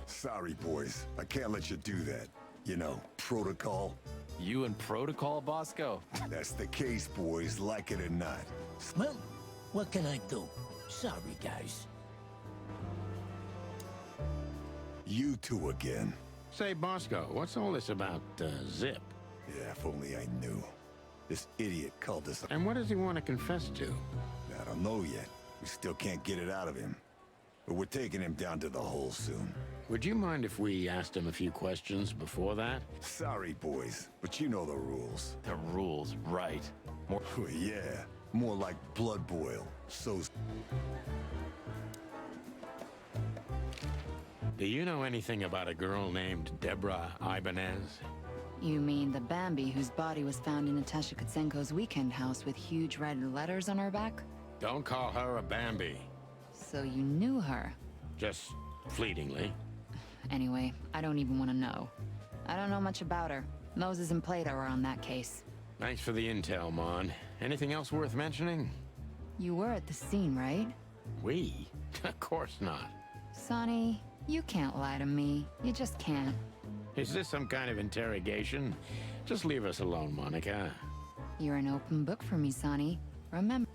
Sorry, boys. I can't let you do that. You know, protocol. You and Protocol, Bosco? That's the case, boys, like it or not. Well, what can I do? Sorry, guys. You two again. Say, Bosco, what's all this about, Zip? Yeah, if only I knew. This idiot called us. And what does he want to confess to? I don't know yet. We still can't get it out of him. But we're taking him down to the hole soon. Would you mind if we asked him a few questions before that? Sorry, boys, but you know the rules. The rules, right. More... yeah, more like blood boil. So... Do you know anything about a girl named Deborah Ibanez? You mean the Bambi whose body was found in Natasha Kutsenko's weekend house with huge red letters on her back? Don't call her a Bambi. So you knew her? Just fleetingly. Anyway, I don't even want to know. I don't know much about her. Moses and Plato are on that case. Thanks for the intel, Mon. Anything else worth mentioning? You were at the scene, right? We? Of course not. Sonny, you can't lie to me. You just can't. Is this some kind of interrogation? Just leave us alone, Monica. You're an open book for me, Sonny. Remember...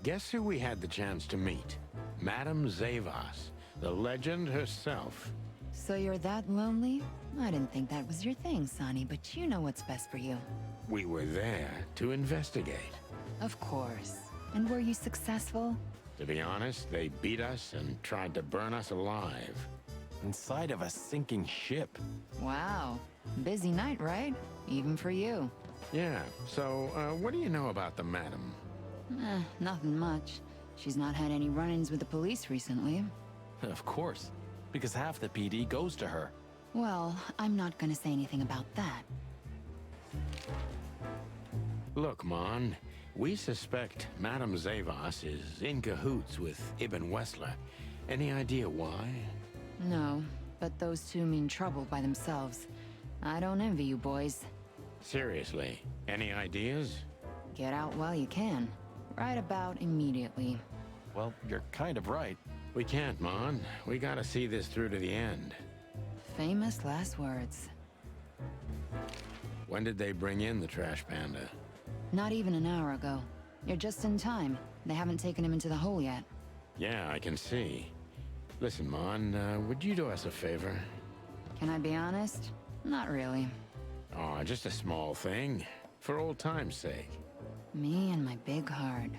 Guess who we had the chance to meet? Madame Zavas, the legend herself. So you're that lonely? I didn't think that was your thing, Sonny, but you know what's best for you. We were there to investigate. Of course. And were you successful? To be honest, they beat us and tried to burn us alive. Inside of a sinking ship. Wow. Busy night, right? Even for you. Yeah, so, what do you know about the madam? Nothing much. She's not had any run-ins with the police recently. Of course, because half the PD goes to her. Well, I'm not gonna say anything about that. Look, Mon, we suspect Madame Zavas is in cahoots with Ibn Wessler. Any idea why? No, but those two mean trouble by themselves. I don't envy you boys. Seriously, any ideas? Get out while you can. Right about immediately. Well, you're kind of right. We can't, Mon. We gotta see this through to the end. Famous last words. When did they bring in the trash panda? Not even an hour ago. You're just in time. They haven't taken him into the hole yet. Yeah, I can see. Listen, Mon, would you do us a favor? Can I be honest? Not really. Oh, just a small thing. For old time's sake. Me and my big heart.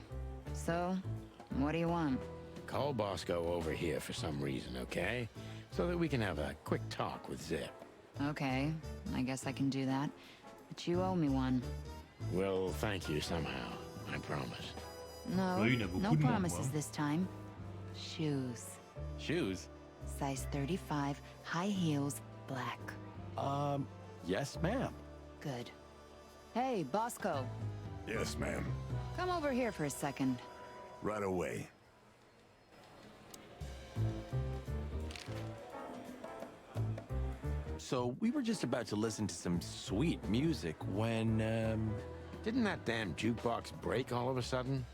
So, what do you want? Call Bosco over here for some reason, okay? So that we can have a quick talk with Zip. Okay, I guess I can do that. But you owe me one. We'll thank you somehow, I promise. No, Oui, il y en a beaucoup no de monde, promises moi. this time. Shoes. Shoes? Size 35, high heels, black. Yes, ma'am. Good. Hey, Bosco. Yes, ma'am. Come over here for a second. Right away. So we were just about to listen to some sweet music when, Didn't that damn jukebox break all of a sudden?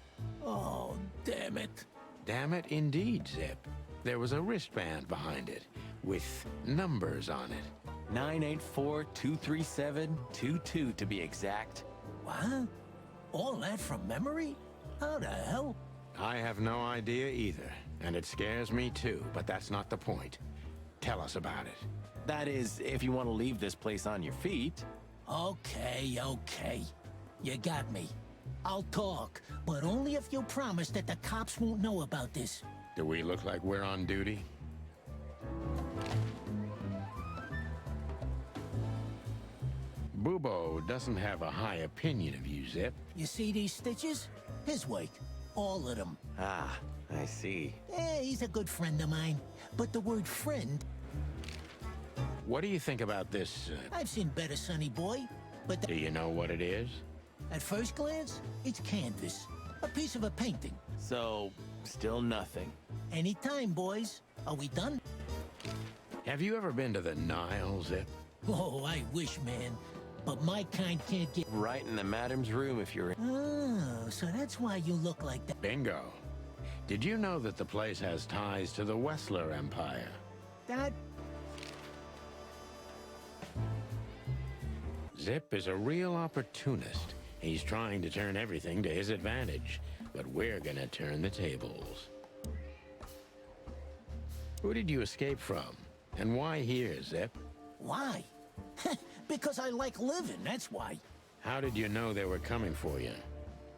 Oh, damn it. Damn it, indeed, Zip. There was a wristband behind it, with numbers on it. 984-237-22 to be exact. What? All that from memory? How the hell? I have no idea either, and it scares me too, but that's not the point. Tell us about it. That is, if you want to leave this place on your feet. Okay, okay. You got me. I'll talk, but only if you promise that the cops won't know about this. Do we look like we're on duty? Bubo doesn't have a high opinion of you, Zip. You see these stitches? His work. All of them. Ah, I see. He's a good friend of mine. But the word friend, What do you think about this? I've seen better, sonny boy. But Do you know what it is? at first glance, it's canvas. A piece of a painting. So, still nothing. Anytime, boys. Are we done? Have you ever been to the Nile, Zip? Oh, I wish, man. But my kind can't get... Right in the madam's room if you're... Oh, so that's why you look like that. Bingo. Did you know that the place has ties to the Wessler Empire? That... Zip is a real opportunist. He's trying to turn everything to his advantage, but we're gonna turn the tables. Who did you escape from? And why here, Zip? Why? Because I like living, that's why. How did you know they were coming for you?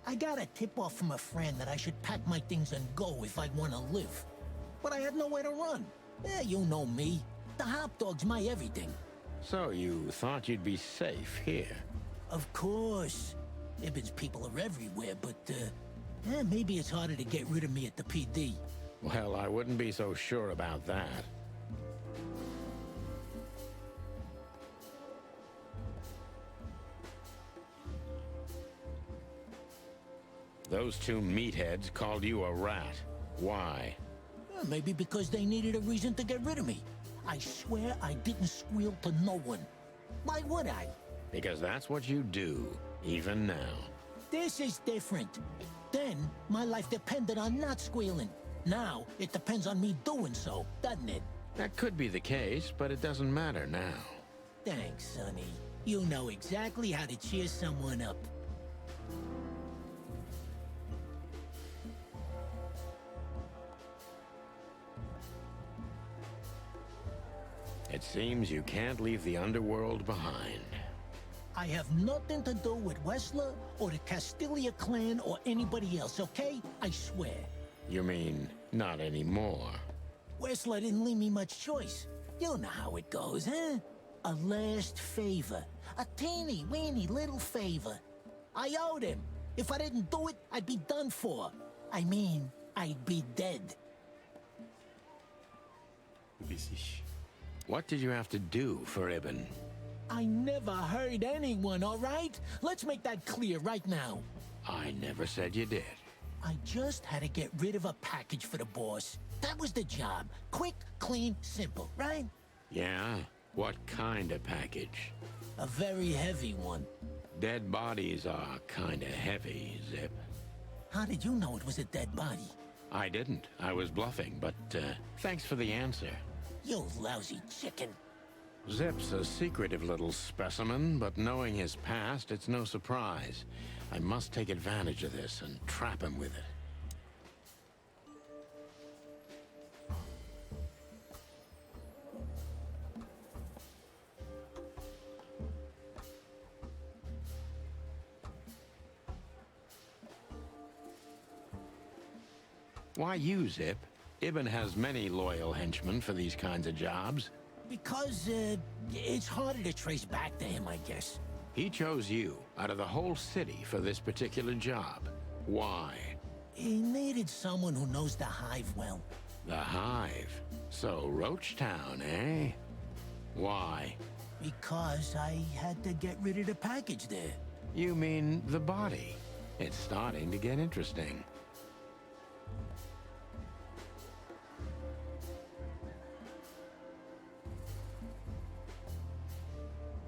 I got a tip-off from a friend that I should pack my things and go if I want to live. But I had nowhere to run. You know me. The hot dog's my everything. So you thought you'd be safe here? Of course. Ibben's people are everywhere, but, maybe it's harder to get rid of me at the PD. Well, I wouldn't be so sure about that. Those two meatheads called you a rat. Why? Maybe because they needed a reason to get rid of me. I swear I didn't squeal to no one. Why would I? Because that's what you do, even now. This is different. Then, my life depended on not squealing. Now, it depends on me doing so, doesn't it? That could be the case, but it doesn't matter now. Thanks, Sonny. You know exactly how to cheer someone up. It seems you can't leave the underworld behind. I have nothing to do with Wessler or the Castilia clan or anybody else, okay? I swear. You mean, not anymore? Wessler didn't leave me much choice. You know how it goes, huh? A last favor. A teeny-weeny little favor. I owed him. If I didn't do it, I'd be done for. I mean, I'd be dead. What did you have to do for Ibn? I never hurt anyone, all right? Let's make that clear right now. I never said you did. I just had to get rid of a package for the boss. That was the job. Quick, clean, simple, right? Yeah? What kind of package? A very heavy one. Dead bodies are kinda heavy, Zip. How did you know it was a dead body? I didn't. I was bluffing, but thanks for the answer. You lousy chicken. Zip's a secretive little specimen, but knowing his past, it's no surprise. I must take advantage of this and trap him with it. Why you, Zip? Ibn has many loyal henchmen for these kinds of jobs. Because, it's harder to trace back to him, I guess. He chose you out of the whole city for this particular job. Why? He needed someone who knows the hive well. The Hive. So, Roachtown, eh? Why? Because I had to get rid of the package there. You mean the body? It's starting to get interesting.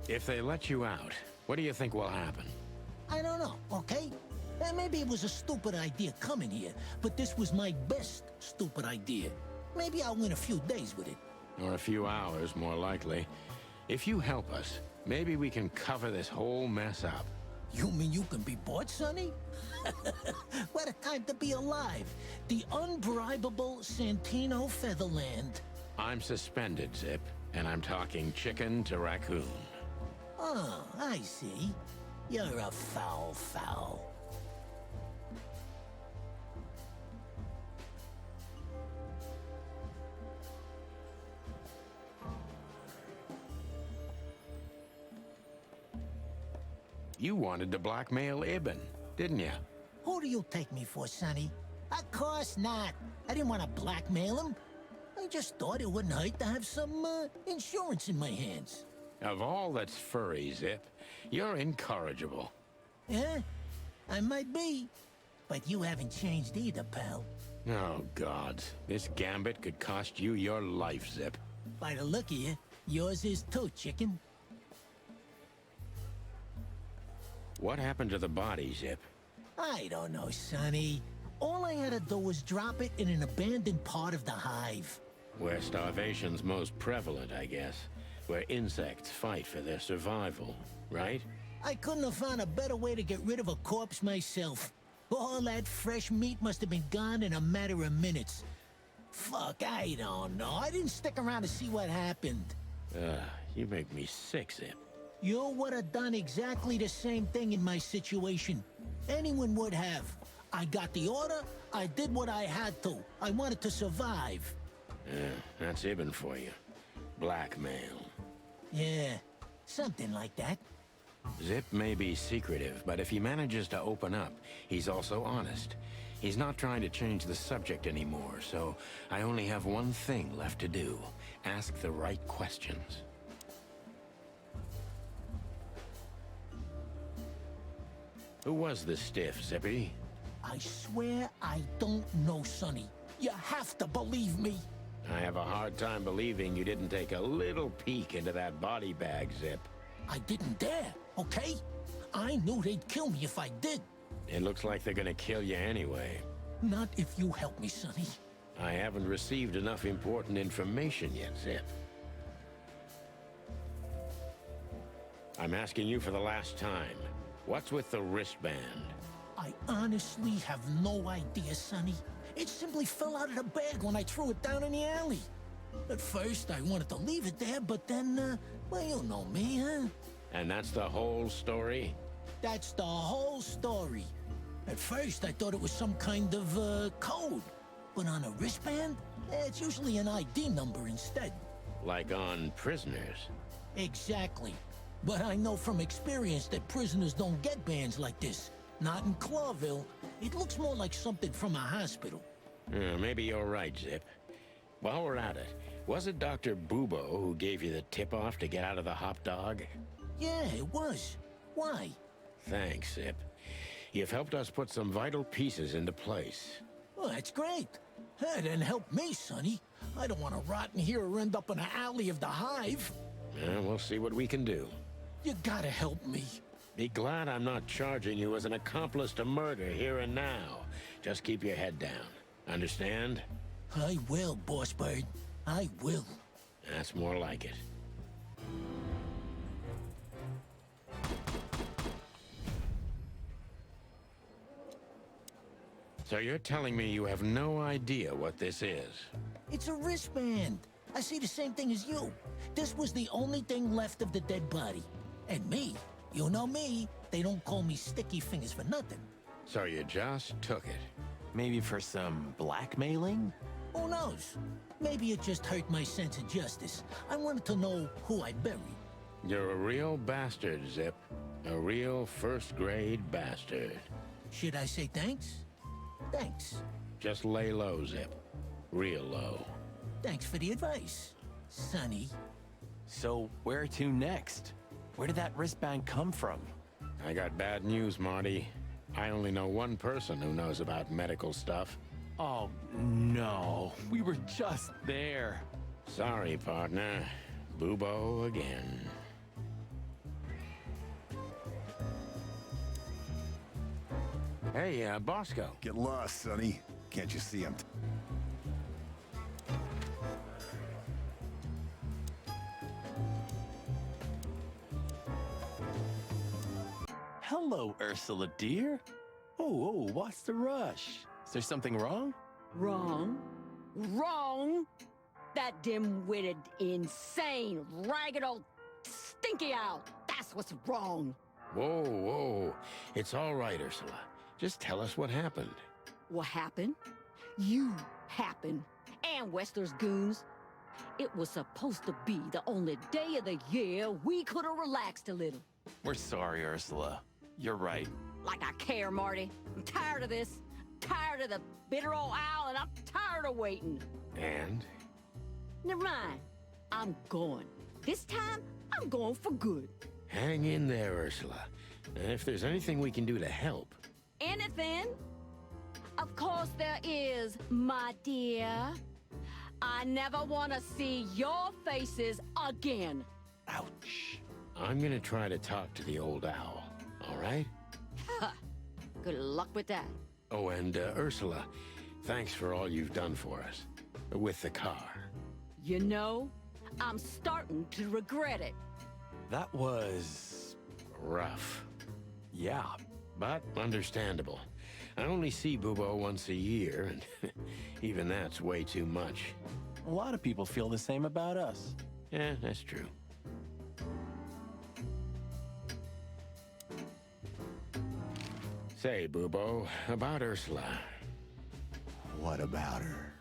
If they let you out, what do you think will happen? I don't know, okay? Maybe it was a stupid idea coming here, but this was my best stupid idea. Maybe I'll win a few days with it. Or a few hours, more likely. If you help us, maybe we can cover this whole mess up. You mean you can be bought, Sonny? What a time to be alive. The unbribable Santino Featherland. I'm suspended, Zip, and I'm talking chicken to raccoon. Oh, I see. You're a foul. You wanted to blackmail Ibn, didn't you? Who do you take me for, Sonny? Of course not. I didn't want to blackmail him. I just thought it wouldn't hurt to have some insurance in my hands. Of all that's furry, Zip, you're incorrigible. Yeah, I might be. But you haven't changed either, pal. Oh, God. This gambit could cost you your life, Zip. By the look of you, yours is too, chicken. What happened to the body, Zip? I don't know, Sonny. All I had to do was drop it in an abandoned part of the hive. Where starvation's most prevalent, I guess. Where insects fight for their survival, right? I couldn't have found a better way to get rid of a corpse myself. All that fresh meat must have been gone in a matter of minutes. Fuck, I don't know. I didn't stick around to see what happened. You make me sick, Zip. You would have done exactly the same thing in my situation. Anyone would have. I got the order, I did what I had to. I wanted to survive. That's Ibn for you. Blackmail. Yeah, something like that. Zip may be secretive, but if he manages to open up, he's also honest. He's not trying to change the subject anymore, so I only have one thing left to do. Ask the right questions. Who was the stiff, Zippy? I swear I don't know, Sonny. You have to believe me. I have a hard time believing you didn't take a little peek into that body bag, Zip. I didn't dare, okay? I knew they'd kill me if I did. It looks like they're gonna kill you anyway. Not if you help me, Sonny. I haven't received enough important information yet, Zip. I'm asking you for the last time. What's with the wristband? I honestly have no idea, Sonny. It simply fell out of the bag when I threw it down in the alley. At first, I wanted to leave it there, but then, well, you know me, huh? And that's the whole story? That's the whole story. At first, I thought it was some kind of, code. But on a wristband, it's usually an ID number instead. Like on prisoners? Exactly. But I know from experience that prisoners don't get bands like this. Not in Clawville. It looks more like something from a hospital. Maybe you're right, Zip. While we're at it, was it Dr. Bubo who gave you the tip-off to get out of the hop dog? Yeah, it was. Why? Thanks, Zip. You've helped us put some vital pieces into place. Well, that's great. Hey, then help me, Sonny. I don't want to rot in here or end up in an alley of the hive. We'll see what we can do. You gotta help me. Be glad I'm not charging you as an accomplice to murder here and now. Just keep your head down. Understand? I will, Boss Bird. I will. That's more like it. So you're telling me you have no idea what this is? It's a wristband. I see the same thing as you. This was the only thing left of the dead body. And me, you know me, they don't call me Sticky Fingers for nothing. So you just took it? Maybe for some blackmailing? Who knows? Maybe it just hurt my sense of justice. I wanted to know who I buried. You're a real bastard, Zip. A real first-grade bastard. Should I say thanks? Thanks. Just lay low, Zip. Real low. Thanks for the advice, Sonny. So, where to next? Where did that wristband come from? I got bad news, Marty. I only know one person who knows about medical stuff. Oh, no. We were just there. Sorry, partner. Bubo again. Hey, Bosco. Get lost, Sonny. Can't you see I'm... Hello, Ursula, dear. Oh, what's the rush? Is there something wrong? Wrong. Wrong! That dim-witted, insane, ragged old stinky owl. That's what's wrong. Whoa, whoa. It's all right, Ursula. Just tell us what happened. What happened? You happened. And Wessler's goons. It was supposed to be the only day of the year we could have relaxed a little. We're sorry, Ursula. You're right. Like I care, Marty. I'm tired of this. Tired of the bitter old owl, and I'm tired of waiting. And? Never mind. I'm going. This time, I'm going for good. Hang in there, Ursula. And if there's anything we can do to help... Anything? Of course there is, my dear. I never want to see your faces again. Ouch. I'm gonna try to talk to the old owl, all right? Good luck with that. Oh, and Ursula, thanks for all you've done for us. With the car. You know, I'm starting to regret it. That was... rough. Yeah. But understandable. I only see Bubo once a year, and even that's way too much. A lot of people feel the same about us. Yeah, that's true. Say, Bubo, about Ursula. What about her?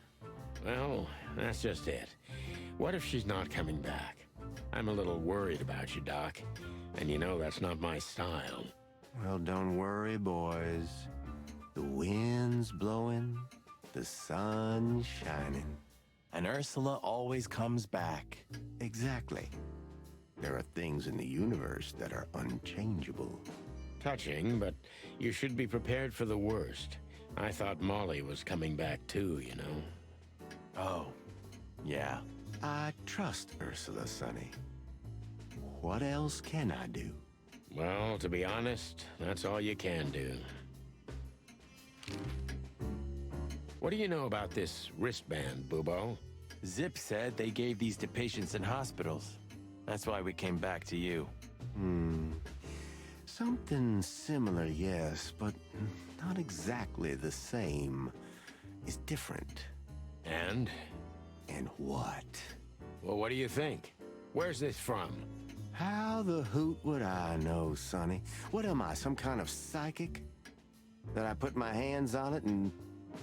Well, that's just it. What if she's not coming back? I'm a little worried about you, Doc. And you know that's not my style. Well, don't worry, boys. The wind's blowing, the sun's shining. And Ursula always comes back. Exactly. There are things in the universe that are unchangeable. Touching, but you should be prepared for the worst. I thought Molly was coming back too, you know. Oh, yeah. I trust Ursula, Sonny. What else can I do? Well, to be honest, that's all you can do. What do you know about this wristband, Bubo? Zip said they gave these to patients in hospitals. That's why we came back to you. Something similar, yes, but not exactly the same. It's different. And? And what? Well, what do you think? Where's this from? How the hoot would I know, Sonny? What am I, some kind of psychic? That I put my hands on it and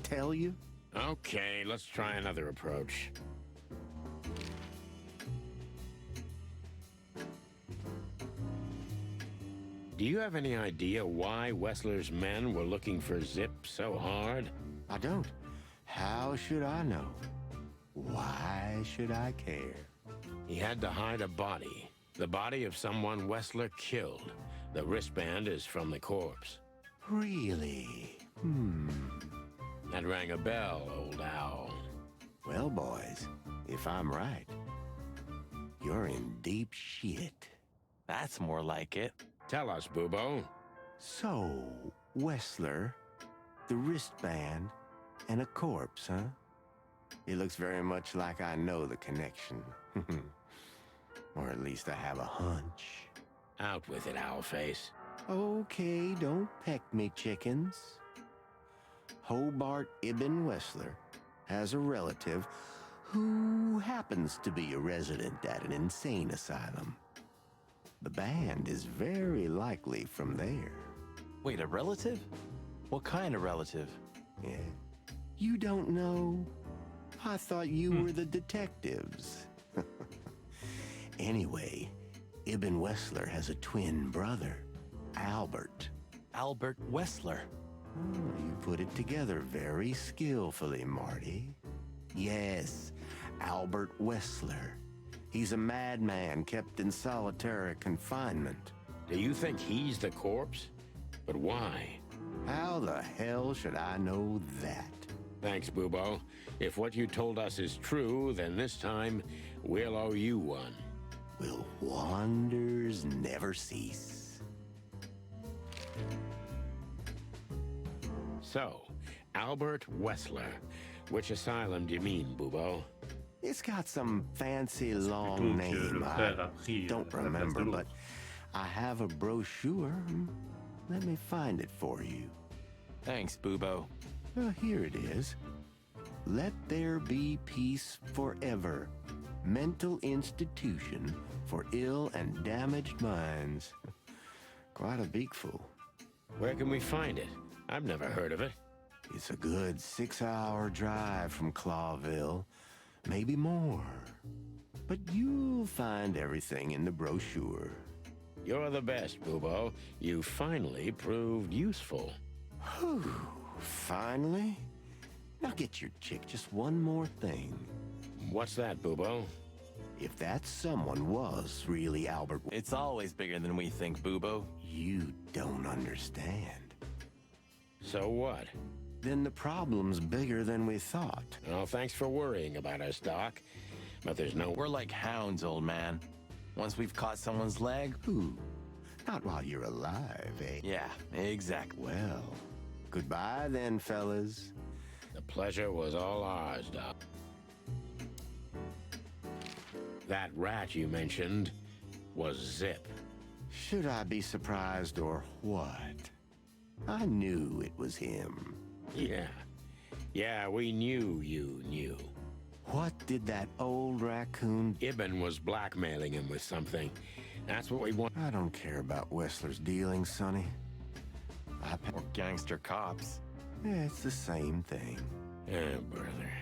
tell you? Okay, let's try another approach. Do you have any idea why Wessler's men were looking for Zip so hard? I don't. How should I know? Why should I care? He had to hide a body. The body of someone Wessler killed. The wristband is from the corpse. Really? That rang a bell, old owl. Well, boys, if I'm right, you're in deep shit. That's more like it. Tell us, Bubo. So, Wessler, the wristband, and a corpse, huh? It looks very much like I know the connection. Or at least I have a hunch. Out with it, Owlface. Okay, don't peck me, chickens. Hobart Ibn Wessler has a relative who happens to be a resident at an insane asylum. The band is very likely from there. Wait, a relative? What kind of relative? Yeah. You don't know? I thought you were the detectives. Anyway, Ibn Wessler has a twin brother Albert. Albert Wessler. You put it together very skillfully, Marty. Yes, Albert Wessler. He's a madman kept in solitary confinement. Do you think he's the corpse? But why? How the hell should I know that? Thanks, Bubo. If what you told us is true, then this time we'll owe you one. Will wonders never cease? So, Albert Wessler. Which asylum do you mean, Bubo? It's got some fancy long name. I don't remember, but I have a brochure. Let me find it for you. Thanks, Bubo. Here it is. Let There Be Peace Forever. Mental institution for ill and damaged minds. Quite a beakful. Where can we find it? I've never heard of it. It's a good 6-hour drive from Clawville. Maybe more. But you'll find everything in the brochure. You're the best, Bubo. You finally proved useful. Whew. Finally? Now get your chick just one more thing. What's that, Bubo? If that someone was really Albert... It's always bigger than we think, Bubo. You don't understand. So what? Then the problem's bigger than we thought. Well, thanks for worrying about us, Doc. But there's no... We're like hounds, old man. Once we've caught someone's leg... Ooh, not while you're alive, eh? Yeah, exactly. Well, goodbye then, fellas. The pleasure was all ours, Doc. That rat you mentioned was Zip. Should I be surprised or what? I knew it was him. Yeah, we knew you knew. What did that old raccoon... Ibn was blackmailing him with something. That's what we want. I don't care about Wessler's dealings, Sonny. Or gangster cops. Yeah, it's the same thing. Oh, brother.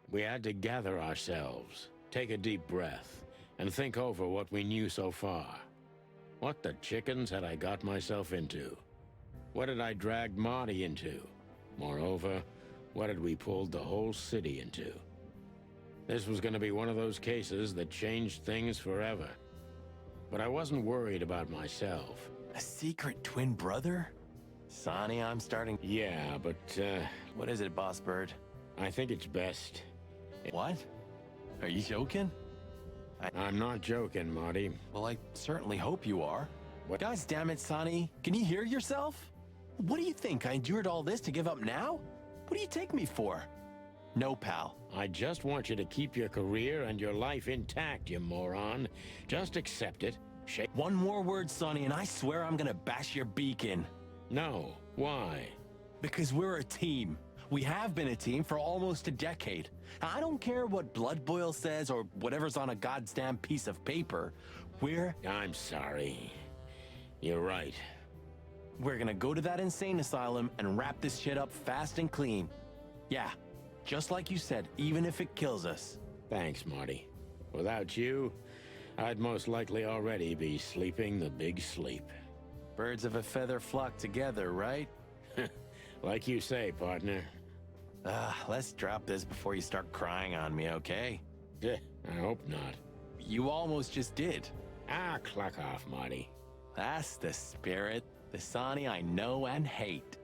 We had to gather ourselves, take a deep breath, and think over what we knew so far. What the chickens had I got myself into? What had I dragged Marty into? Moreover, what had we pulled the whole city into? This was going to be one of those cases that changed things forever. But I wasn't worried about myself. A secret twin brother? Sonny, I'm starting... Yeah, but, What is it, Boss Bird? I think it's best. What? Are you joking? I'm not joking, Marty. Well, I certainly hope you are. What? Guys, damn it, Sonny. Can you hear yourself? What do you think? I endured all this to give up now? What do you take me for? No, pal. I just want you to keep your career and your life intact, you moron. Just accept it. One more word, Sonny, and I swear I'm gonna bash your beak in. No. Why? Because we're a team. We have been a team for almost a decade. I don't care what Blood Boil says or whatever's on a goddamn piece of paper. I'm sorry. You're right. We're gonna go to that insane asylum and wrap this shit up fast and clean. Yeah, just like you said, even if it kills us. Thanks, Marty. Without you, I'd most likely already be sleeping the big sleep. Birds of a feather flock together, right? Like you say, partner. Let's drop this before you start crying on me, okay? I hope not. You almost just did. Clock off, Marty. That's the spirit. The Sonny I know and hate.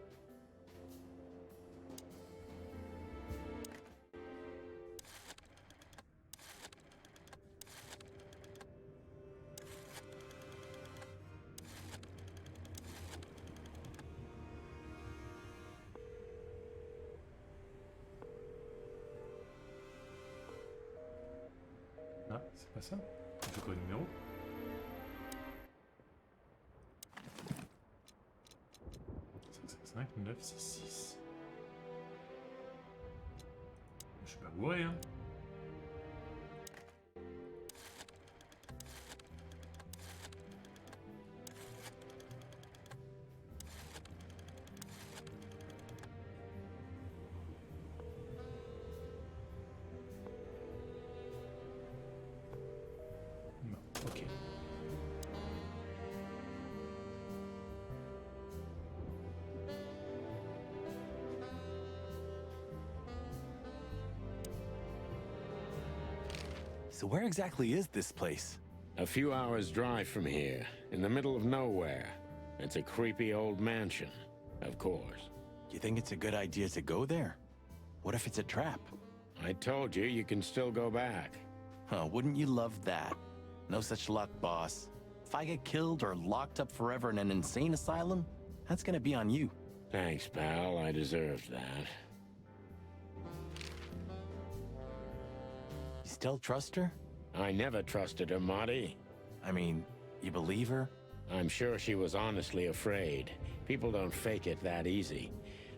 Ah, c'est pas ça. C'est quoi le numéro? « 966. Je suis pas bourré, hein. So where exactly is this place? A few hours' drive from here, in the middle of nowhere. It's a creepy old mansion, of course. You think it's a good idea to go there? What if it's a trap? I told you, you can still go back. Huh, wouldn't you love that? No such luck, boss. If I get killed or locked up forever in an insane asylum, that's gonna be on you. Thanks, pal. I deserved that. You still trust her? I never trusted her, Marty. I mean, you believe her? I'm sure she was honestly afraid. People don't fake it that easy.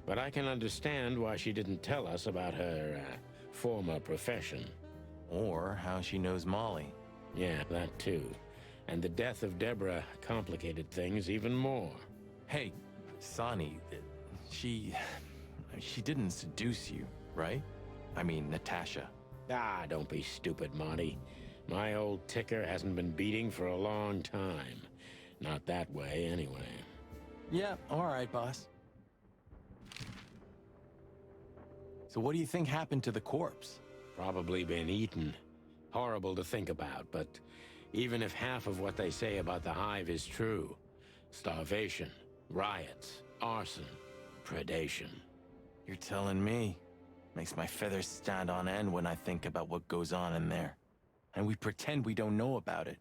But I can understand why she didn't tell us about her, former profession. Or how she knows Molly. Yeah, that too. And the death of Deborah complicated things even more. Hey, Sonny, she didn't seduce you, right? I mean, Natasha. Ah, don't be stupid, Monty. My old ticker hasn't been beating for a long time. Not that way, anyway. Yeah, all right, boss. So what do you think happened to the corpse? Probably been eaten. Horrible to think about, but even if half of what they say about the hive is true, starvation, riots, arson, predation. You're telling me. Makes my feathers stand on end when I think about what goes on in there. And we pretend we don't know about it.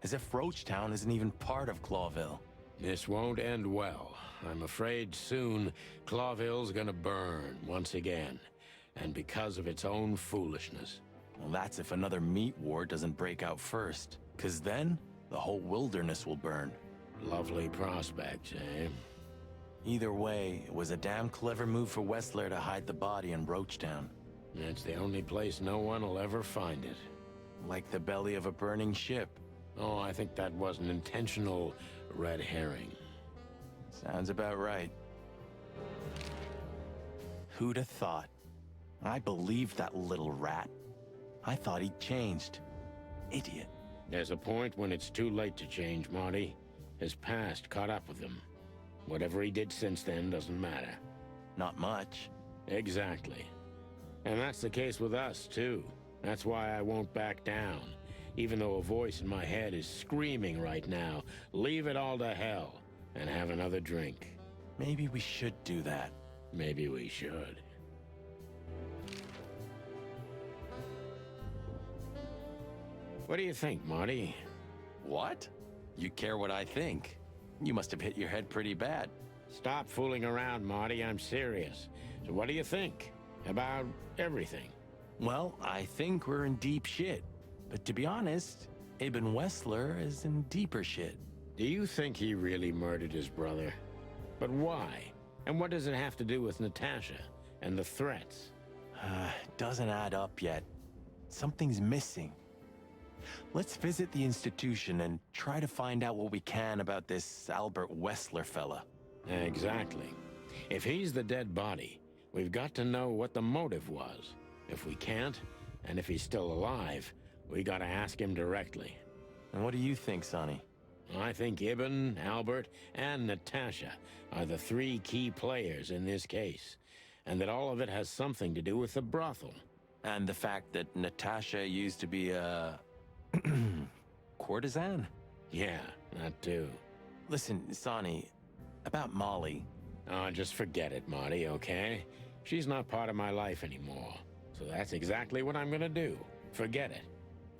As if Roachtown isn't even part of Clawville. This won't end well. I'm afraid soon Clawville's gonna burn once again. And because of its own foolishness. Well, that's if another meat war doesn't break out first. 'Cause then, the whole wilderness will burn. Lovely prospects, eh? Either way, it was a damn clever move for Wessler to hide the body in Roachtown. It's the only place no one will ever find it. Like the belly of a burning ship. Oh, I think that was an intentional red herring. Sounds about right. Who'd have thought? I believed that little rat. I thought he'd changed. Idiot. There's a point when it's too late to change, Marty. His past caught up with him. Whatever he did since then doesn't matter. Not much. Exactly. And that's the case with us, too. That's why I won't back down. Even though a voice in my head is screaming right now, leave it all to hell and have another drink. Maybe we should do that. Maybe we should. What do you think, Marty? What? You care what I think? You must have hit your head pretty bad. Stop fooling around, Marty. I'm serious. So what do you think? About everything? Well, I think we're in deep shit. But to be honest, Ibn Wessler is in deeper shit. Do you think he really murdered his brother? But why? And what does it have to do with Natasha and the threats? Doesn't add up yet. Something's missing. Let's visit the institution and try to find out what we can about this Albert Wessler fella. Exactly. If he's the dead body, we've got to know what the motive was. If we can't, and if he's still alive, we gotta ask him directly. And what do you think, Sonny? I think Ibn, Albert, and Natasha are the three key players in this case, and that all of it has something to do with the brothel. And the fact that Natasha used to be a... courtesan? Yeah, that too. Listen, Sonny, about Molly. Oh, just forget it, Marty, okay? She's not part of my life anymore. So that's exactly what I'm gonna do. Forget it.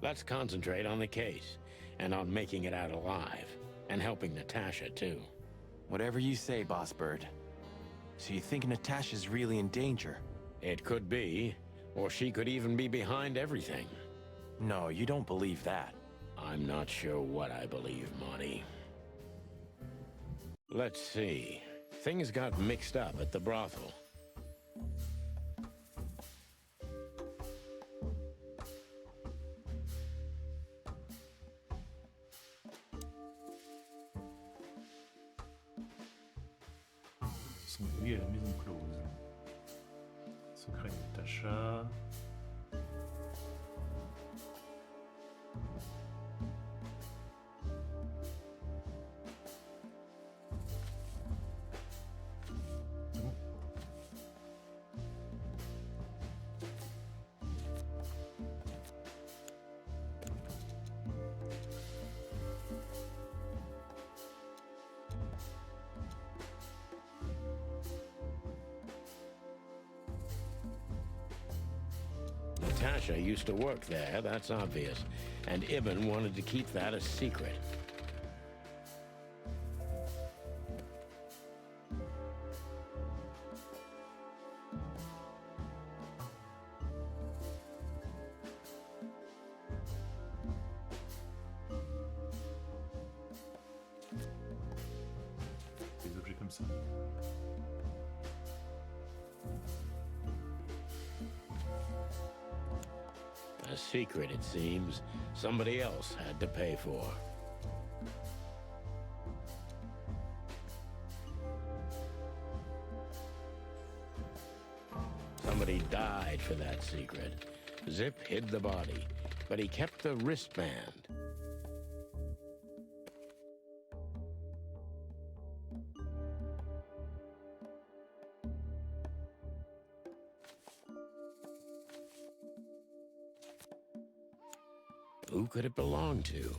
Let's concentrate on the case, and on making it out alive, and helping Natasha, too. Whatever you say, Boss Bird. So you think Natasha's really in danger? It could be, or she could even be behind everything. No, you don't believe that. I'm not sure what I believe, Monty. Let's see. Things got mixed up at the brothel. Sont liés à la maison close. Secret de Tasha. Natasha used to work there, that's obvious. And Ibn wanted to keep that a secret. Des objets comme ça. A secret, it seems. Somebody else had to pay for. Somebody died for that secret. Zip hid the body, but he kept the wristband. Who could it belong to?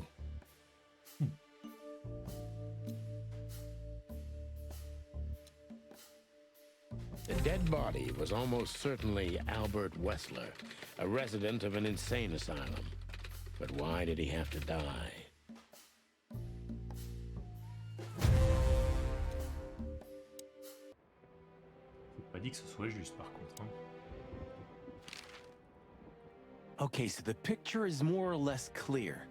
The dead body was almost certainly Albert Wessler, a resident of an insane asylum. But why did he have to die? C'est pas dit que ce soit juste par contre. Hein. Okay, so the picture is more or less clear.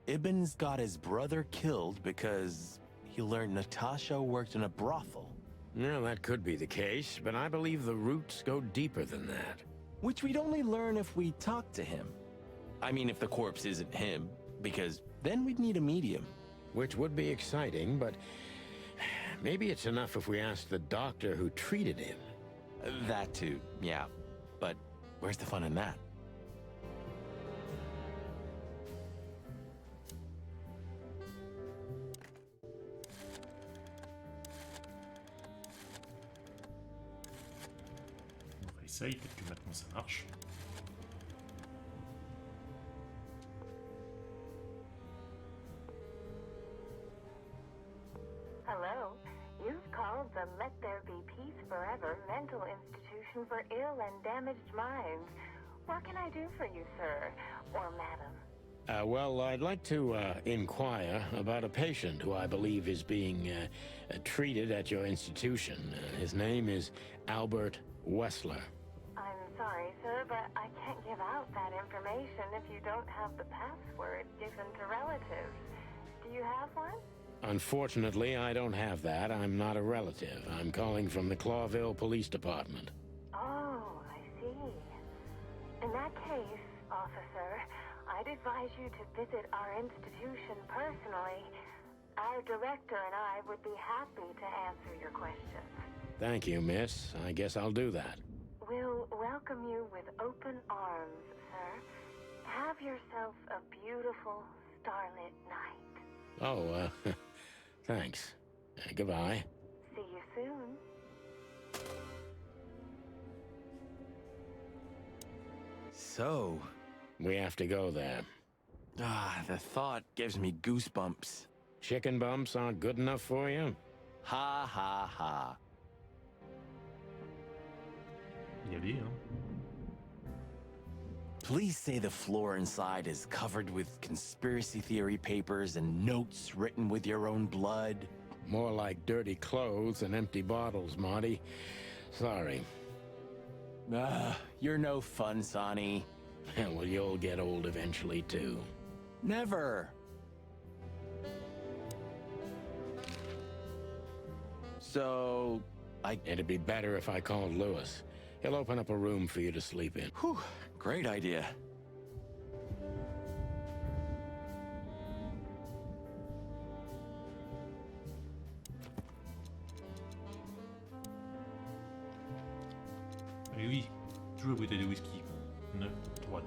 Ibn's got his brother killed because he learned Natasha worked in a brothel. Well, that could be the case, but I believe the roots go deeper than that. Which we'd only learn if we talked to him. I mean, if the corpse isn't him, because then we'd need a medium. Which would be exciting, but maybe it's enough if we ask the doctor who treated him. That too, yeah. But where's the fun in that? On essaye, peut-être que maintenant ça marche. Hello. You've called the Let There Be Peace Forever mental institution for ill and damaged minds. What can I do for you, sir? Or madam? Well, I'd like to inquire about a patient who I believe is being treated at your institution. His name is Albert Wessler. I'm sorry, sir, but I can't give out that information if you don't have the password given to relatives. Do you have one? Unfortunately, I don't have that. I'm not a relative. I'm calling from the Clawville Police Department. Oh, I see. In that case, officer, I'd advise you to visit our institution personally. Our director and I would be happy to answer your questions. Thank you, miss. I guess I'll do that. We'll welcome you with open arms, sir. Have yourself a beautiful, starlit night. Oh, thanks. Goodbye. See you soon. So... we have to go there. Ah, the thought gives me goosebumps. Chicken bumps aren't good enough for you? Ha ha ha. Y aller, hein. Please say the floor inside is covered with conspiracy theory papers and notes written with your own blood. More like dirty clothes and empty bottles, Marty. Sorry. You're no fun, Sonny. Well, you'll get old eventually, too. Never. So, It'd be better if I called Lewis. He'll open up a room for you to sleep in. Whew, great idea. Et oui, toujours la bouteille de whisky. 9, 3, 2.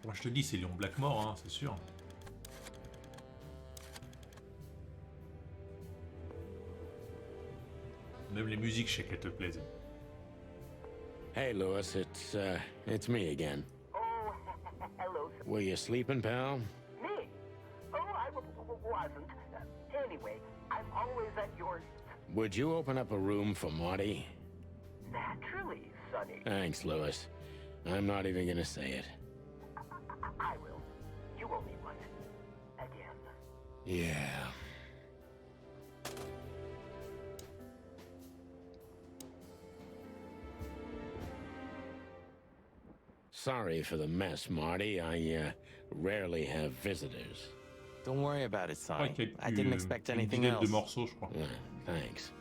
Moi je te dis, c'est Léon Blackmore, hein, c'est sûr. Même les musiques, je sais qu'elles te plaisent. Hey, Lewis, it's me again. Oh, hello, sir. Were you sleeping, pal? Me? Oh, I wasn't. Anyway, I'm always at your... Would you open up a room for Marty? Naturally, Sonny. Thanks, Lewis. I'm not even gonna say it. I will. You owe me one. Again. Yeah. Sorry for the mess, Marty. I rarely have visitors. Don't worry about it, Je crois Sonny. qu'il y a I didn't expect une anything dizaine de else. morceaux, je crois. Thanks.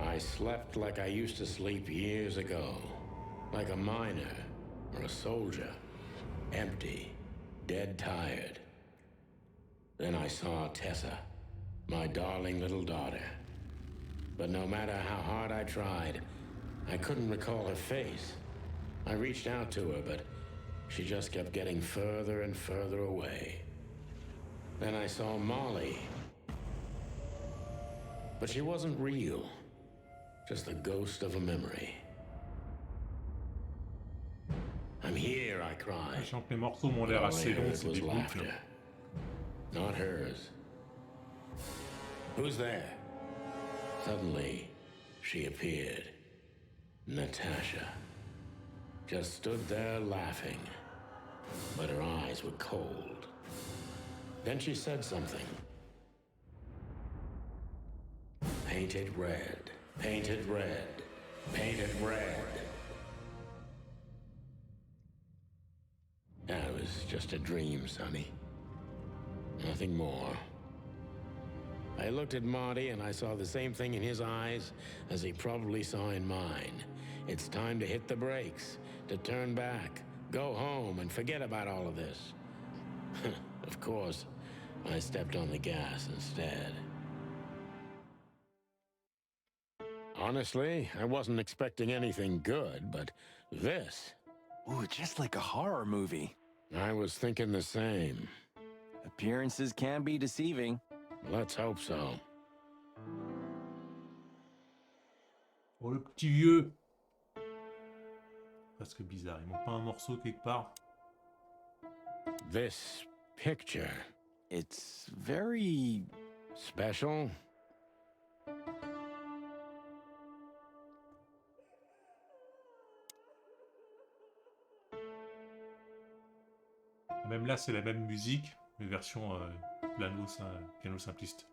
I slept like I used to sleep years ago. Like a miner or a soldier. Empty. Dead tired. Then I saw Tessa. My darling little daughter. But no matter how hard I tried, I couldn't recall her face. I reached out to her, but she just kept getting further and further away. Then I saw Molly. But she wasn't real. Just the ghost of a memory. I'm here, I cried. Sachant que les morceaux m'ont l'air All I assez longs, heard c'est was des boucles. laughter. Not hers. Who's there? Suddenly, she appeared. Natasha. Just stood there laughing. But her eyes were cold. Then she said something. Painted red. Painted red. Painted red. That was just a dream, Sonny. Nothing more. I looked at Marty and I saw the same thing in his eyes as he probably saw in mine. It's time to hit the brakes, to turn back, go home and forget about all of this. Of course, I stepped on the gas instead. Honestly, I wasn't expecting anything good, but this... Ooh, just like a horror movie. I was thinking the same. Appearances can be deceiving. Let's hope so. Oh, le petit vieux. Presque bizarre. Il manque pas un morceau quelque part. This picture... It's very... special? Même là, c'est la même musique, mais version piano simpliste.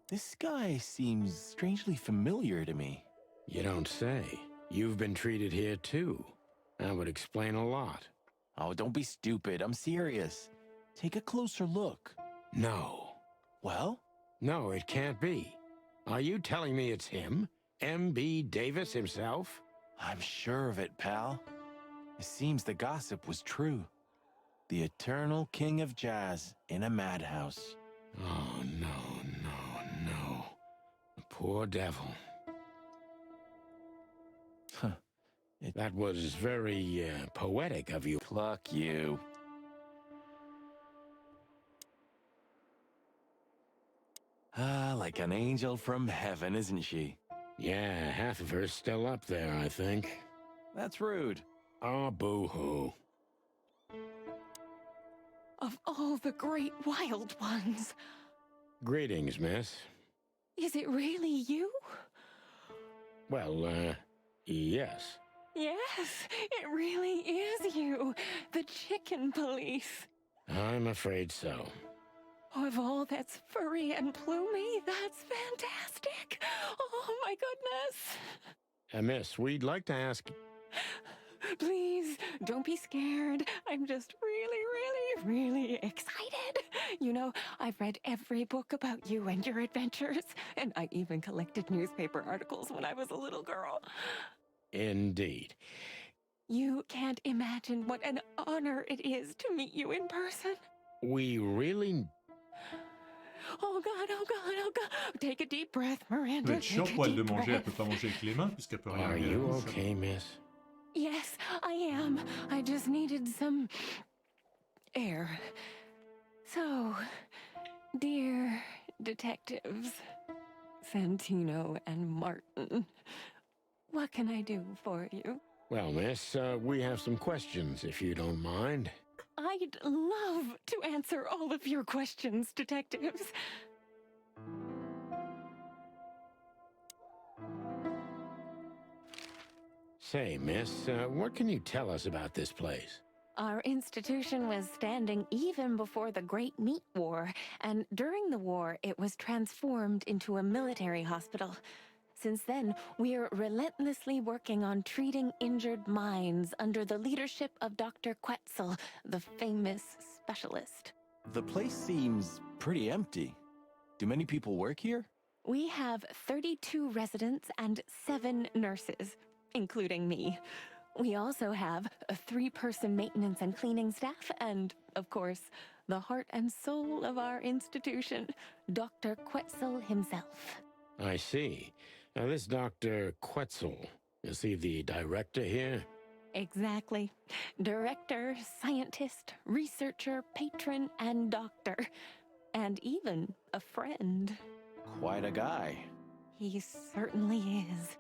This guy seems strangely familiar to me. You don't say. You've been treated here too. That would explain a lot. Oh, don't be stupid. I'm serious. Take a closer look. No. Well? No, it can't be. Are you telling me it's him? M.B. Davis himself? I'm sure of it, pal. It seems the gossip was true. The eternal king of jazz in a madhouse. Oh, no, no, no. The poor devil. Huh. That was very poetic of you. Pluck you. Ah, like an angel from heaven, isn't she? Yeah, half of her's still up there, I think. That's rude. Oh, boo-hoo. Of all the great wild ones. Greetings, miss. Is it really you? Well, yes. Yes, it really is you. The chicken police. I'm afraid so. Of all that's furry and plumey, that's fantastic. Oh, my goodness. Miss, we'd like to ask... Please, don't be scared. I'm just really excited. You know, I've read every book about you and your adventures, and I even collected newspaper articles when I was a little girl. Indeed. You can't imagine what an honor it is to meet you in person. We really... Oh God, oh God, oh God. Take a deep breath, Miranda. Ça peut être chiant pour elle de manger. Elle peut pas manger avec les mains puisqu'elle peut rien Are avec la you bouche. okay, miss? Yes, I am. I just needed some air. So, dear detectives, Santino and Martin, What can I do for you? Well, miss, we have some questions, if you don't mind. I'd love to answer all of your questions, detectives. Say, miss, what can you tell us about this place? Our institution was standing even before the Great Meat War, and during the war, it was transformed into a military hospital. Since then, we're relentlessly working on treating injured minds under the leadership of Dr. Quetzal, the famous specialist. The place seems pretty empty. Do many people work here? We have 32 residents and 7 nurses, including me. We also have a 3-person maintenance and cleaning staff, and, of course, the heart and soul of our institution, Dr. Quetzal himself. I see. Now, this Dr. Quetzal, is he the director here? Exactly. Director, scientist, researcher, patron, and doctor. And even a friend. Quite a guy. He certainly is.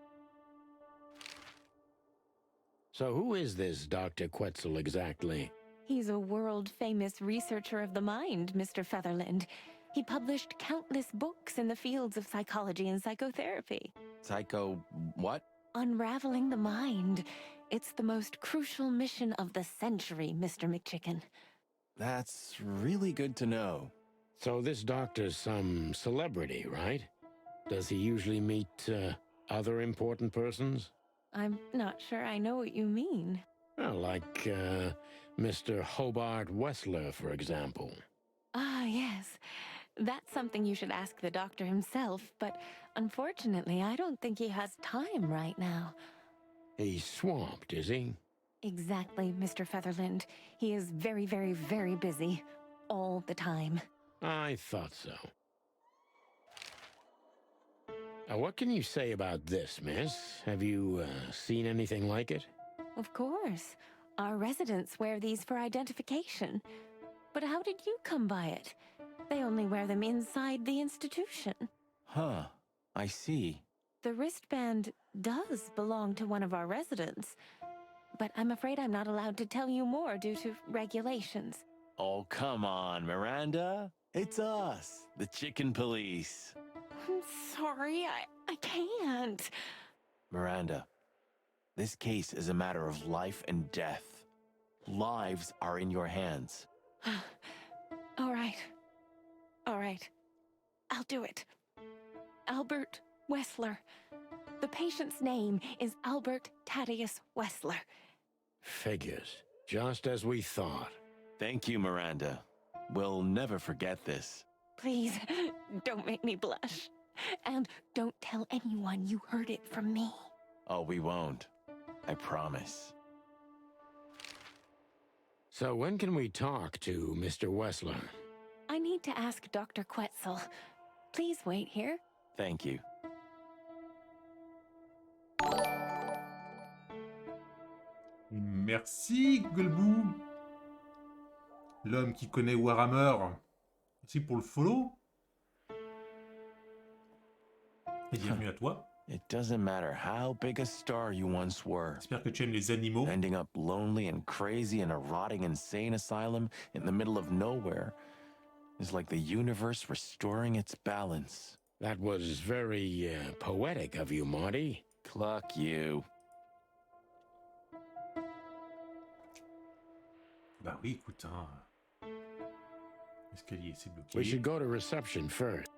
So who is this Dr. Quetzal exactly? He's a world-famous researcher of the mind, Mr. Featherland. He published countless books in the fields of psychology and psychotherapy. Psycho... what? Unraveling the mind. It's the most crucial mission of the century, Mr. McChicken. That's really good to know. So this doctor's some celebrity, right? Does he usually meet, other important persons? I'm not sure I know what you mean. Well, like, Mr. Hobart Wessler, for example. Ah, yes. That's something you should ask the doctor himself, but unfortunately, I don't think he has time right now. He's swamped, is he? Exactly, Mr. Featherland. He is very, very, very busy. All the time. I thought so. Now, what can you say about this, miss? Have you, seen anything like it? Of course. Our residents wear these for identification. But how did you come by it? They only wear them inside the institution. Huh. I see. The wristband does belong to one of our residents. But I'm afraid I'm not allowed to tell you more due to regulations. Oh, come on, Miranda. It's us, the Chicken Police. I'm sorry, I can't. Miranda, this case is a matter of life and death. Lives are in your hands. All right. All right. I'll do it. Albert Wessler. The patient's name is Albert Thaddeus Wessler. Figures. Just as we thought. Thank you, Miranda. We'll never forget this. Please, don't make me blush. And don't tell anyone you heard it from me. Oh, we won't. I promise. So when can we talk to Mr. Wessler? I need to ask Dr. Quetzal. Please wait here. Thank you. Merci, Gueulebou. L'homme qui connaît Warhammer. Merci pour le follow. Et bienvenue à toi. It doesn't matter how big a star you once were. J'espère que tu aimes les animaux. Ending up lonely and crazy in a rotting insane asylum in the middle of nowhere is like the universe restoring its balance. That was very, poetic of you, Marty. Cluck you. Bah oui, écoute, hein. L'escalier, c'est bloqué. We should go to reception first.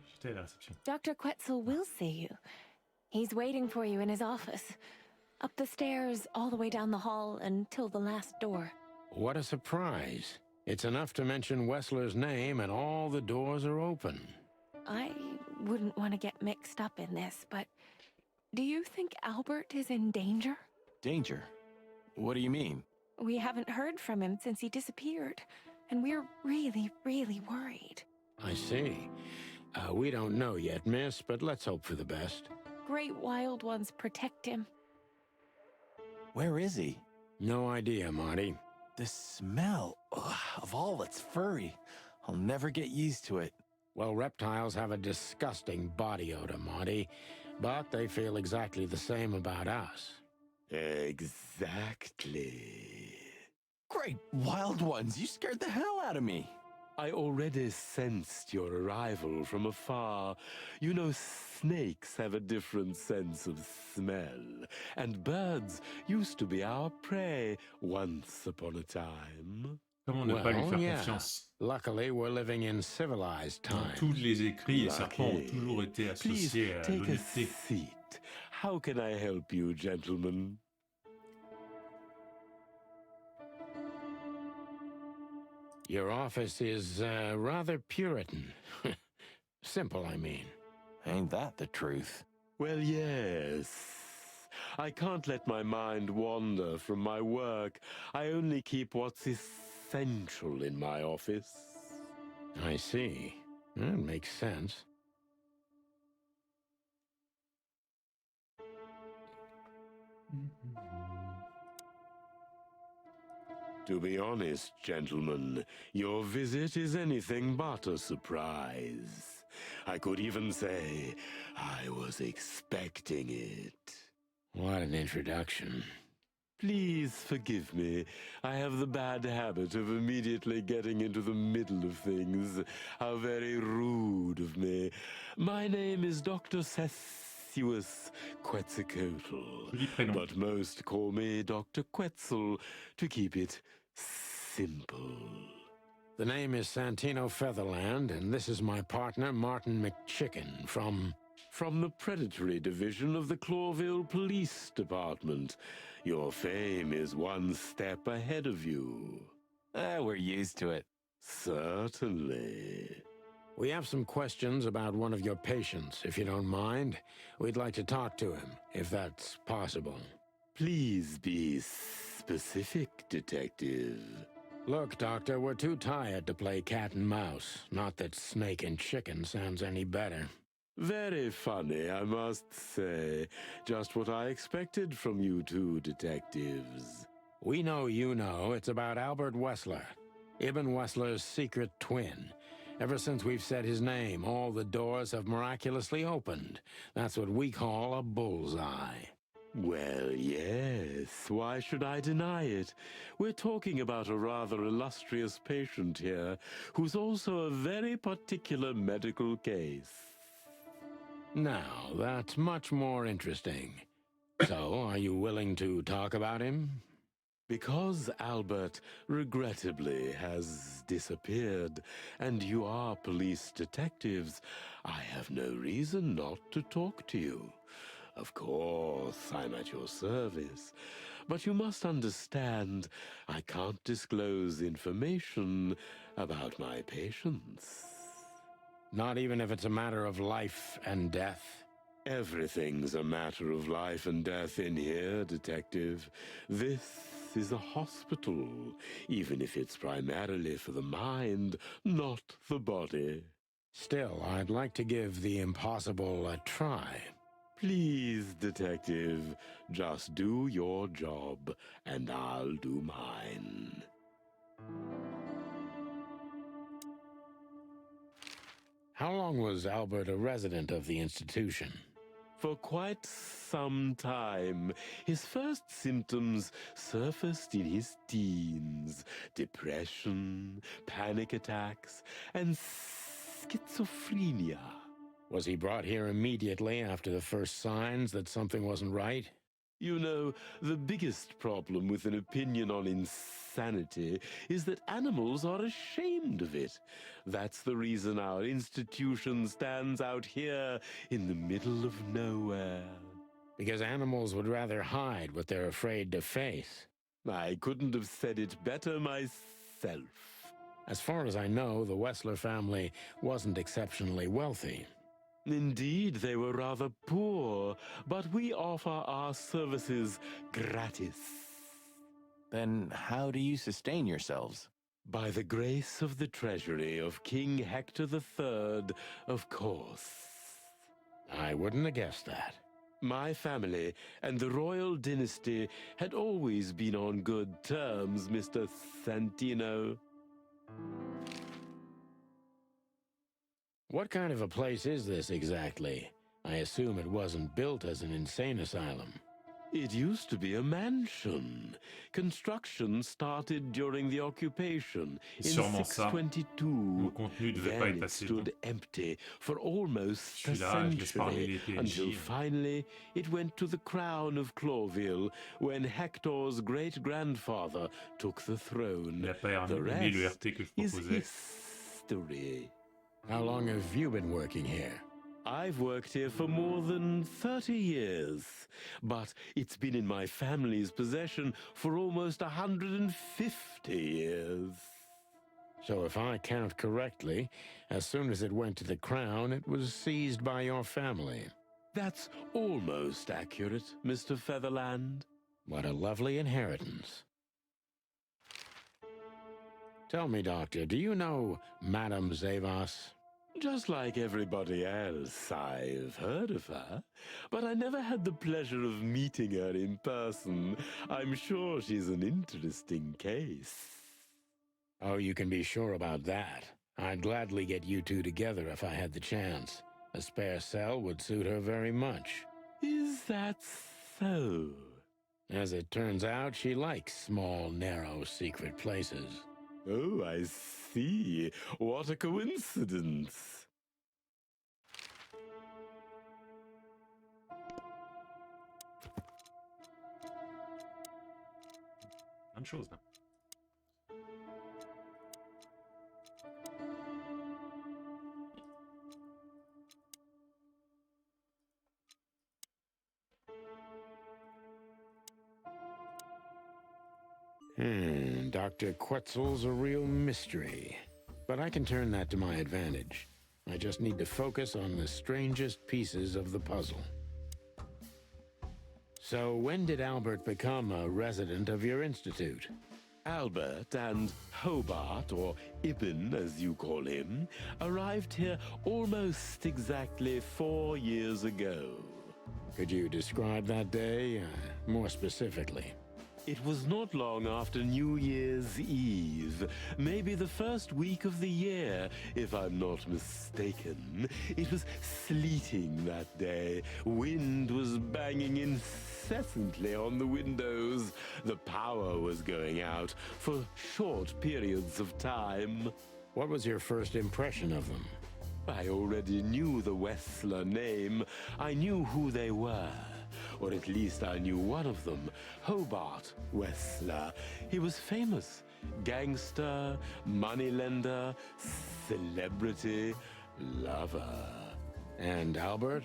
J'étais à la réception. Dr. Quetzal will see you. He's waiting for you in his office. Up the stairs, all the way down the hall, until the last door. What a surprise. It's enough to mention Wessler's name and all the doors are open. I wouldn't want to get mixed up in this, but do you think Albert is in danger? Danger? What do you mean? We haven't heard from him since he disappeared, and we're really, really worried. I see. We don't know yet, miss, but let's hope for the best. Great wild ones protect him. Where is he? No idea, Marty. The smell of all that's furry. I'll never get used to it. Well, reptiles have a disgusting body odor, Marty. but they feel exactly the same about us. Exactly. Great wild ones, you scared the hell out of me. I already sensed your arrival from afar. You know, snakes have a different sense of smell, and birds used to be our prey once upon a time. Comment ne pas lui Well, faire yeah. confiance? Luckily, we're living in civilized Dans times. tous les écrits, les serpents ont toujours été associés à Take a l'honnêteté. seat. How can I help you, gentlemen? Your office is rather Puritan. Simple, I mean. Ain't that the truth? Well, yes. I can't let my mind wander from my work. I only keep what's essential in my office. I see. That makes sense. To be honest, gentlemen, your visit is anything but a surprise. I could even say I was expecting it. What an introduction. Please forgive me. I have the bad habit of immediately getting into the middle of things. How very rude of me. My name is Dr. Sessuous Quetzalcoatl, but most call me Dr. Quetzal to keep it simple. The name is Santino Featherland, and this is my partner, Martin McChicken, from the Predatory Division of the Clawville Police Department. Your fame is one step ahead of you. We're used to it. Certainly. We have some questions about one of your patients, if you don't mind. We'd like to talk to him, if that's possible. Please be specific, Detective. Look, Doctor, we're too tired to play cat and mouse. Not that snake and chicken sounds any better. Very funny, I must say. Just what I expected from you two detectives. We know you know. It's about Albert Wessler, Ibn Wessler's secret twin. Ever since we've said his name, all the doors have miraculously opened. That's what we call a bullseye. Well, yes. Why should I deny it? We're talking about a rather illustrious patient here, who's also a very particular medical case. Now, that's much more interesting. So, are you willing to talk about him? Because Albert, regrettably, has disappeared, and you are police detectives, I have no reason not to talk to you. Of course, I'm at your service, but you must understand I can't disclose information about my patients. Not even if it's a matter of life and death? Everything's a matter of life and death in here, Detective. This is a hospital, even if it's primarily for the mind, not the body. Still, I'd like to give the impossible a try. Please, Detective, just do your job, and I'll do mine. How long was Albert a resident of the institution? For quite some time. His first symptoms surfaced in his teens. Depression, panic attacks, and schizophrenia. Was he brought here immediately after the first signs that something wasn't right? You know, the biggest problem with an opinion on insanity is that animals are ashamed of it. That's the reason our institution stands out here in the middle of nowhere. Because animals would rather hide what they're afraid to face. I couldn't have said it better myself. As far as I know, the Wessler family wasn't exceptionally wealthy. Indeed, they were rather poor, but we offer our services gratis. Then how do you sustain yourselves? By the grace of the treasury of King Hector III, of course. I wouldn't have guessed that. My family and the royal dynasty had always been on good terms, Mr. Santino. What kind of a place is this exactly? I assume it wasn't built as an insane asylum. It used to be a mansion. Construction started during the occupation in Sûrement ça. 622. Le contenu devait pas Then être it assez long. stood empty for almost Je a suis là, je laisse parler century, les until PNJ. finally it went to the crown of Clawville when Hector's great-grandfather took the throne. Il a pas The aimé le rest RT que je is proposais. history. How long have you been working here? I've worked here for more than 30 years, but it's been in my family's possession for almost 150 years. So if I count correctly, as soon as it went to the crown, it was seized by your family. That's almost accurate, Mr. Featherland. What a lovely inheritance. Tell me, Doctor, do you know Madame Zavas? Just like everybody else, I've heard of her, but I never had the pleasure of meeting her in person. I'm sure she's an interesting case. Oh, you can be sure about that. I'd gladly get you two together if I had the chance. A spare cell would suit her very much. Is that so? As it turns out, she likes small, narrow, secret places. Oh, I see. What a coincidence. Plein de choses là. Dr. Quetzal's a real mystery. But I can turn that to my advantage. I just need to focus on the strangest pieces of the puzzle. So when did Albert become a resident of your institute? Albert and Hobart, or Ibn as you call him, arrived here almost exactly 4 years ago. Could you describe that day more specifically? It was not long after New Year's Eve, maybe the first week of the year, if I'm not mistaken. It was sleeting that day. Wind was banging incessantly on the windows. The power was going out for short periods of time. What was your first impression of them? I already knew the Wessler name. I knew who they were. Or at least I knew one of them, Hobart Wessler. He was famous. Gangster, moneylender, celebrity, lover. And Albert?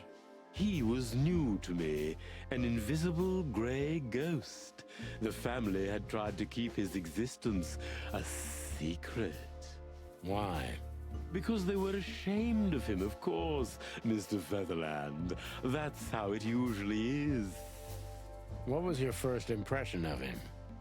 He was new to me, an invisible gray ghost. The family had tried to keep his existence a secret. Why? Because they were ashamed of him, of course, Mr. Featherland. That's how it usually is. What was your first impression of him?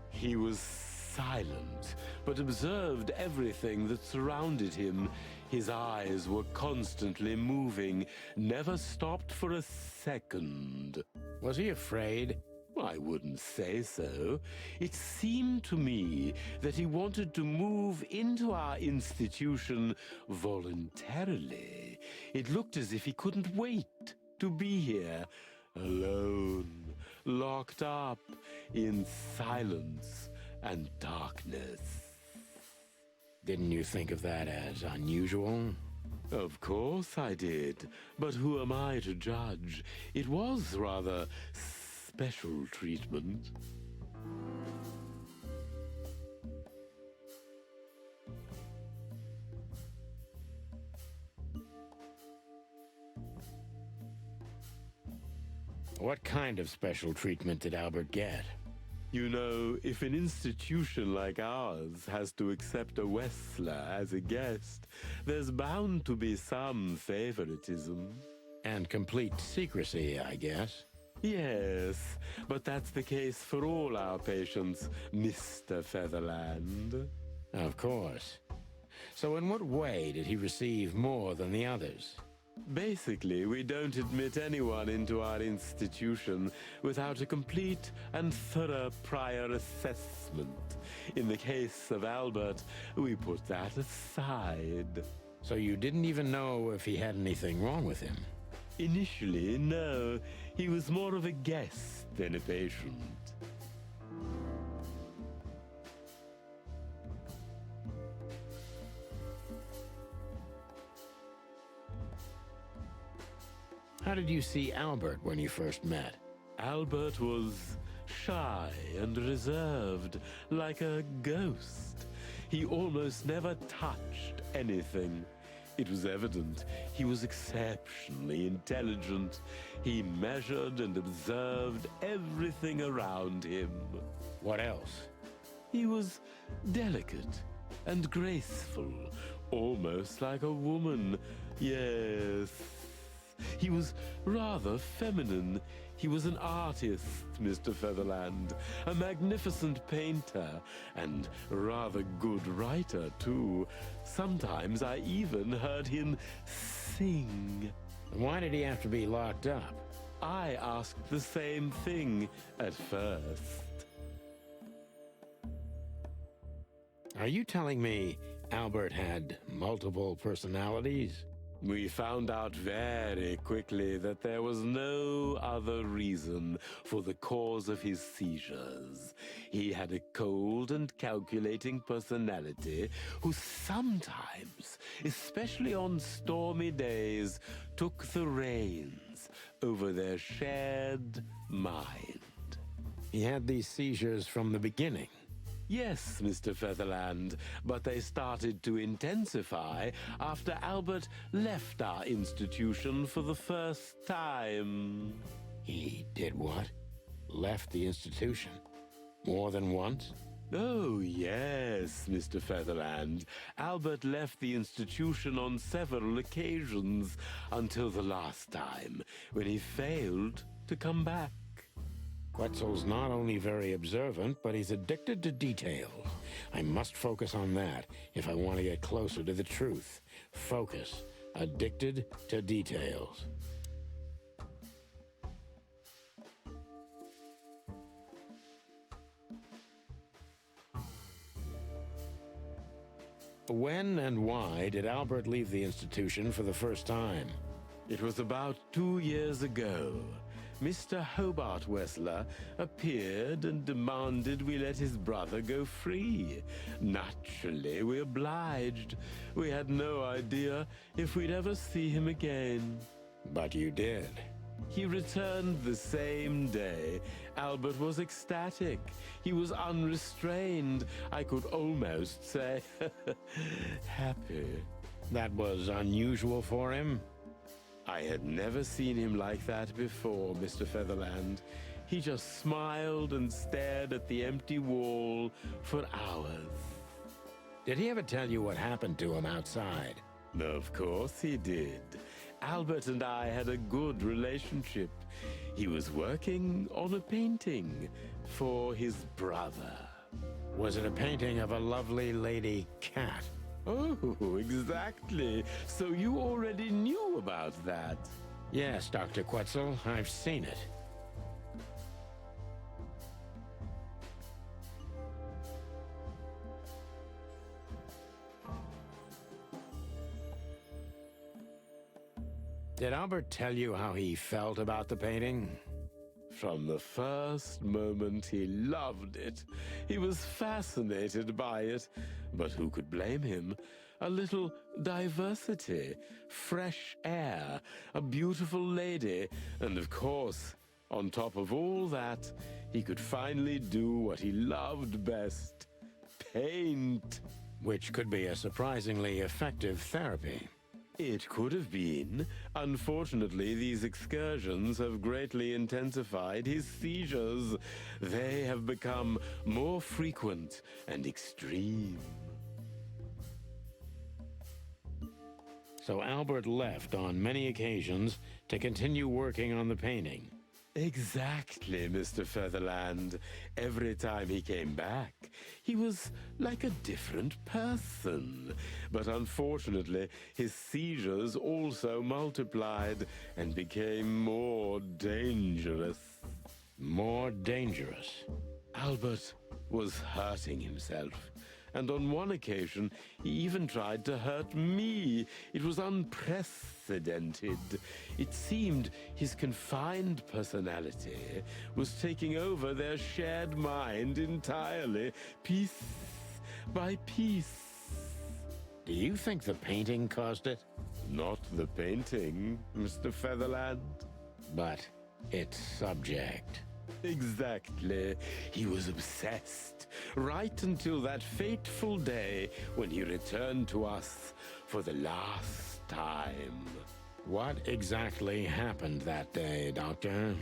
He was silent, but observed everything that surrounded him. His eyes were constantly moving, never stopped for a second. Was he afraid? I wouldn't say so. It seemed to me that he wanted to move into our institution voluntarily. It looked as if he couldn't wait to be here, alone, locked up in silence and darkness. Didn't you think of that as unusual? Of course I did, but who am I to judge? It was rather special treatment. What kind of special treatment did Albert get? You know, if an institution like ours has to accept a Wessler as a guest, there's bound to be some favoritism. And complete secrecy, I guess. Yes, but that's the case for all our patients, Mr. Featherland. Of course. So in what way did he receive more than the others? Basically, we don't admit anyone into our institution without a complete and thorough prior assessment. In the case of Albert, we put that aside. So you didn't even know if he had anything wrong with him? Initially, no. He was more of a guest than a patient. How did you see Albert when you first met? Albert was shy and reserved, like a ghost. He almost never touched anything. It was evident he was exceptionally intelligent. He measured and observed everything around him. What else? He was delicate and graceful, almost like a woman. Yes. He was rather feminine. He was an artist, Mr. Featherland, a magnificent painter, and rather good writer, too. Sometimes I even heard him sing. Why did he have to be locked up? I asked the same thing at first. Are you telling me Albert had multiple personalities? We found out very quickly that there was no other reason for the cause of his seizures. He had a cold and calculating personality who sometimes, especially on stormy days, took the reins over their shared mind. He had these seizures from the beginning. Yes, Mr. Featherland, but they started to intensify after Albert left our institution for the first time. He did what? Left the institution? More than once? Oh, yes, Mr. Featherland. Albert left the institution on several occasions until the last time, when he failed to come back. Quetzal's not only very observant, but he's addicted to detail. I must focus on that if I want to get closer to the truth. Focus. Addicted to details. When and why did Albert leave the institution for the first time? It was about 2 years ago. Mr. Hobart Wessler appeared and demanded we let his brother go free. Naturally, we obliged. We had no idea if we'd ever see him again. But you did. He returned the same day. Albert was ecstatic. He was unrestrained. I could almost say happy. That was unusual for him? I had never seen him like that before, Mr. Featherland. He just smiled and stared at the empty wall for hours. Did he ever tell you what happened to him outside? Of course he did. Albert and I had a good relationship. He was working on a painting for his brother. Was it a painting of a lovely lady cat? Oh, exactly. So you already knew about that? Yes, Dr. Quetzal, I've seen it. Did Albert tell you how he felt about the painting? From the first moment, he loved it. He was fascinated by it. But who could blame him? A little diversity, fresh air, a beautiful lady, and of course, on top of all that, he could finally do what he loved best: paint. Which could be a surprisingly effective therapy. It could have been. Unfortunately, these excursions have greatly intensified his seizures. They have become more frequent and extreme. So Albert left on many occasions to continue working on the painting. Exactly, Mr. Featherland. Every time he came back, he was like a different person. But unfortunately, his seizures also multiplied and became more dangerous. More dangerous? Albert was hurting himself. And on one occasion, he even tried to hurt me. It was unprecedented. It seemed his confined personality was taking over their shared mind entirely, piece by piece. Do you think the painting caused it? Not the painting, Mr. Featherland. But its subject. Exactly. He was obsessed, right until that fateful day when he returned to us for the last time. What exactly happened that day, Doctor?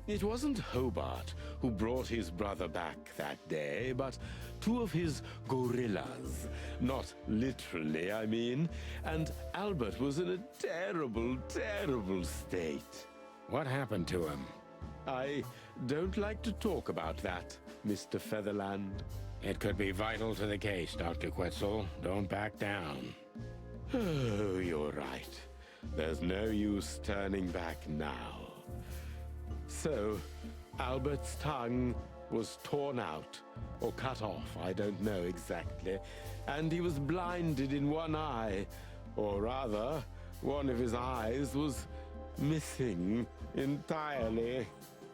It wasn't Hobart who brought his brother back that day, but two of his gorillas. Not literally, I mean. And Albert was in a terrible, terrible state. What happened to him? I don't like to talk about that, Mr. Featherland. It could be vital to the case, Dr. Quetzal. Don't back down. Oh, you're right. There's no use turning back now. So, Albert's tongue was torn out, or cut off, I don't know exactly, and he was blinded in one eye, or rather, one of his eyes was missing entirely.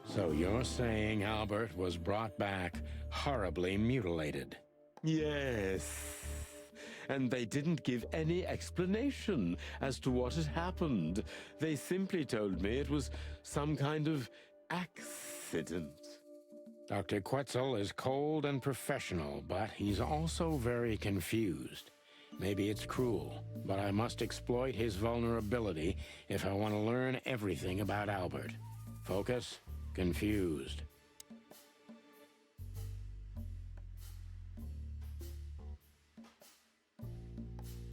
So you're saying Albert was brought back horribly mutilated? Yes. And they didn't give any explanation as to what had happened. They simply told me it was some kind of accident. Dr. Quetzal is cold and professional, but he's also very confused. Maybe it's cruel, but I must exploit his vulnerability if I want to learn everything about Albert. Focus, confused.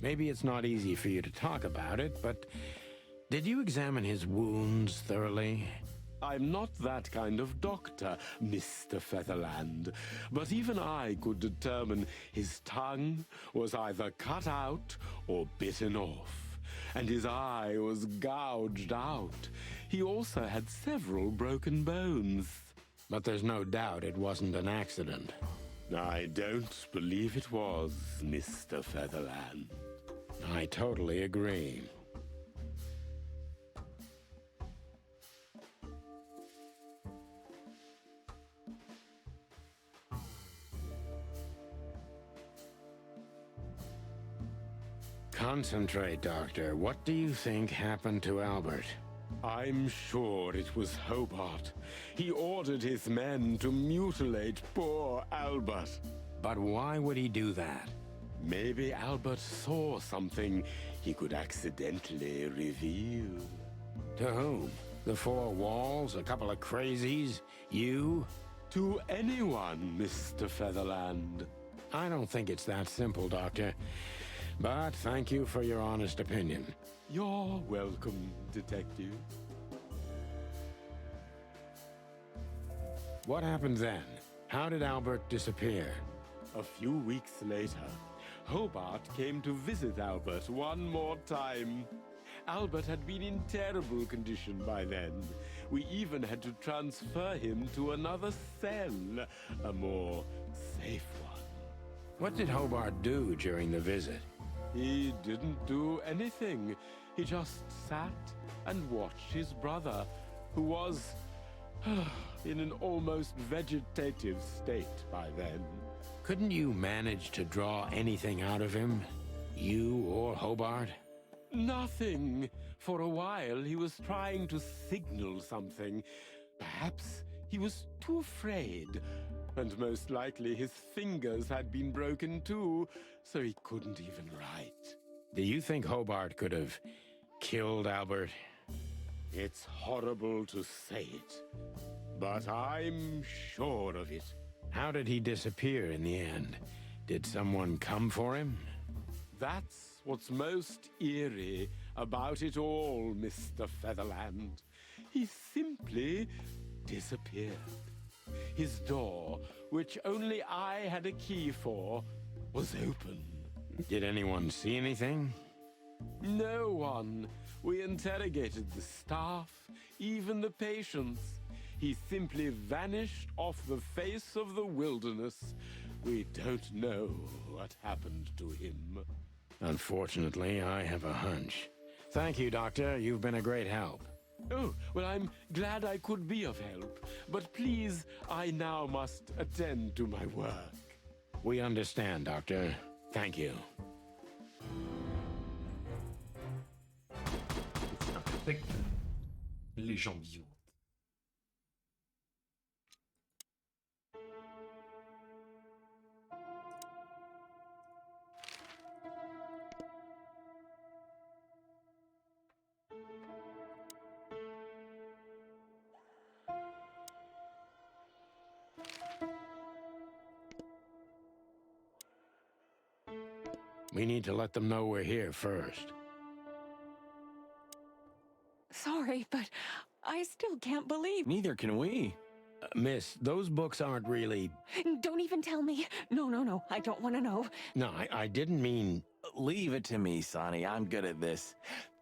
Maybe it's not easy for you to talk about it, but did you examine his wounds thoroughly? I'm not that kind of doctor, Mr. Featherland, but even I could determine his tongue was either cut out or bitten off, and his eye was gouged out. He also had several broken bones. But there's no doubt it wasn't an accident. I don't believe it was, Mr. Featherland. I totally agree. Concentrate, Doctor. What do you think happened to Albert? I'm sure it was Hobart. He ordered his men to mutilate poor Albert. But why would he do that? Maybe Albert saw something he could accidentally reveal. To whom? The four walls? A couple of crazies? You? To anyone, Mr. Featherland. I don't think it's that simple, Doctor. But thank you for your honest opinion. You're welcome, Detective. What happened then? How did Albert disappear? A few weeks later, Hobart came to visit Albert one more time. Albert had been in terrible condition by then. We even had to transfer him to another cell, a more safe one. What did Hobart do during the visit? He didn't do anything. He just sat and watched his brother, who was in an almost vegetative state by then. Couldn't you manage to draw anything out of him? You or Hobart? Nothing. For a while, he was trying to signal something. Perhaps he was too afraid. And most likely his fingers had been broken too, so he couldn't even write. Do you think Hobart could have killed Albert? It's horrible to say it, but I'm sure of it. How did he disappear in the end? Did someone come for him? That's what's most eerie about it all, Mr. Featherland. He simply disappeared. His door, which only I had a key for, was open. Did anyone see anything? No one. We interrogated the staff, even the patients. He simply vanished off the face of the wilderness, We don't know what happened to him. Unfortunately, I have a hunch. Thank you, Doctor. You've been a great help. Oh, well, I'm glad I could be of help. But please, I now must attend to my work. We understand, Doctor. Thank you. Avec les gens vivants. We need to let them know we're here first. Sorry, but I still can't believe. Neither can we. Miss, those books aren't really... Don't even tell me. No, I don't want to know. No, I didn't mean... Leave it to me, Sonny. I'm good at this.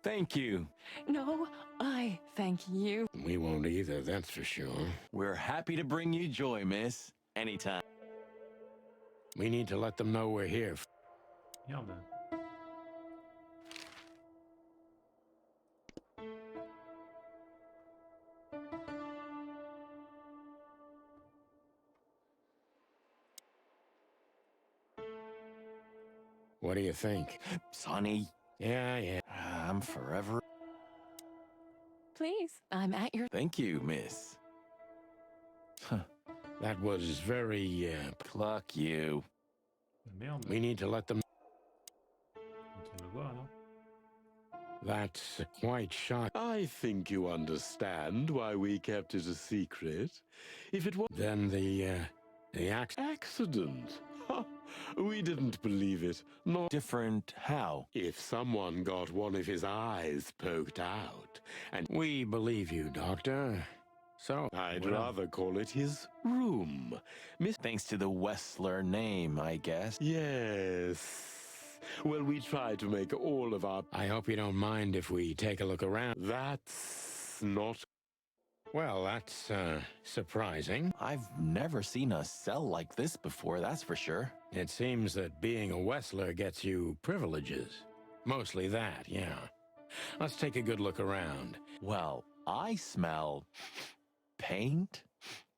Thank you. No, I thank you. We won't either, that's for sure. We're happy to bring you joy, miss. Anytime. We need to let them know we're here. Merde. What do you think? Sonny. Yeah. I'm forever... Please, I'm at your... Thank you, miss. That was very, Cluck you. Merde. We need to let them... On le voit, non? That's quite shocking. I think you understand why we kept it a secret. If it was... Then the accident. Ha! We didn't believe it. Not different how? If someone got one of his eyes poked out, and... We believe you, Doctor. So... I'd rather call it his room. Thanks to the Wessler name, I guess. Yes. Well, we try to make all of our... I hope you don't mind if we take a look around. That's not... Well, that's, surprising. I've never seen a cell like this before, that's for sure. It seems that being a Wessler gets you privileges. Mostly that, yeah. Let's take a good look around. Well, I smell... paint,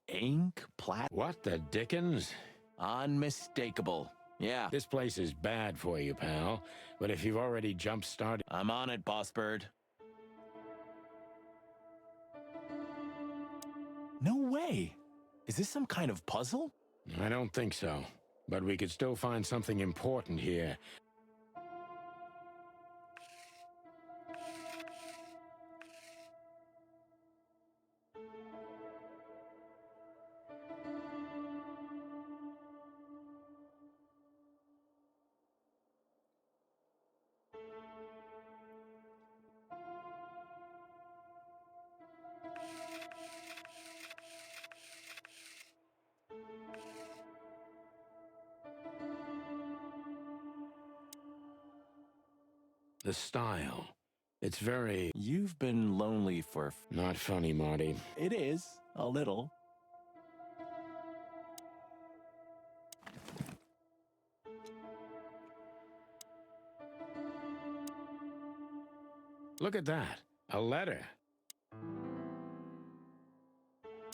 ink, What the dickens? Unmistakable. Yeah. This place is bad for you, pal. But if you've already jump-started... I'm on it, Boss Bird. No way! Is this some kind of puzzle? I don't think so. But we could still find something important here. The style. It's very... You've been lonely for... Not funny, Marty. It is. A little. Look at that. A letter.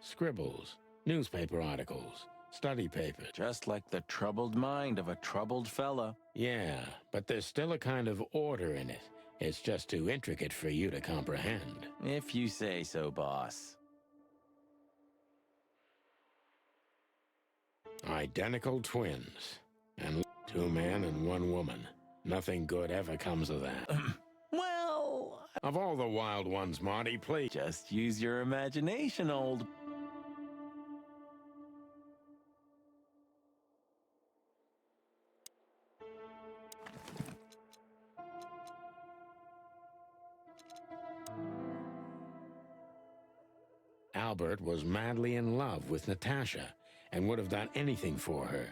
Scribbles. Newspaper articles. Study paper. Just like the troubled mind of a troubled fella. Yeah, but there's still a kind of order in it. It's just too intricate for you to comprehend. If you say so, boss. Identical twins. And 2 men and 1 woman. Nothing good ever comes of that. Well... Of all the wild ones, Marty, please. Just use your imagination, old... Albert was madly in love with Natasha and would have done anything for her.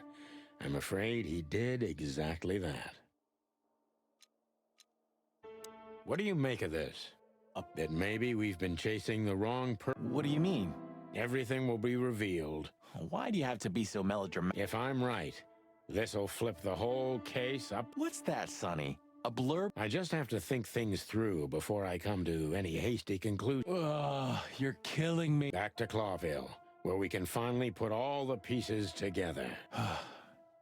I'm afraid he did exactly that. What do you make of this? That maybe we've been chasing the wrong What do you mean? Everything will be revealed. Why do you have to be so melodramatic? If I'm right, this'll flip the whole case up. What's that, Sonny? A blurb? I just have to think things through before I come to any hasty conclusion. Ugh, you're killing me. Back to Clawville, where we can finally put all the pieces together.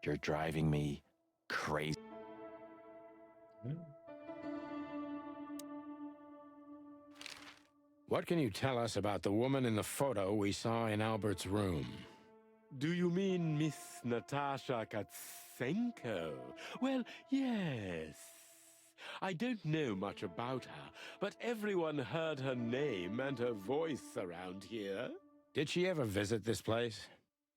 You're driving me crazy. What can you tell us about the woman in the photo we saw in Albert's room? Do you mean Miss Natasha Katsenko? Well, yes. I don't know much about her, but everyone heard her name and her voice around here. Did she ever visit this place?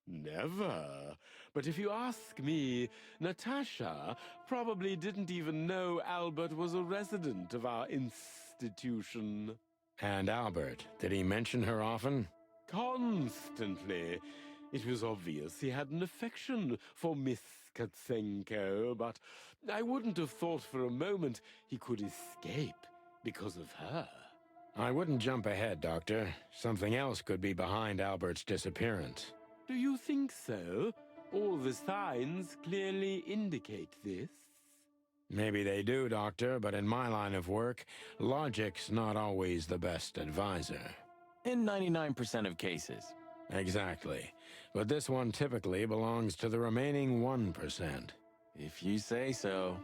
Never. But if you ask me, Natasha probably didn't even know Albert was a resident of our institution. And Albert, did he mention her often? Constantly. It was obvious he had an affection for Miss Katsenko, but I wouldn't have thought for a moment he could escape because of her. I wouldn't jump ahead, Doctor. Something else could be behind Albert's disappearance. Do you think so? All the signs clearly indicate this. Maybe they do, Doctor, but in my line of work, logic's not always the best advisor. In 99% of cases. Exactly. But this one typically belongs to the remaining 1%. If you say so.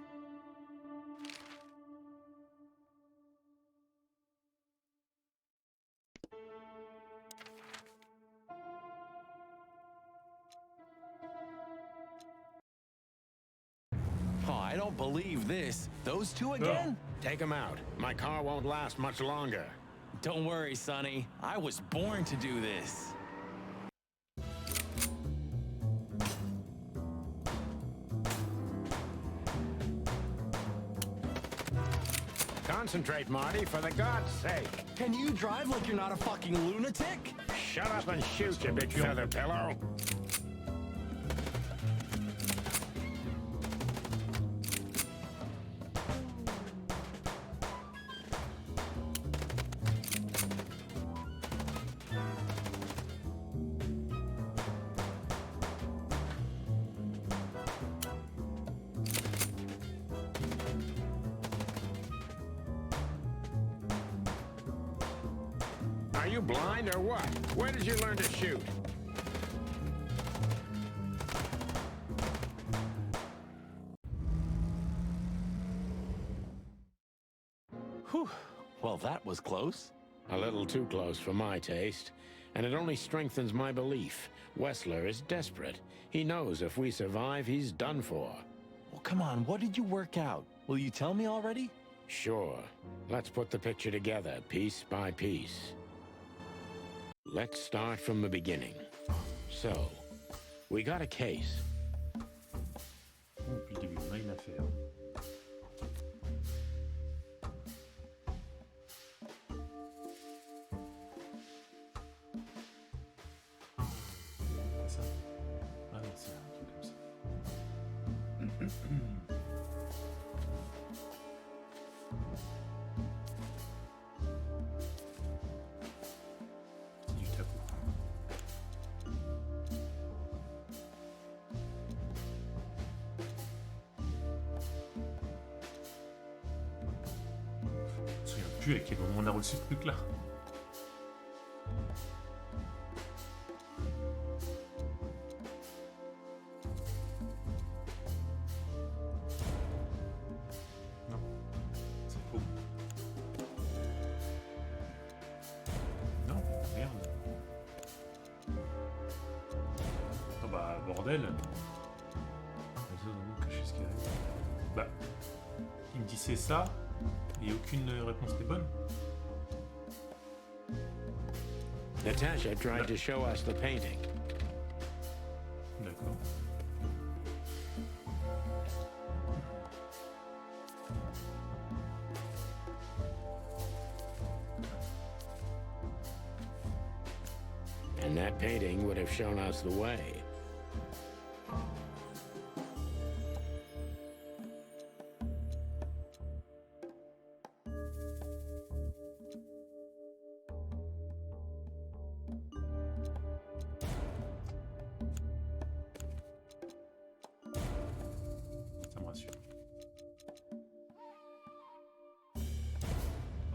Oh, I don't believe this. Those two again? Take them out. My car won't last much longer. Don't worry, Sonny. I was born to do this. Concentrate, Marty, for the God's sake. Can you drive like you're not a fucking lunatic? Shut up and shoot, you big feather pillow. Are you blind or what? Where did you learn to shoot? Whew. Well, that was close. A little too close for my taste. And it only strengthens my belief. Wessler is desperate. He knows if we survive, he's done for. Well, come on, what did you work out? Will you tell me already? Sure. Let's put the picture together, piece by piece. Let's start from the beginning. So, we got a case. Depuis le début, on a une affaire. C'est ça? Ah non, c'est un truc comme ça. C'est du tabou. Je me souviens plus à quel moment on a reçu ce truc là. Non, c'est faux. Non, merde. Ah bah bordel. Bah, il me dit c'est ça, et aucune réponse n'est bonne. Natasha tried to show us the painting. D'accord. And that painting would have shown us the way.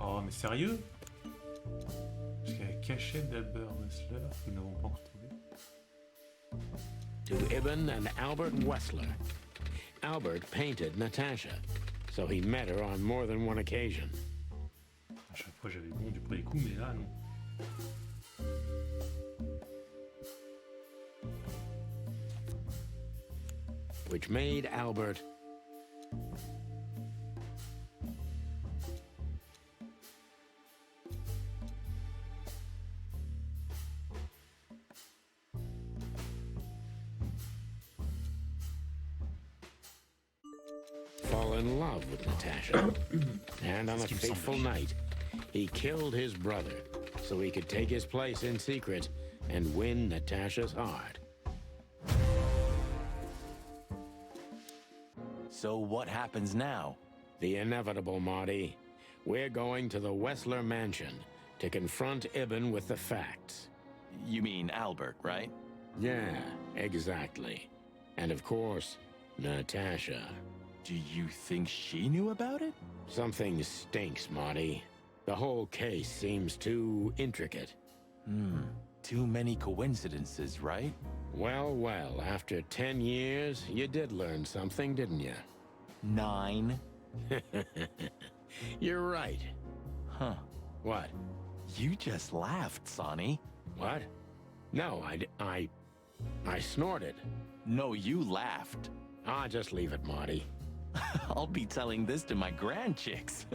Oh, mais sérieux? Parce qu'il y a la cachette d'Albert Wessler que nous n'avons pas encore trouvée. To Ibn and Albert Wessler. Albert painted Natasha, so he met her on more than one occasion. À chaque fois j'avais bon du premier coup, mais là non. Which made Albert fall in love with Natasha. And on a fateful night, he killed his brother so he could take his place in secret and win Natasha's heart. So what happens now? The inevitable, Marty. We're going to the Wessler mansion to confront Ibn with the facts. You mean Albert, right? Yeah, exactly. And of course, Natasha. Do you think she knew about it? Something stinks, Marty. The whole case seems too intricate. Too many coincidences, right? Well, well, after 10 years, you did learn something, didn't you? 9. You're right. Huh. What? You just laughed, Sonny. What? No, I snorted. No, you laughed. Ah, just leave it, Marty. I'll be telling this to my grandchicks.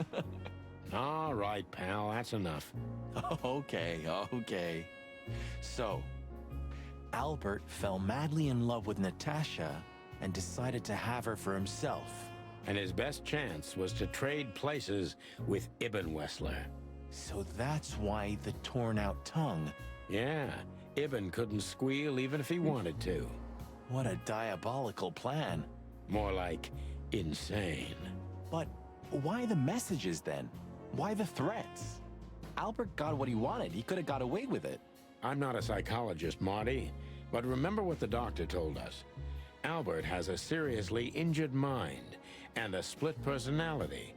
All right, pal, that's enough. Okay. So, Albert fell madly in love with Natasha and decided to have her for himself. And his best chance was to trade places with Ibn Wessler. So that's why the torn-out tongue. Yeah, Ibn couldn't squeal even if he wanted to. What a diabolical plan. More like insane. But why the messages then? Why the threats? Albert got what he wanted. He could have got away with it. I'm not a psychologist, Marty, but remember what the doctor told us. Albert has a seriously injured mind and a split personality.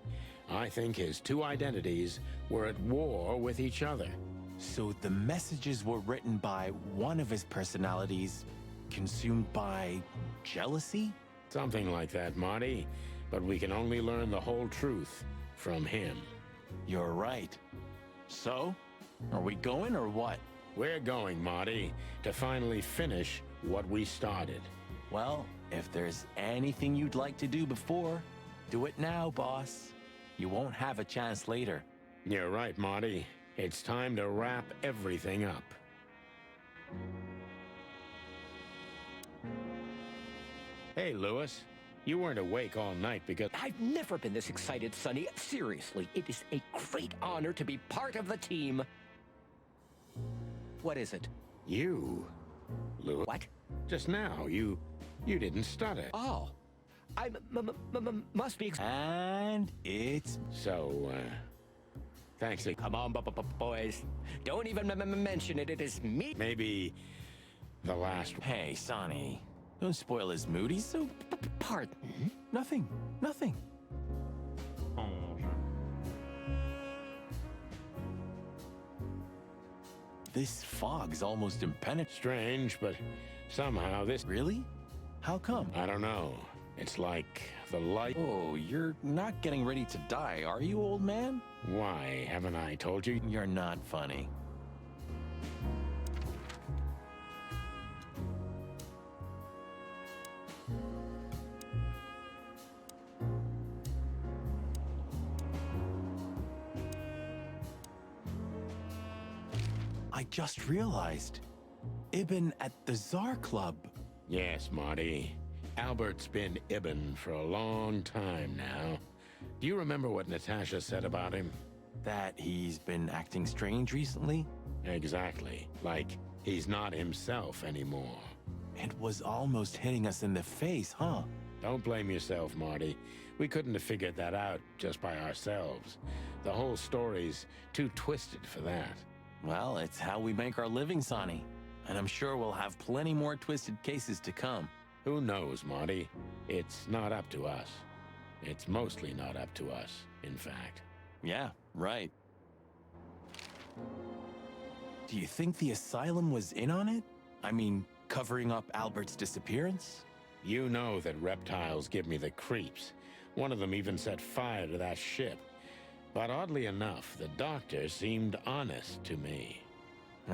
I think his two identities were at war with each other. So the messages were written by one of his personalities, consumed by jealousy? Something like that, Marty. But we can only learn the whole truth from him. You're right. So, are we going or what? We're going, Marty, to finally finish what we started. Well, if there's anything you'd like to do before, do it now, boss. You won't have a chance later. You're right, Marty. It's time to wrap everything up. Hey, Lewis. You weren't awake all night because... I've never been this excited, Sonny. Seriously, it is a great honor to be part of the team. What is it? You, Lewis. What? Just now, you didn't stutter. Oh. I must be... And it's... So, thanks. Come on, boys. Don't even mention it. It is me. Maybe the last... Hey, Sonny. Don't spoil his mood. He's so... Pardon. Nothing. Oh, This fog's almost impenetrable. Strange, but somehow this... Really? How come? I don't know. It's like the light... Oh, you're not getting ready to die, are you, old man? Why, haven't I told you? You're not funny. I just realized. Ibn at the Tsar Club. Yes, Marty. Albert's been Ibn for a long time now. Do you remember what Natasha said about him? That he's been acting strange recently? Exactly. Like he's not himself anymore. It was almost hitting us in the face, huh? Don't blame yourself, Marty. We couldn't have figured that out just by ourselves. The whole story's too twisted for that. Well, it's how we make our living, Sonny. And I'm sure we'll have plenty more twisted cases to come. Who knows, Marty? It's not up to us. It's mostly not up to us, in fact. Yeah, right. Do you think the asylum was in on it? I mean, covering up Albert's disappearance? You know that reptiles give me the creeps. One of them even set fire to that ship. But oddly enough, the doctor seemed honest to me.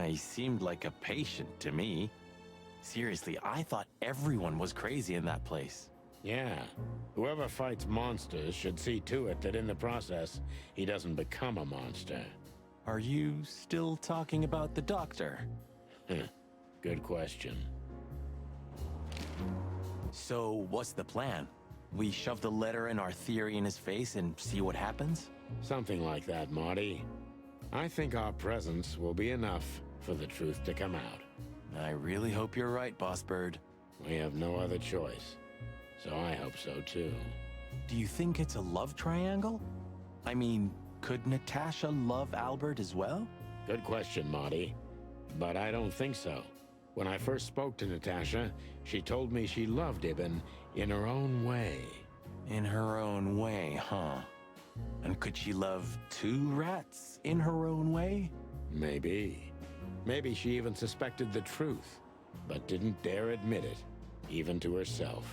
He seemed like a patient to me. Seriously, I thought everyone was crazy in that place. Yeah. Whoever fights monsters should see to it that in the process, he doesn't become a monster. Are you still talking about the doctor? Good question. So, what's the plan? We shove the letter and our theory in his face and see what happens? Something like that, Marty. I think our presence will be enough for the truth to come out. I really hope you're right, Boss Bird. We have no other choice. So I hope so, too. Do you think it's a love triangle? I mean, could Natasha love Albert as well? Good question, Marty. But I don't think so. When I first spoke to Natasha, she told me she loved Ibn in her own way. In her own way, huh? And could she love two rats in her own way? Maybe. Maybe she even suspected the truth, but didn't dare admit it, even to herself.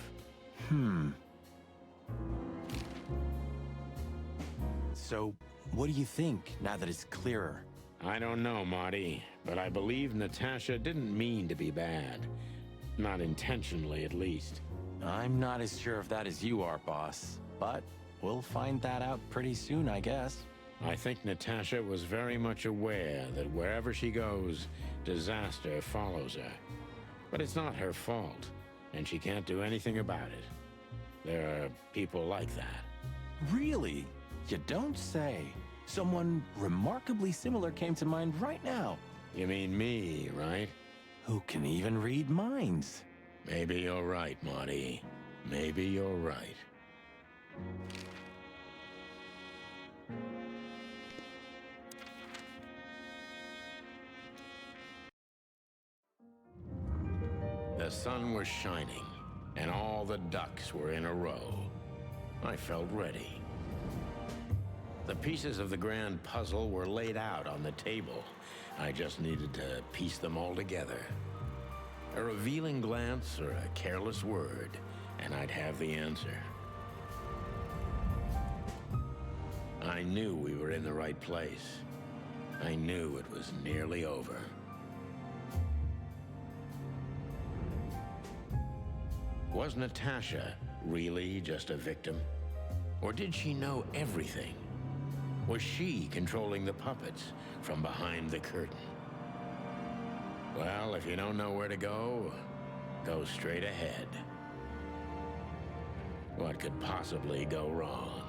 So, what do you think, now that it's clearer? I don't know, Marty, but I believe Natasha didn't mean to be bad. Not intentionally, at least. I'm not as sure of that as you are, boss. But we'll find that out pretty soon, I guess. I think Natasha was very much aware that wherever she goes, disaster follows her. But it's not her fault, and she can't do anything about it. There are people like that. Really? You don't say. Someone remarkably similar came to mind right now. You mean me, right? Who can even read minds? Maybe you're right, Marty. Maybe you're right. The sun was shining, and all the ducks were in a row. I felt ready. The pieces of the grand puzzle were laid out on the table. I just needed to piece them all together. A revealing glance or a careless word, and I'd have the answer. I knew we were in the right place. I knew it was nearly over. Was Natasha really just a victim? Or did she know everything? Was she controlling the puppets from behind the curtain? Well, if you don't know where to go, go straight ahead. What could possibly go wrong?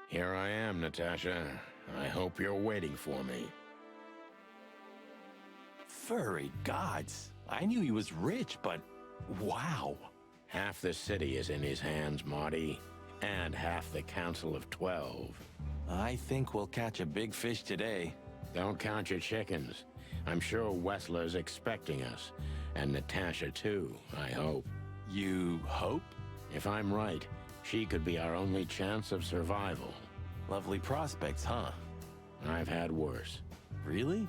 Here I am, Natasha. I hope you're waiting for me. Furry gods. I knew he was rich, but wow. Half the city is in his hands, Marty, and half the Council of 12. I think we'll catch a big fish today. Don't count your chickens. I'm sure Wessler's expecting us, and Natasha too, I hope. You hope? If I'm right, she could be our only chance of survival. Lovely prospects, huh? I've had worse. Really?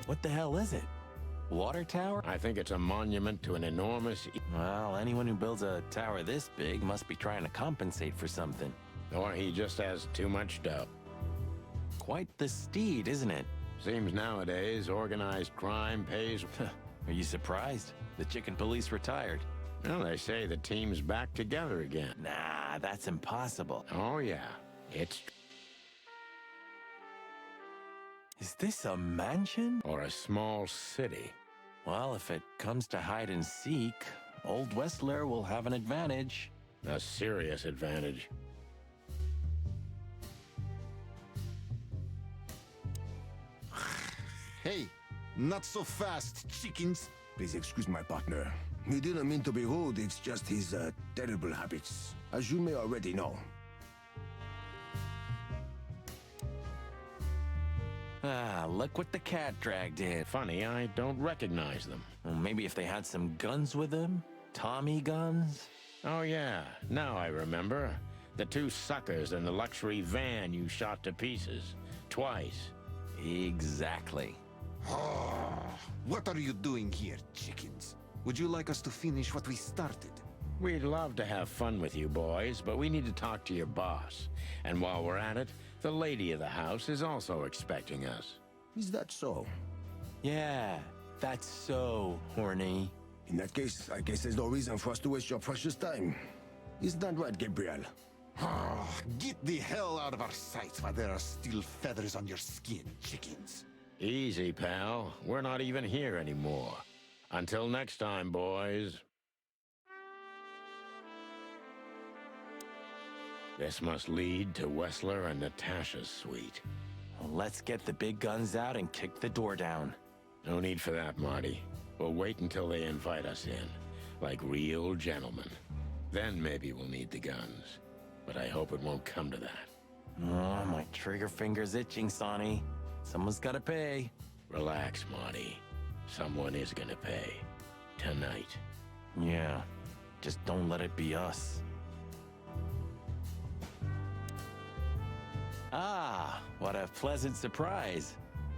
What the hell is it? Water tower? I think it's a monument to an enormous... Well, anyone who builds a tower this big must be trying to compensate for something. Or he just has too much dough. Quite the steed, isn't it? Seems nowadays organized crime pays... Are you surprised? The chicken police retired. Well, they say the team's back together again. Nah, that's impossible. Oh, yeah. It's... Is this a mansion? Or a small city. Well, if it comes to hide and seek, old Wessler will have an advantage. A serious advantage. Hey, not so fast, chickens. Please excuse my partner. He didn't mean to be rude, it's just his terrible habits, as you may already know. Ah, look what the cat dragged in. Funny, I don't recognize them. Well, maybe if they had some guns with them? Tommy guns? Oh yeah, now I remember. The two suckers in the luxury van you shot to pieces. Twice. Exactly. What are you doing here, chickens? Would you like us to finish what we started? We'd love to have fun with you boys, but we need to talk to your boss. And while we're at it, the lady of the house is also expecting us. Is that so? Yeah, that's so horny. In that case, I guess there's no reason for us to waste your precious time. Isn't that right, Gabriel? Get the hell out of our sight while there are still feathers on your skin, chickens. Easy, pal. We're not even here anymore. Until next time, boys. This must lead to Wessler and Natasha's suite. Well, let's get the big guns out and kick the door down. No need for that, Marty. We'll wait until they invite us in, like real gentlemen. Then maybe we'll need the guns. But I hope it won't come to that. Oh, my trigger finger's itching, Sonny. Someone's gotta pay. Relax, Marty. Someone is gonna pay. Tonight. Yeah, just don't let it be us. Ah, what a pleasant surprise.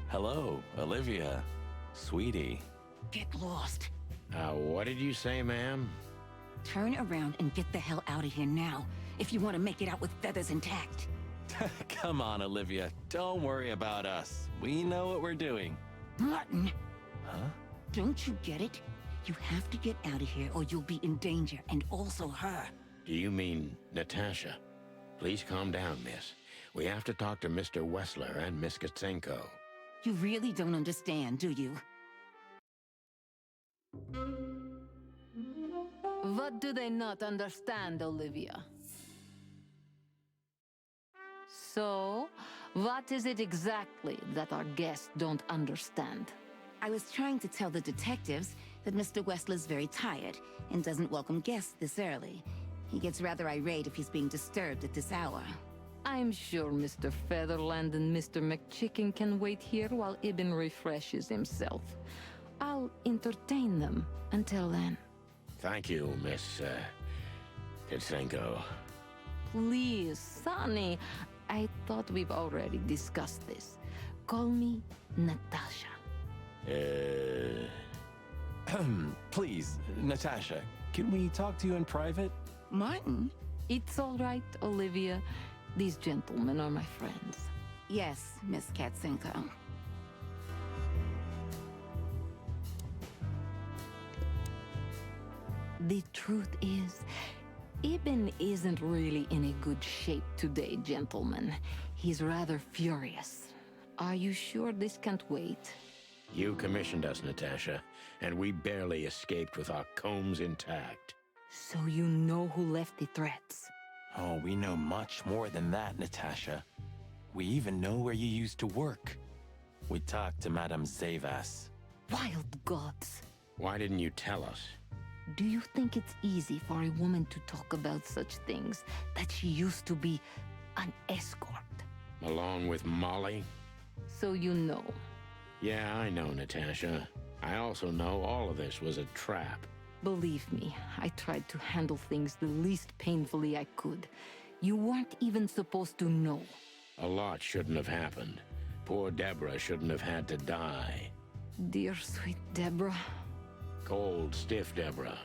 Hello, Olivia. Sweetie. Get lost. What did you say, ma'am? Turn around and get the hell out of here now, if you want to make it out with feathers intact. Come on, Olivia. Don't worry about us. We know what we're doing. Martin! Huh? Don't you get it? You have to get out of here or you'll be in danger, and also her. Do you mean Natasha? Please calm down, miss. We have to talk to Mr. Wessler and Miss Katsenko. You really don't understand, do you? What do they not understand, Olivia? So, what is it exactly that our guests don't understand? I was trying to tell the detectives that Mr. Wessler's very tired and doesn't welcome guests this early. He gets rather irate if he's being disturbed at this hour. I'm sure Mr. Featherland and Mr. McChicken can wait here while Ibn refreshes himself. I'll entertain them until then. Thank you, Miss, Katsenko. Please, Sonny. I thought we've already discussed this. Call me Natasha. Please, Natasha, can we talk to you in private? Martin? It's all right, Olivia. These gentlemen are my friends. Yes, Miss Katsenko. The truth is, Ibn isn't really in a good shape today, gentlemen. He's rather furious. Are you sure this can't wait? You commissioned us, Natasha, and we barely escaped with our combs intact. So you know who left the threats? Oh, we know much more than that, Natasha. We even know where you used to work. We talked to Madame Zavas. Wild gods! Why didn't you tell us? Do you think it's easy for a woman to talk about such things, that she used to be an escort? Along with Molly? So you know. Yeah, I know, Natasha. I also know all of this was a trap. Believe me, I tried to handle things the least painfully I could. You weren't even supposed to know. A lot shouldn't have happened. Poor Deborah shouldn't have had to die. Dear sweet Deborah. Cold, stiff Deborah.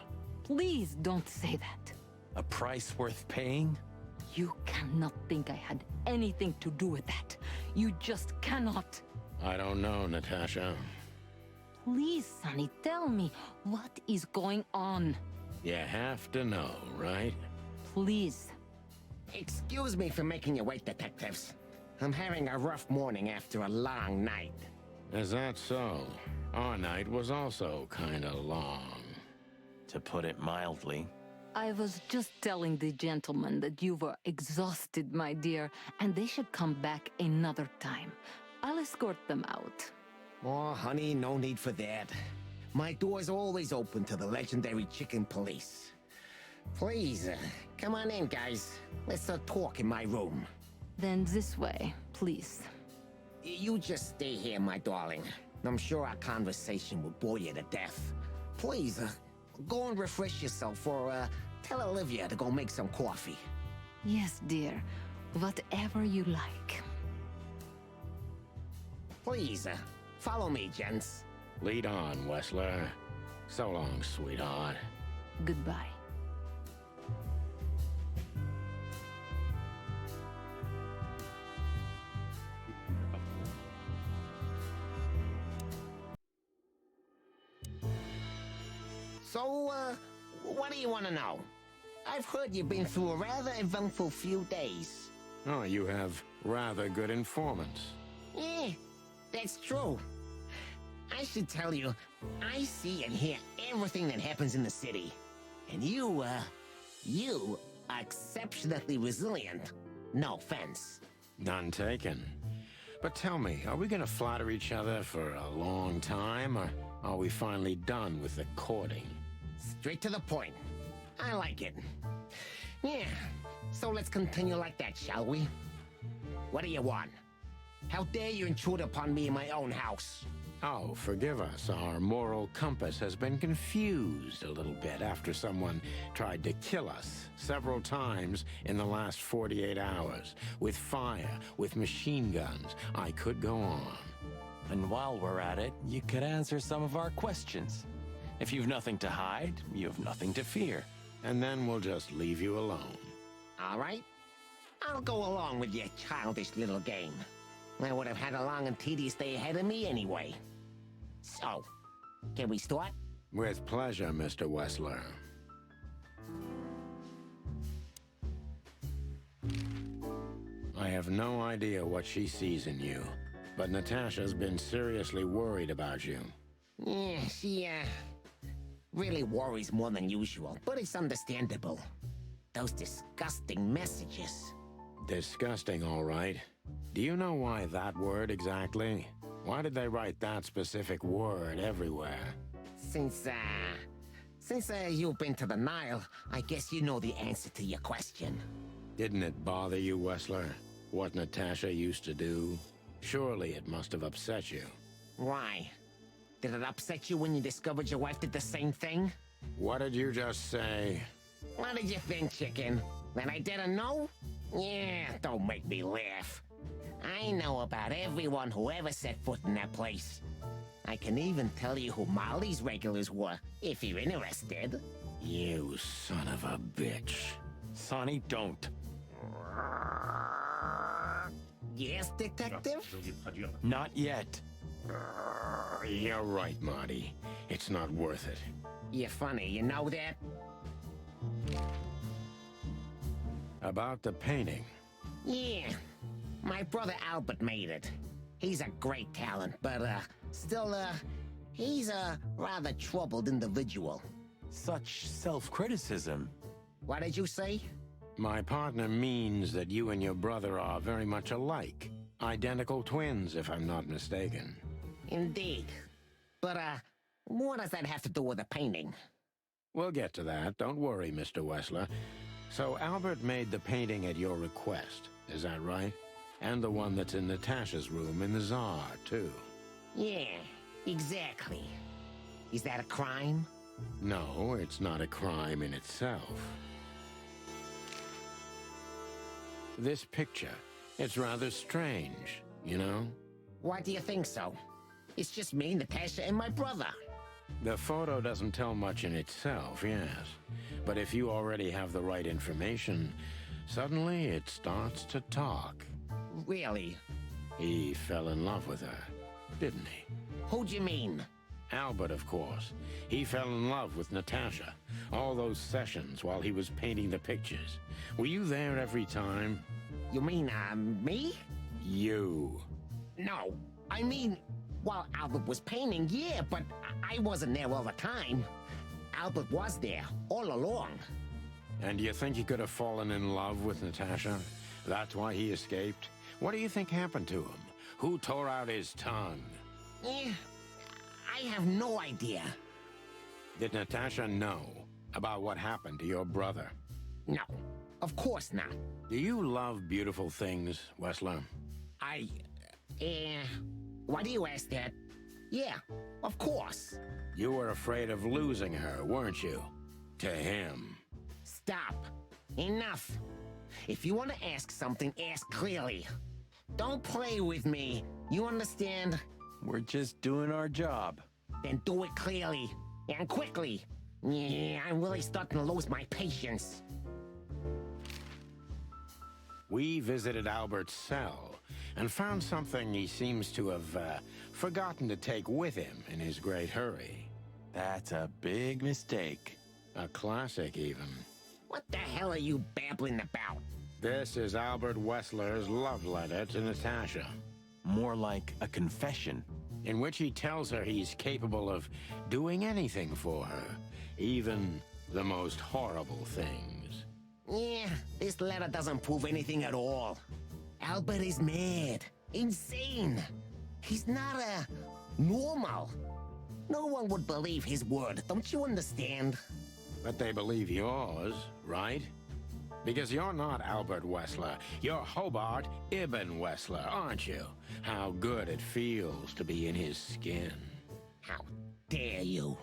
Please don't say that. A price worth paying? You cannot think I had anything to do with that. You just cannot. I don't know, Natasha. Please, Sonny, tell me, what is going on? You have to know, right? Please. Excuse me for making you wait, detectives. I'm having a rough morning after a long night. Is that so? Our night was also kinda long. To put it mildly. I was just telling the gentlemen that you were exhausted, my dear, and they should come back another time. I'll escort them out. Oh, honey, no need for that. My door's always open to the legendary chicken police. Please, come on in, guys. Let's talk in my room. Then this way, please. you just stay here, my darling. I'm sure our conversation will bore you to death. Please, go and refresh yourself, or tell Olivia to go make some coffee. Yes, dear. Whatever you like. Please, follow me, gents. Lead on, Wessler. So long, sweetheart. Goodbye. So, what do you want to know? I've heard you've been through a rather eventful few days. Oh, you have rather good informants. Yeah, that's true. I should tell you, I see and hear everything that happens in the city. And you are exceptionally resilient. No offense. None taken. But tell me, are we gonna flatter each other for a long time, or are we finally done with the courting? Straight to the point. I like it. Yeah, so let's continue like that, shall we? What do you want? How dare you intrude upon me in my own house? Oh, forgive us. Our moral compass has been confused a little bit after someone tried to kill us several times in the last 48 hours. With fire, with machine guns. I could go on. And while we're at it, you could answer some of our questions. If you've nothing to hide, you have nothing to fear. And then we'll just leave you alone. All right. I'll go along with your childish little game. I would have had a long and tedious day ahead of me anyway. So, can we start? With pleasure, Mr. Wessler. I have no idea what she sees in you, but Natasha's been seriously worried about you. Yeah, she, really worries more than usual, but it's understandable. Those disgusting messages. Disgusting, all right. Do you know why that word exactly? Why did they write that specific word everywhere? Since you've been to the Nile, I guess you know the answer to your question. Didn't it bother you, Wessler? What Natasha used to do? Surely it must have upset you. Why? Did it upset you when you discovered your wife did the same thing? What did you just say? What did you think, chicken? That I didn't know? Yeah, don't make me laugh. I know about everyone who ever set foot in that place. I can even tell you who Molly's regulars were, if you're interested. You son of a bitch. Sonny, don't. Yes, detective? Not yet. You're right, Marty. It's not worth it. You're funny, you know that? About the painting. Yeah. My brother Albert made it. He's a great talent, but, still, he's a rather troubled individual. Such self-criticism. What did you say? My partner means that you and your brother are very much alike. Identical twins, if I'm not mistaken. Indeed. But, what does that have to do with the painting? We'll get to that. Don't worry, Mr. Wessler. So Albert made the painting at your request, is that right? And the one that's in Natasha's room in the Tsar, too. Yeah, exactly. Is that a crime? No, it's not a crime in itself. This picture, it's rather strange, you know? Why do you think so? It's just me, Natasha, and my brother. The photo doesn't tell much in itself, yes. But if you already have the right information, suddenly it starts to talk. Really? He fell in love with her, didn't he? Who do you mean? Albert, of course. He fell in love with Natasha. All those sessions while he was painting the pictures. Were you there every time? You mean, me? You. No, I mean, while Albert was painting, yeah, but I wasn't there all the time. Albert was there, all along. And do you think he could have fallen in love with Natasha? That's why he escaped? What do you think happened to him? Who tore out his tongue? Eh, I have no idea. Did Natasha know about what happened to your brother? No, of course not. Do you love beautiful things, Wessler? Why do you ask that? Yeah, of course. You were afraid of losing her, weren't you? To him. Stop. Enough. If you want to ask something, ask clearly. Don't play with me. You understand? We're just doing our job. Then do it clearly. And quickly. Yeah, I'm really starting to lose my patience. We visited Albert's cell and found something he seems to have forgotten to take with him in his great hurry. That's a big mistake. A classic, even. What the hell are you babbling about? This is Albert Wessler's love letter to Natasha. More like a confession. In which he tells her he's capable of doing anything for her, even the most horrible things. Yeah, this letter doesn't prove anything at all. Albert is mad. Insane. He's not normal. No one would believe his word, don't you understand? But they believe yours, right? Because you're not Albert Wessler. You're Hobart Ibn Wessler, aren't you? How good it feels to be in his skin. How dare you?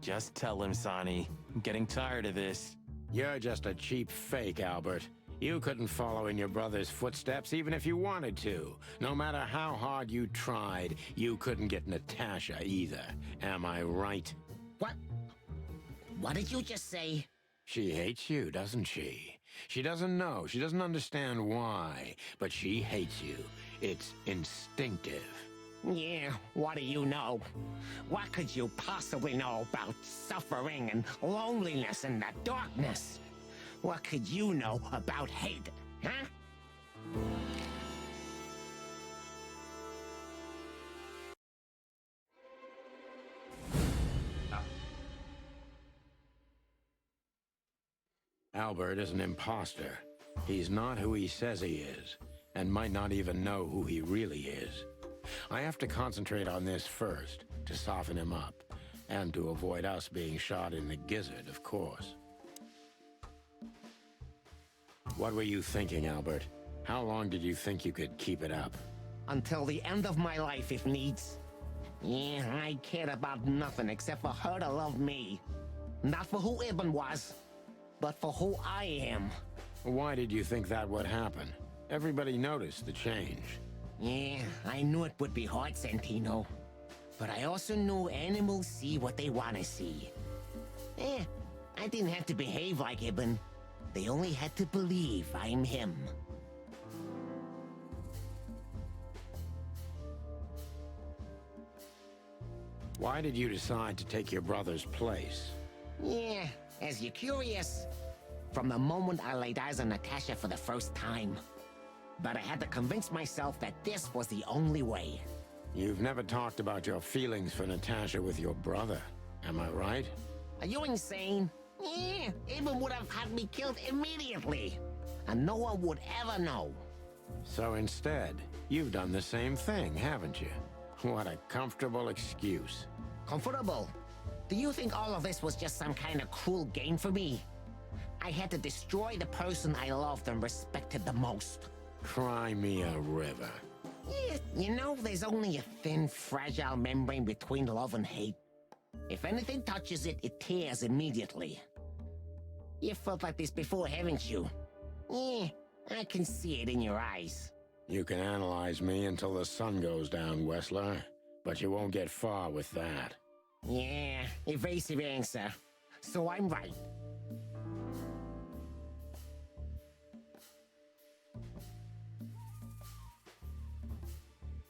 Just tell him, Sonny. I'm getting tired of this. You're just a cheap fake, Albert. You couldn't follow in your brother's footsteps even if you wanted to. No matter how hard you tried, you couldn't get Natasha either. Am I right? What? What did you just say? She hates you, doesn't she? She doesn't know. She doesn't understand why. But she hates you. It's instinctive. Yeah, what do you know? What could you possibly know about suffering and loneliness and the darkness? What could you know about hate, huh? Albert is an imposter. He's not who he says he is, and might not even know who he really is. I have to concentrate on this first, to soften him up, and to avoid us being shot in the gizzard, of course. What were you thinking, Albert? How long did you think you could keep it up? Until the end of my life, if needs. Yeah, I cared about nothing except for her to love me. Not for who Ibn was, but for who I am. Why did you think that would happen? Everybody noticed the change. Yeah, I knew it would be hard, Santino. But I also knew animals see what they want to see. I didn't have to behave like Ibn. They only had to believe I'm him. Why did you decide to take your brother's place? Yeah, as you're curious, from the moment I laid eyes on Natasha for the first time. But I had to convince myself that this was the only way. You've never talked about your feelings for Natasha with your brother, am I right? Are you insane? Yeah, Ibn would have had me killed immediately. And no one would ever know. So instead, you've done the same thing, haven't you? What a comfortable excuse. Comfortable? Do you think all of this was just some kind of cruel game for me? I had to destroy the person I loved and respected the most. Cry me a river. Yeah, you know, there's only a thin, fragile membrane between love and hate. If anything touches it, it tears immediately. You felt like this before, haven't you? Yeah, I can see it in your eyes. You can analyze me until the sun goes down, Wessler, but you won't get far with that. Yeah, evasive answer. So I'm right.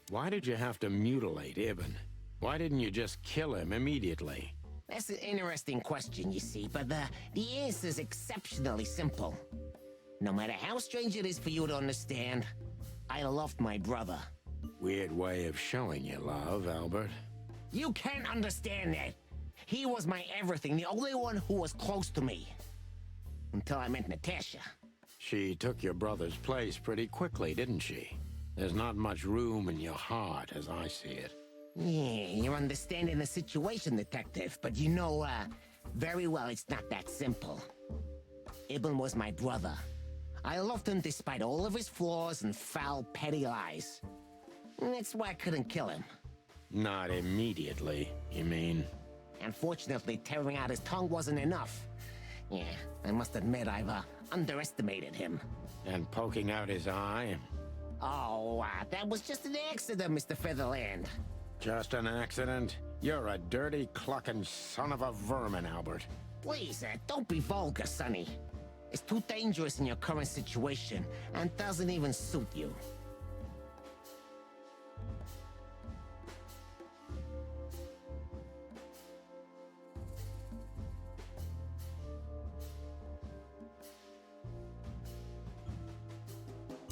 Why did you have to mutilate Ibn? Why didn't you just kill him immediately? That's an interesting question, you see, but the answer's exceptionally simple. No matter how strange it is for you to understand, I loved my brother. Weird way of showing your love, Albert. You can't understand that. He was my everything, the only one who was close to me. Until I met Natasha. She took your brother's place pretty quickly, didn't she? There's not much room in your heart, as I see it. Yeah, you're understanding the situation, Detective, but you know, very well it's not that simple. Ibn was my brother. I loved him despite all of his flaws and foul, petty lies. That's why I couldn't kill him. Not immediately, you mean? Unfortunately, tearing out his tongue wasn't enough. Yeah, I must admit I've underestimated him. And poking out his eye? Oh, that was just an accident, Mr. Featherland. Just an accident? You're a dirty, clucking son of a vermin, Albert. Please, don't be vulgar, Sonny. It's too dangerous in your current situation, and doesn't even suit you.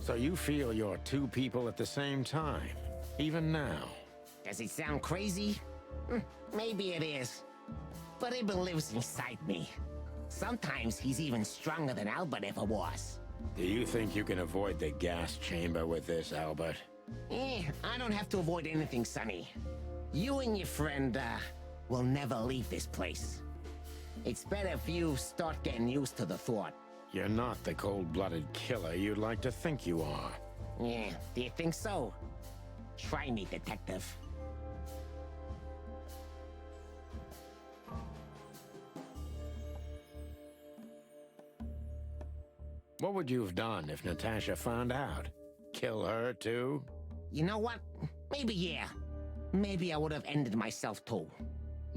So you feel you're two people at the same time, even now? Does it sound crazy? Maybe it is. But Ibn lives inside me. Sometimes he's even stronger than Albert ever was. Do you think you can avoid the gas chamber with this, Albert? I don't have to avoid anything, Sonny. You and your friend, will never leave this place. It's better if you start getting used to the thought. You're not the cold-blooded killer you'd like to think you are. Yeah, do you think so? Try me, detective. What would you have done if Natasha found out? Kill her, too? You know what? Maybe yeah. Maybe I would have ended myself, too.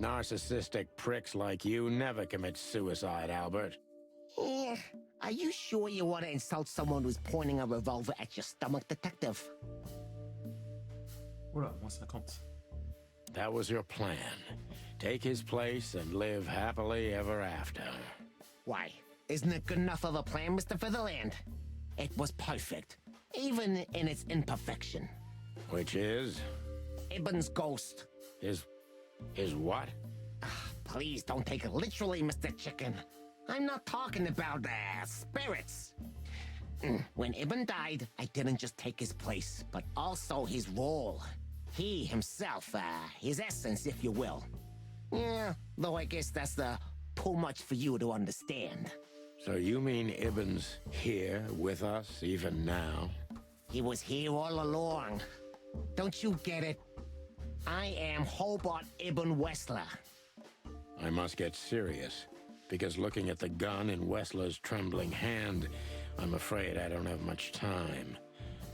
Narcissistic pricks like you never commit suicide, Albert. Yeah. Are you sure you want to insult someone who's pointing a revolver at your stomach, detective? Oula, moins 50. That was your plan. Take his place and live happily ever after. Why? Isn't it good enough of a plan, Mr. Featherland? It was perfect, even in its imperfection. Which is? Ibn's ghost. His what? Please don't take it literally, Mr. Chicken. I'm not talking about, spirits. When Ibn died, I didn't just take his place, but also his role. He himself, his essence, if you will. Yeah, though I guess that's too much for you to understand. So you mean Ibn's here with us, even now? He was here all along. Don't you get it? I am Hobart Ibn Wessler. I must get serious, because looking at the gun in Wessler's trembling hand, I'm afraid I don't have much time.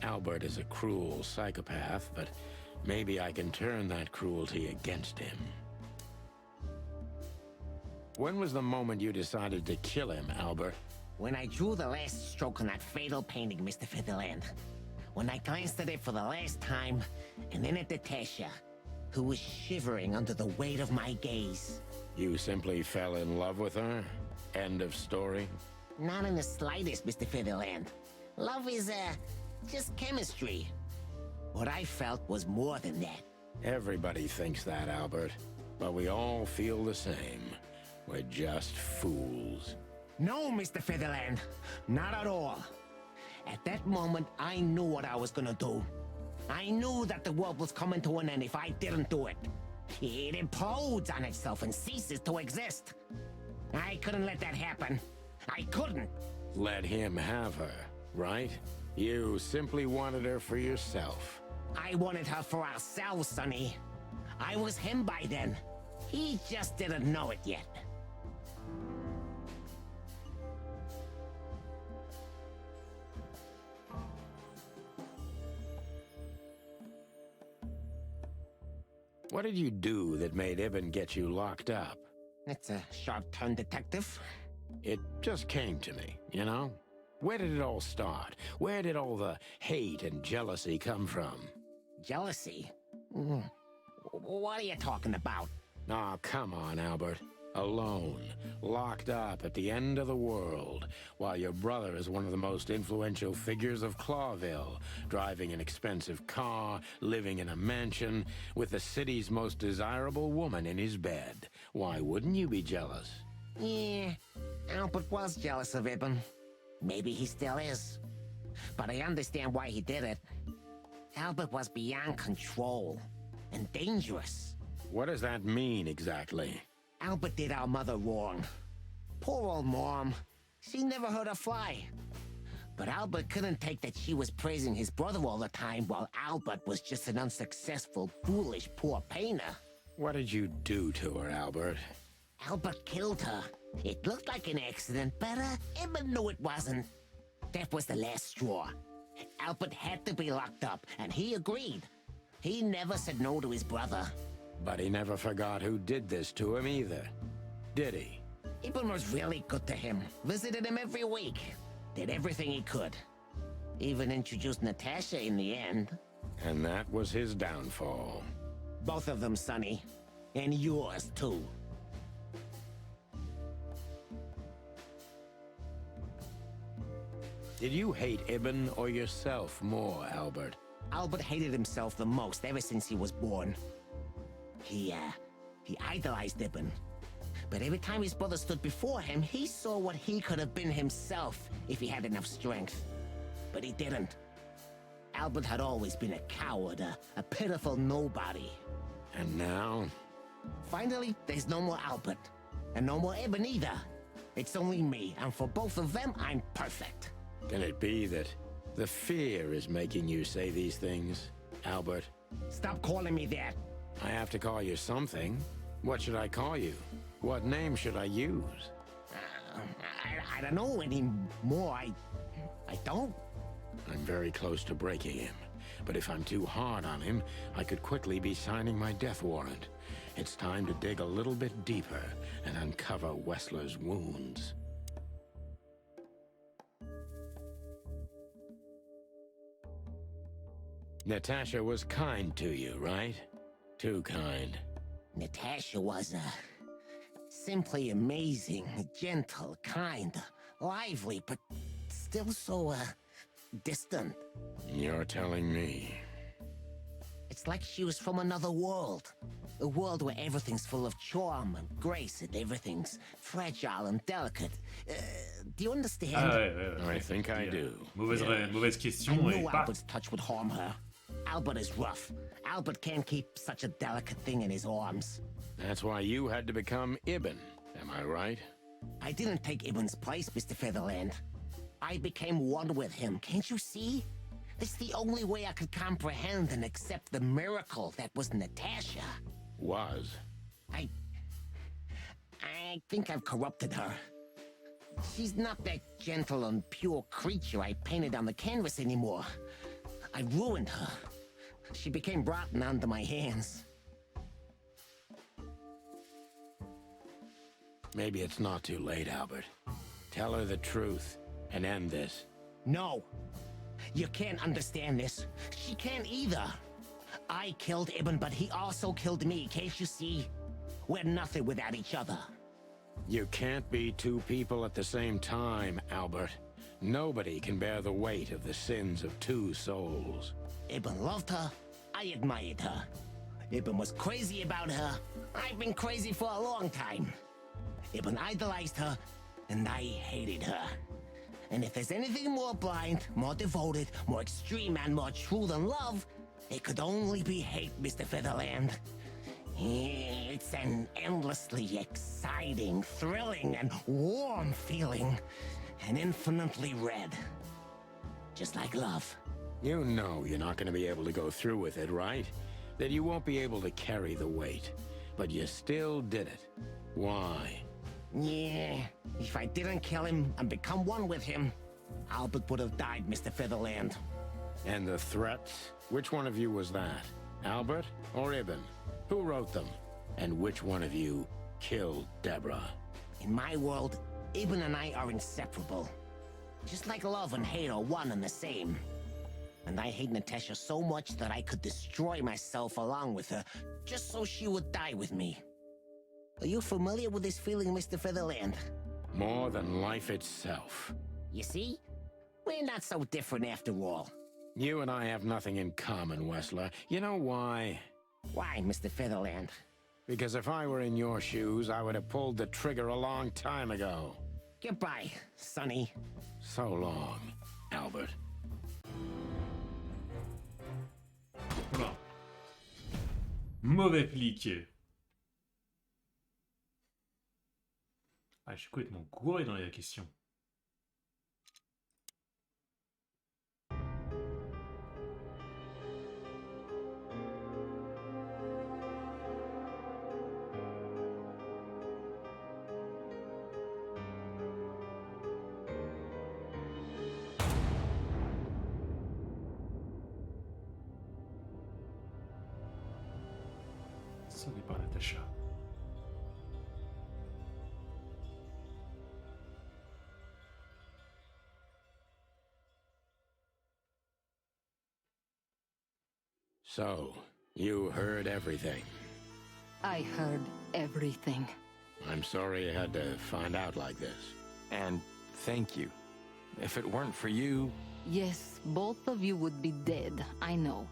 Albert is a cruel psychopath, but maybe I can turn that cruelty against him. When was the moment you decided to kill him, Albert? When I drew the last stroke on that fatal painting, Mr. Featherland. When I glanced at it for the last time, and then at Natasha, who was shivering under the weight of my gaze. You simply fell in love with her? End of story? Not in the slightest, Mr. Featherland. Love is, just chemistry. What I felt was more than that. Everybody thinks that, Albert. But we all feel the same. We're just fools. No, Mr. Featherland. Not at all. At that moment, I knew what I was gonna do. I knew that the world was coming to an end if I didn't do it. It implodes on itself and ceases to exist. I couldn't let that happen. I couldn't. Let him have her, right? You simply wanted her for yourself. I wanted her for ourselves, Sonny. I was him by then. He just didn't know it yet. What did you do that made Ibn get you locked up? It's a sharp turn, detective. It just came to me, you know? Where did it all start? Where did all the hate and jealousy come from? Jealousy? What are you talking about? Oh, come on, Albert. Alone, locked up at the end of the world, while your brother is one of the most influential figures of Clawville, driving an expensive car, living in a mansion, with the city's most desirable woman in his bed. Why wouldn't you be jealous? Yeah, Albert was jealous of Ibn. Maybe he still is. But I understand why he did it. Albert was beyond control, and dangerous. What does that mean, exactly? Albert did our mother wrong. Poor old Mom. She never hurt a fly. But Albert couldn't take that she was praising his brother all the time while Albert was just an unsuccessful, foolish, poor painter. What did you do to her, Albert? Albert killed her. It looked like an accident, but Eben knew it wasn't. That was the last straw. Albert had to be locked up, and he agreed. He never said no to his brother. But he never forgot who did this to him either, did he? Eben was really good to him. Visited him every week. Did everything he could. Even introduced Natasha in the end. And that was his downfall. Both of them, Sonny. And yours, too. Did you hate Ibn or yourself more, Albert? Albert hated himself the most ever since he was born. He idolized Ibn. But every time his brother stood before him, he saw what he could have been himself if he had enough strength. But he didn't. Albert had always been a coward, a pitiful nobody. And now? Finally, there's no more Albert. And no more Ibn either. It's only me, and for both of them, I'm perfect. Can it be that the fear is making you say these things, Albert? Stop calling me that. I have to call you something. What should I call you? What name should I use? I don't know anymore. I don't. I'm very close to breaking him. But if I'm too hard on him, I could quickly be signing my death warrant. It's time to dig a little bit deeper and uncover Wessler's wounds. Natasha was kind to you, right? Too kind. Natasha was, simply amazing, gentle, kind, lively, but still so, distant. You're telling me. It's like she was from another world. A world where everything's full of charm and grace and everything's fragile and delicate. Do you understand? I think I do. Mauvaise question. I knew Albert's touch would harm her. Albert is rough. Albert can't keep such a delicate thing in his arms. That's why you had to become Ibn, am I right? I didn't take Ibn's place, Mr. Featherland. I became one with him, can't you see? It's the only way I could comprehend and accept the miracle that was Natasha. Was? I think I've corrupted her. She's not that gentle and pure creature I painted on the canvas anymore. I ruined her. She became rotten under my hands. Maybe it's not too late, Albert. Tell her the truth and end this. No. You can't understand this. She can't either. I killed Ibn, but he also killed me, can't you see? We're nothing without each other. You can't be two people at the same time, Albert. Nobody can bear the weight of the sins of two souls. Ibn loved her. I admired her. Ibn was crazy about her. I've been crazy for a long time. Ibn idolized her, and I hated her. And if there's anything more blind, more devoted, more extreme, and more true than love, it could only be hate, Mr. Featherland. It's an endlessly exciting, thrilling, and warm feeling. And infinitely red. Just like love. You know you're not going to be able to go through with it, right? That you won't be able to carry the weight. But you still did it. Why? Yeah, if I didn't kill him and become one with him, Albert would have died, Mr. Featherland. And the threats? Which one of you was that? Albert or Ibn? Who wrote them? And which one of you killed Deborah? In my world, Ibn and I are inseparable. Just like love and hate are one and the same. And I hate Natasha so much that I could destroy myself along with her, just so she would die with me. Are you familiar with this feeling, Mr. Featherland? More than life itself. You see? We're not so different after all. You and I have nothing in common, Wessler. You know why? Why, Mr. Featherland? Because if I were in your shoes, I would have pulled the trigger a long time ago. Goodbye, Sonny. So long, Albert. Voilà. Mauvais flic. Ah, je suis complètement gouré dans les questions. Ce n'est pas Natacha. So, you heard everything. I heard everything. I'm sorry you had to find out like this. And thank you. If it weren't for you... Yes, both of you would be dead, I know.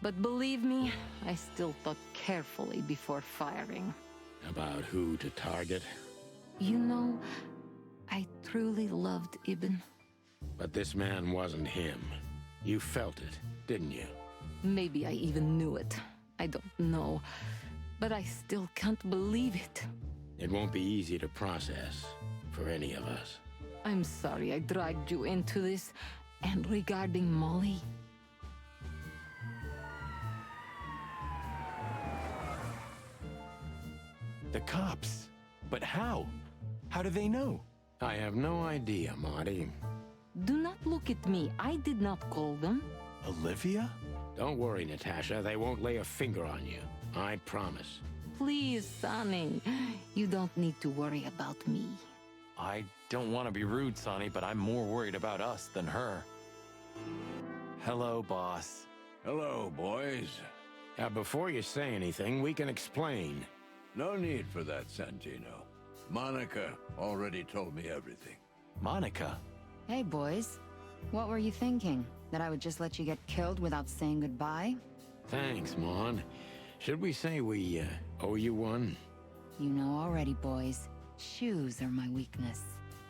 But believe me, I still thought carefully before firing. About who to target? You know, I truly loved Ibn. But this man wasn't him. You felt it, didn't you? Maybe I even knew it. I don't know. But I still can't believe it. It won't be easy to process for any of us. I'm sorry I dragged you into this. And regarding Molly... The cops. But how? How do they know? I have no idea, Marty. Do not look at me. I did not call them. Olivia? Don't worry, Natasha. They won't lay a finger on you. I promise. Please, Sonny. You don't need to worry about me. I don't want to be rude, Sonny, but I'm more worried about us than her. Hello, boss. Hello, boys. Now, before you say anything, we can explain. No need for that, Santino. Monica already told me everything. Monica? Hey, boys. What were you thinking? That I would just let you get killed without saying goodbye? Thanks, Mon. Should we say we owe you one? You know already, boys. Shoes are my weakness.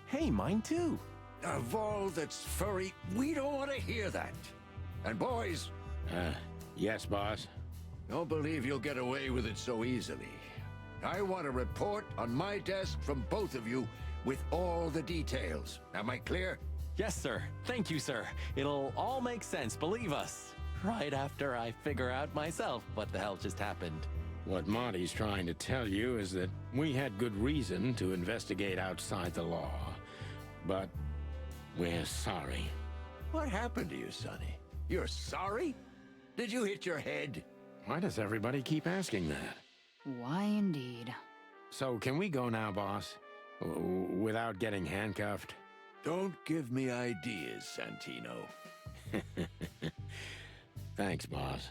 Hey, mine too. Of all that's furry, we don't want to hear that. And boys... Yes, boss? Don't believe you'll get away with it so easily. I want a report on my desk from both of you with all the details. Am I clear? Yes, sir. Thank you, sir. It'll all make sense, believe us. Right after I figure out myself what the hell just happened. What Marty's trying to tell you is that we had good reason to investigate outside the law. But we're sorry. What happened to you, Sonny? You're sorry? Did you hit your head? Why does everybody keep asking that? Why indeed. So can we go now, boss? Without getting handcuffed? Don't give me ideas, Santino. Thanks, boss.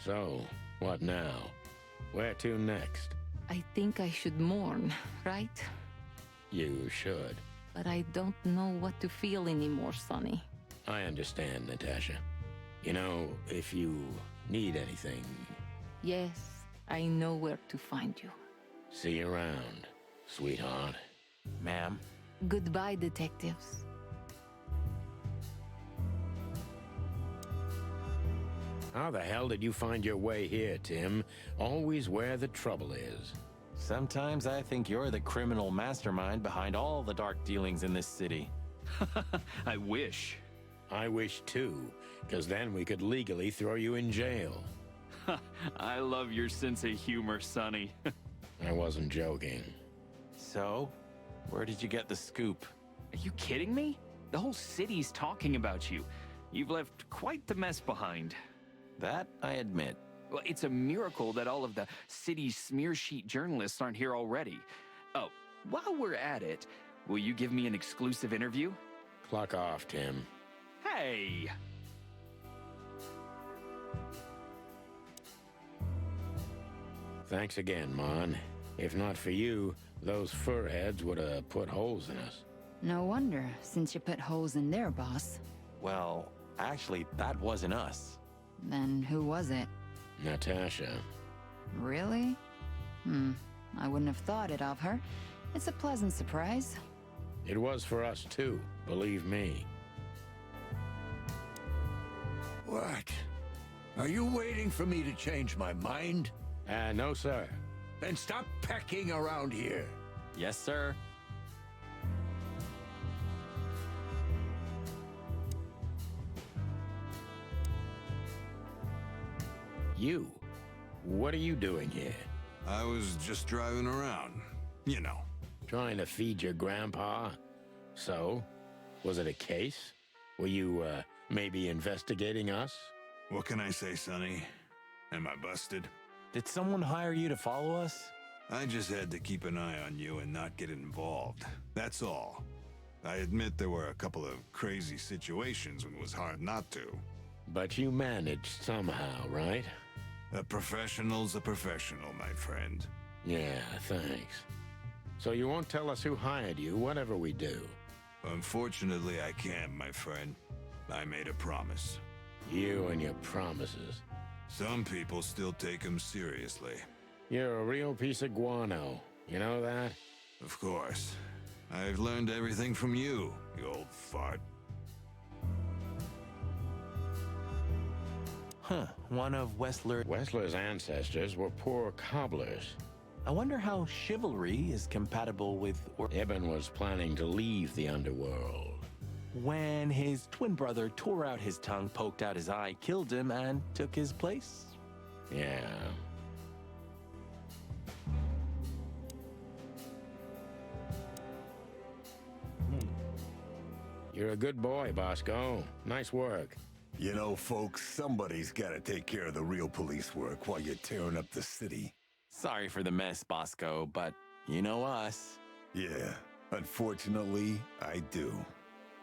So, what now? Where to next? I think I should mourn, right? You should. But I don't know what to feel anymore, Sonny. I understand, Natasha. You know, if you need anything... Yes, I know where to find you. See you around, sweetheart. Ma'am. Goodbye, detectives. How the hell did you find your way here, Tim? Always where the trouble is. Sometimes I think you're the criminal mastermind behind all the dark dealings in this city. I wish. I wish too, because then we could legally throw you in jail. I love your sense of humor, Sonny. I wasn't joking. So, where did you get the scoop? Are you kidding me? The whole city's talking about you. You've left quite the mess behind. That I admit. Well, it's a miracle that all of the city's smear sheet journalists aren't here already. Oh, while we're at it, will you give me an exclusive interview? Clock off, Tim. Hey! Thanks again, Mon. If not for you, those furheads would have put holes in us. No wonder, since you put holes in their boss. Well, actually, that wasn't us. Then who was it? Natasha. Really? I wouldn't have thought it of her. It's a pleasant surprise. It was for us too, believe me. What? Are you waiting for me to change my mind? No, sir. Then stop pecking around here. Yes, sir. You? What are you doing here? I was just driving around. You know. Trying to feed your grandpa? So? Was it a case? Were you, maybe investigating us? What can I say, Sonny? Am I busted? Did someone hire you to follow us? I just had to keep an eye on you and not get involved. That's all. I admit there were a couple of crazy situations when it was hard not to. But you managed somehow, right? A professional's a professional, my friend. Yeah, thanks. So you won't tell us who hired you, whatever we do? Unfortunately, I can't, my friend. I made a promise. You and your promises. Some people still take them seriously. You're a real piece of guano. You know that? Of course. I've learned everything from you, you old fart. Huh, one of Wessler's ancestors were poor cobblers. I wonder how chivalry is compatible with... Ibn was planning to leave the underworld. When his twin brother tore out his tongue, poked out his eye, killed him, and took his place? Yeah. You're a good boy, Bosco. Nice work. You know, folks, somebody's gotta take care of the real police work while you're tearing up the city. Sorry for the mess, Bosco, but you know us. Yeah, unfortunately, I do.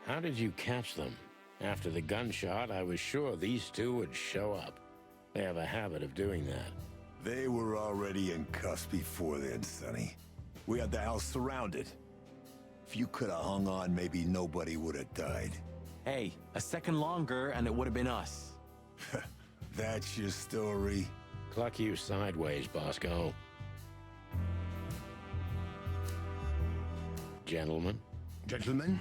How did you catch them? After the gunshot, I was sure these two would show up. They have a habit of doing that. They were already in cuffs before then, Sonny. We had the house surrounded. If you could have hung on, maybe nobody would have died. Hey, a second longer and it would have been us. That's your story? Cluck you sideways, Bosco. Gentlemen? Gentlemen?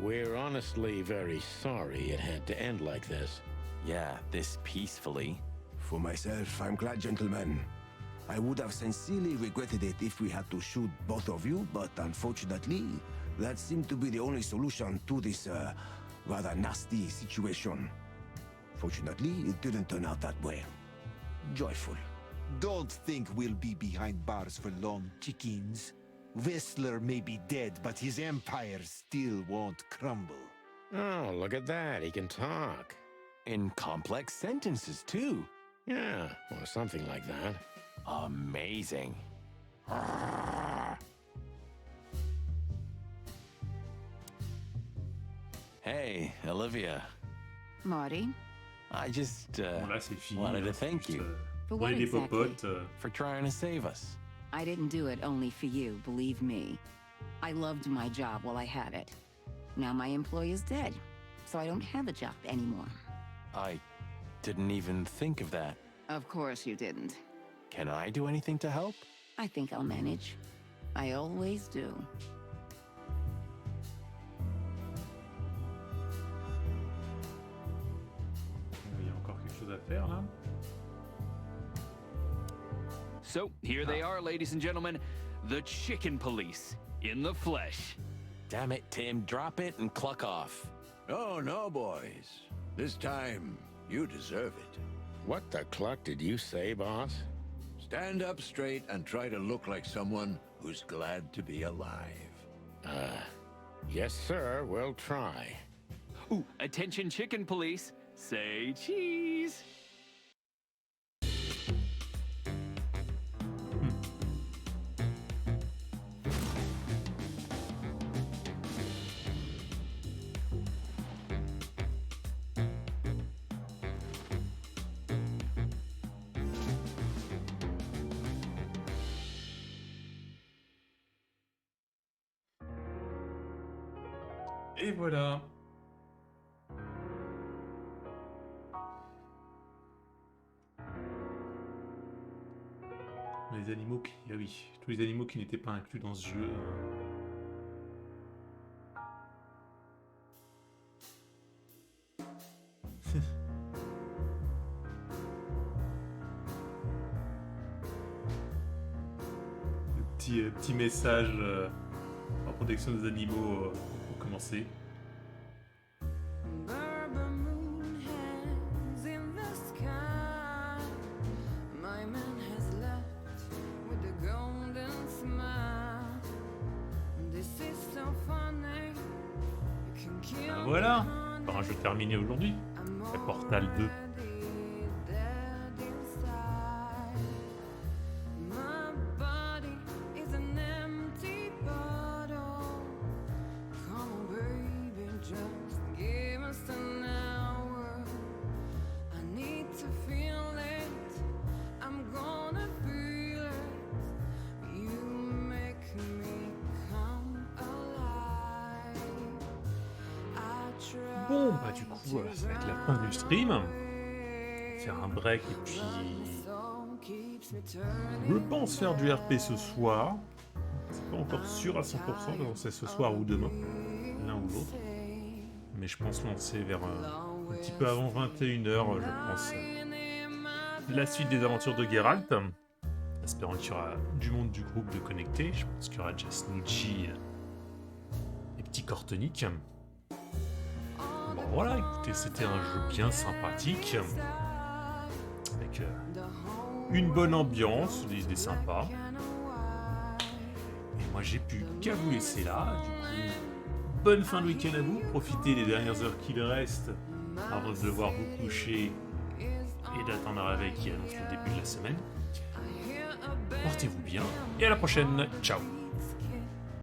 We're honestly very sorry it had to end like this. Yeah, this peacefully. For myself, I'm glad, gentlemen. I would have sincerely regretted it if we had to shoot both of you, but unfortunately, that seemed to be the only solution to this, rather nasty situation. Fortunately, it didn't turn out that way. Joyful. Don't think we'll be behind bars for long, chickens. Whistler may be dead, but his empire still won't crumble. Oh, look at that. He can talk. In complex sentences, too. Yeah, or something like that. Amazing. Hey, Olivia. Marty? I just Bon, là, c'est fini, wanted hein, to c'est thank juste, you For what voler des exactly? popotes. for trying to save us. I didn't do it only for you, believe me. I loved my job while I had it. Now my employee is dead, so I don't have a job anymore. I didn't even think of that. Of course you didn't. Can I do anything to help? I think I'll manage. I always do. Il y a encore quelque chose à faire là. So, here they are, ladies and gentlemen. The Chicken Police, in the flesh. Damn it, Tim, drop it and cluck off. Oh, no, boys. This time, you deserve it. What the cluck did you say, boss? Stand up straight and try to look like someone who's glad to be alive. Yes, sir, we'll try. Ooh, attention Chicken Police. Say cheese. Et voilà. Les animaux qui... Ah oui, tous les animaux qui n'étaient pas inclus dans ce jeu. Le petit message en protection des animaux pour commencer. voilà, par un jeu terminé aujourd'hui, le Portal 2. Bon, bah du coup, ça va être la fin du stream. Faire un break et puis... Je pense faire du RP ce soir. C'est pas encore sûr à 100%, mais c'est ce soir ou demain. L'un ou l'autre. Mais je pense lancer vers un petit peu avant 21h, je pense. La suite des aventures de Geralt. Espérant qu'il y aura du monde du groupe de connecté. Je pense qu'il y aura Jess Nucci et Petit Cortonic. Bon voilà, écoutez, c'était un jeu bien sympathique. Avec une bonne ambiance, des idées sympas. Et moi j'ai pu qu'à vous laisser là. Du coup, bonne fin de week-end à vous. Profitez des dernières heures qu'il reste avant de devoir vous coucher et d'attendre un réveil qui annonce le début de la semaine. Portez-vous bien et à la prochaine. Ciao.